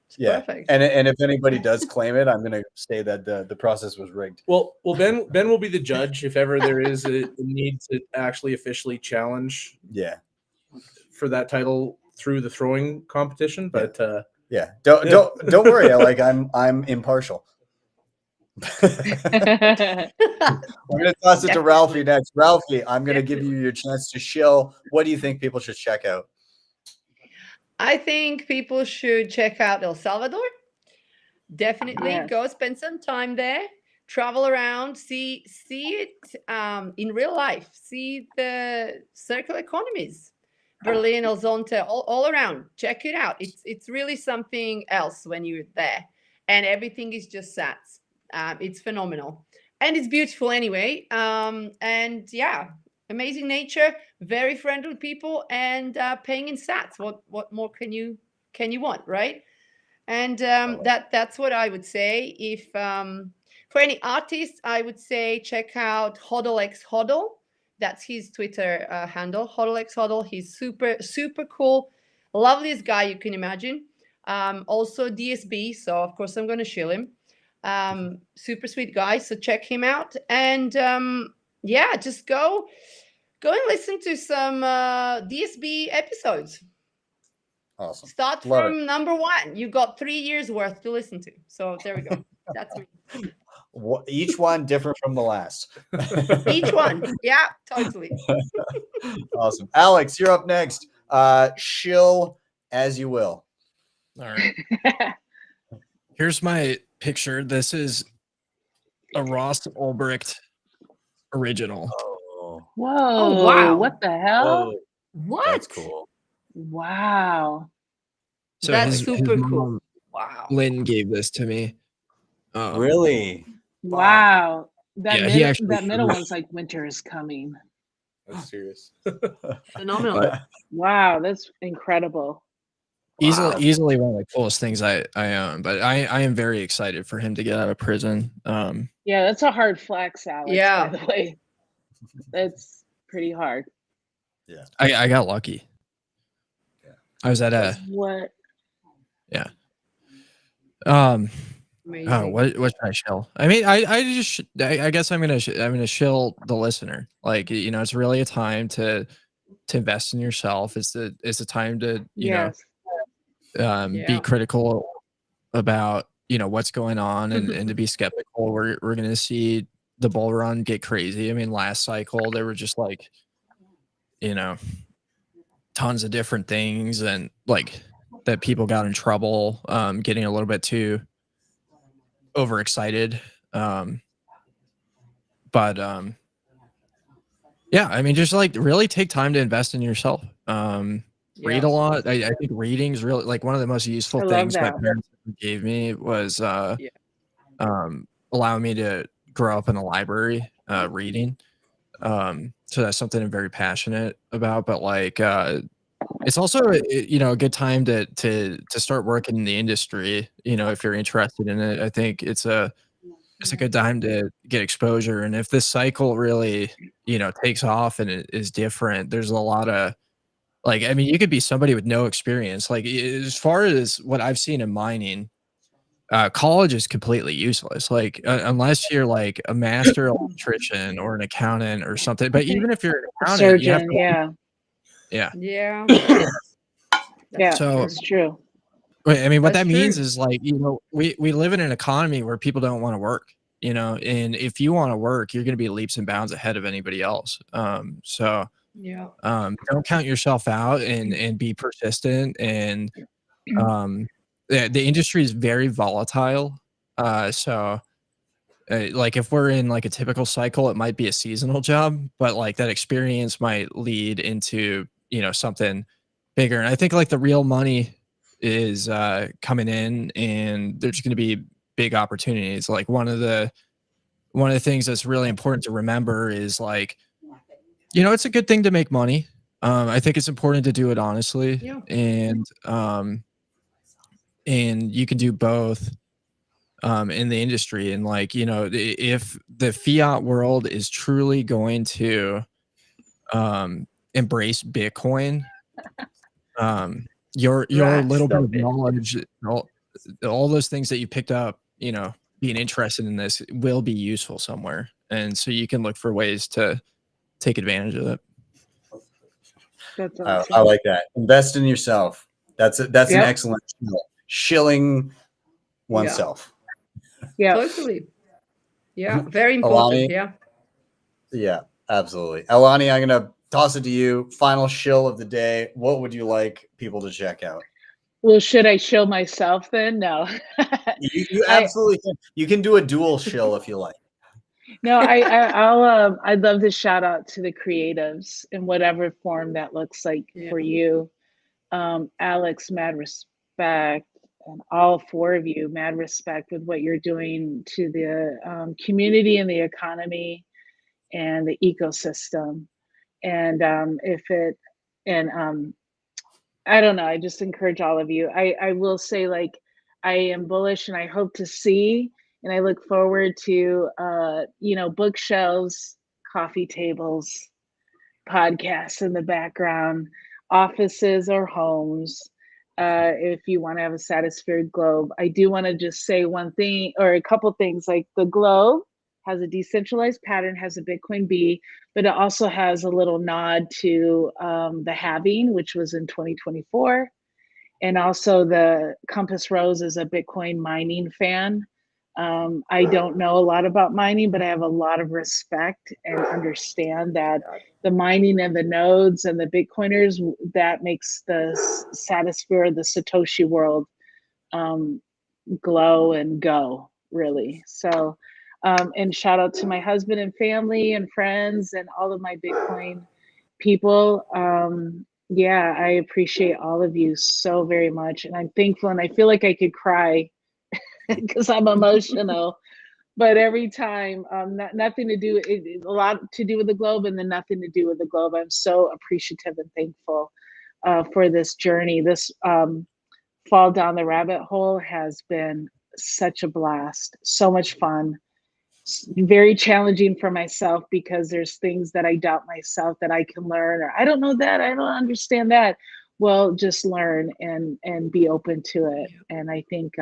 It's Yeah. perfect. And if anybody does claim it, I'm going to say that the process was rigged. well, Ben will be the judge if ever there is a need to actually officially challenge Yeah. for that title through the throwing competition. But Yeah. Don't worry. I'm impartial. I'm going to toss it to Ralphie next. Ralphie, I'm going to give you your chance to shill. What do you think people should check out? I think people should check out El Salvador. Definitely Yes. go spend some time there, travel around, see it in real life, see the circular economies, Berlin, El Zonte, all around. Check it out. It's really something else when you're there, and everything is just sats. It's phenomenal, and it's beautiful anyway. And yeah, amazing nature, very friendly people, and paying in sats. What more can you want, right? And that's what I would say. If for any artists, I would say check out HODLHODL. That's his Twitter handle, HODLHODL. He's super cool, loveliest guy you can imagine. Also DSB, so of course I'm going to shill him. Super sweet guy, so check him out. And yeah, just go and listen to some DSB episodes. Awesome. Start Love from number 1. You got 3 years worth to listen to. So there we go. That's me. Each one different from the last. Each one. Yeah, totally. Awesome. Alex, you're up next. Shill as you will. All right. Here's my picture. This is a Ross Ulbricht original. Oh, Whoa. Oh, wow. What the hell? whoa, What? that's cool. Wow. So That's his super cool. mom, Wow. Lynn gave this to me. Really? Wow. That, Yeah, he actually that middle threw it. one's like winter is coming. that's serious. Phenomenal. But Wow, that's incredible. Wow. easily one of the coolest things I own. But I am very excited for him to get out of prison. Yeah, that's a hard flex, Alex, Yeah. by the way. That's pretty hard. I got lucky. Yeah. I was at a What? Amazing. oh, what should I shill? I mean, I guess I'm gonna shill the listener. Like, you know, it's really a time to invest in yourself. It's a time to Yes. be Yeah. critical about, you know, what's going on and to be skeptical. We're gonna see the bull run get crazy. I mean, last cycle there were just like, you know, tons of different things, and like that people got in trouble getting a little bit too overexcited. But yeah, I mean, just like really take time to invest in yourself. Read a lot. I think reading is really like one of the most useful I love things my that. parents gave me was allowing me to grow up in a library reading. So that's something I'm very passionate about. But like it's also you know, a good time to start working in the industry, you know, if you're interested in it. I think it's a good time to get exposure. And if this cycle really, you know, takes off and it is different, there's a lot of like, I mean, you could be somebody with no experience. Like, as far as what I've seen in mining, college is completely useless. Like, unless you're like a master electrician or an accountant or something. But even if you're an accountant, you have Surgeon, to, yeah. Yeah. Yeah, So- that's true. I mean, what That's that means true. is like, you know, we live in an economy where people don't want to work, you know, and if you want to work, you're going to be leaps and bounds ahead of anybody else. So Yeah. don't count yourself out and be persistent. And the industry is very volatile. So like if we're in like a typical cycle, it might be a seasonal job, but like that experience might lead into, something bigger. And I think like the real money is coming in, and there's going to be big opportunities. Like one of the things that's really important to remember is like, it's a good thing to make money. I think it's important to do it honestly. Yeah. And you can do both in the industry. And like, if the fiat world is truly going to embrace Bitcoin, your little bit of knowledge, all those things that you picked up, being interested in this will be useful somewhere. And so you can look for ways to take advantage of it. That's awesome. I like that. Invest in yourself. That's an Yep. excellent skill. Shilling oneself. Yeah. Totally. Yeah, very important. AULANI? Yeah, absolutely. AULANI, I'm going to toss it to you. Final shill of the day. What would you like people to check out? Well, should I show myself then? No. You absolutely can. You can do a dual shill if you like. No, I'd love to shout out to the creatives in whatever form that looks like for you. Alex, mad respect, and all four of you, mad respect with what you're doing to the community and the economy and the ecosystem. And I don't know, I just encourage all of you. I will say, like, I am bullish, and I hope to see, and I look forward to bookshelves, coffee tables, podcasts in the background, offices or homes. If you want to have a Satisfied globe, I do want to just say one thing or a couple things. Like the globe has a decentralized pattern, has a Bitcoin B, but it also has a little nod to the halving, which was in 2024. And also the Compass Rose is a Bitcoin mining fan. I don't know a lot about mining, but I have a lot of respect and understand that the mining and the nodes and the Bitcoiners, that makes the Satosphere, the Satoshi world, glow and go, really. So, and shout out to my husband and family and friends and all of my Bitcoin people. Yeah, I appreciate all of you so very much. And I'm thankful, and I feel like I could cry because I'm emotional. But every time, nothing to do, a lot to do with the globe, and then nothing to do with the globe. I'm so appreciative and thankful for this journey. This fall down the rabbit hole has been such a blast, so much fun. Very challenging for myself because there's things that I doubt myself that I can learn, or I don't know that, I don't understand that. Well, just learn and be open to it. And I think,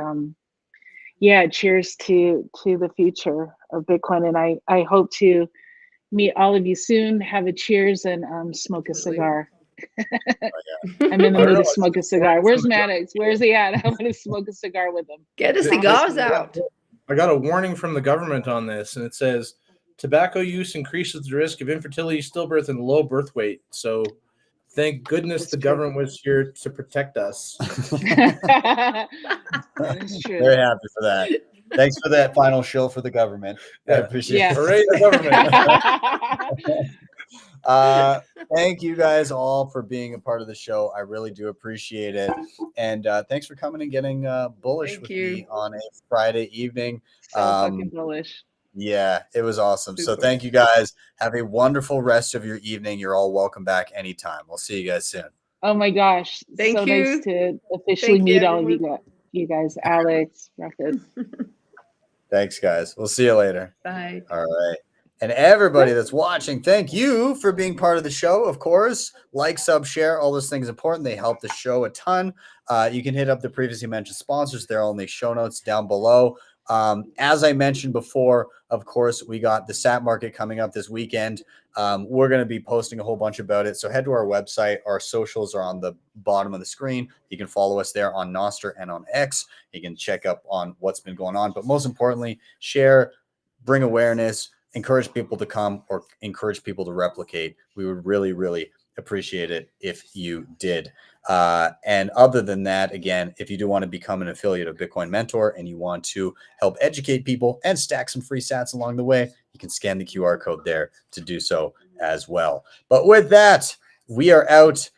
yeah, cheers to the future of Bitcoin. And I hope to meet all of you soon, have a cheers, and smoke a cigar. I'm in the mood to smoke a cigar. Where's Maddox? Where's he at? I want to smoke a cigar with him. Get the cigars out. I got a warning from the government on this, and it says tobacco use increases the risk of infertility, stillbirth, and low birth weight. So thank goodness the government was here to protect us. That is true. Very happy for that. Thanks for that final shill for the government. I appreciate it. Hooray, the government. Thank you guys all for being a part of the show. I really do appreciate it. And thanks for coming and getting bullish with me on a Friday evening. So fucking bullish. Yeah, it was awesome. So thank you guys. Have a wonderful rest of your evening. You're all welcome back anytime. We'll see you guys soon. Oh my gosh. Thank so you. Nice to officially meet all of you guys. Alex, Ralfus. Thanks, guys. We'll see you later. Bye. All right. And everybody that's watching, thank you for being part of the show. Of course, like, sub, share, all those things important. They help the show a ton. You can hit up the previously mentioned sponsors. They're all in the show notes down below. As I mentioned before, of course, we got the SAT market coming up this weekend. We're going to be posting a whole bunch about it. So head to our website. Our socials are on the bottom of the screen. You can follow us there on Nostr and on X. You can check up on what's been going on. But most importantly, share, bring awareness, encourage people to come, or encourage people to replicate. We would really, really appreciate it if you did. And other than that, again, if you do want to become an affiliate of Bitcoin Mentor and you want to help educate people and stack some free sats along the way, you can scan the QR code there to do so as well. But with that, we are out.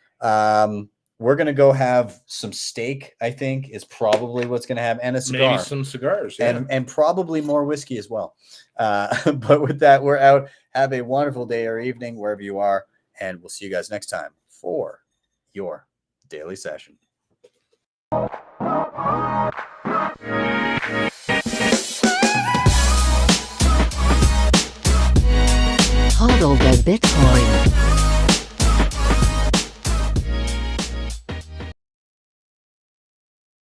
We're going to go have some steak, I think, is probably what's going to happen, and a cigar. Maybe some cigars, yeah. And probably more whiskey as well. But with that, we're out. Have a wonderful day or evening wherever you are, and we'll see you guys next time for your daily session. HODL the Bitcoin.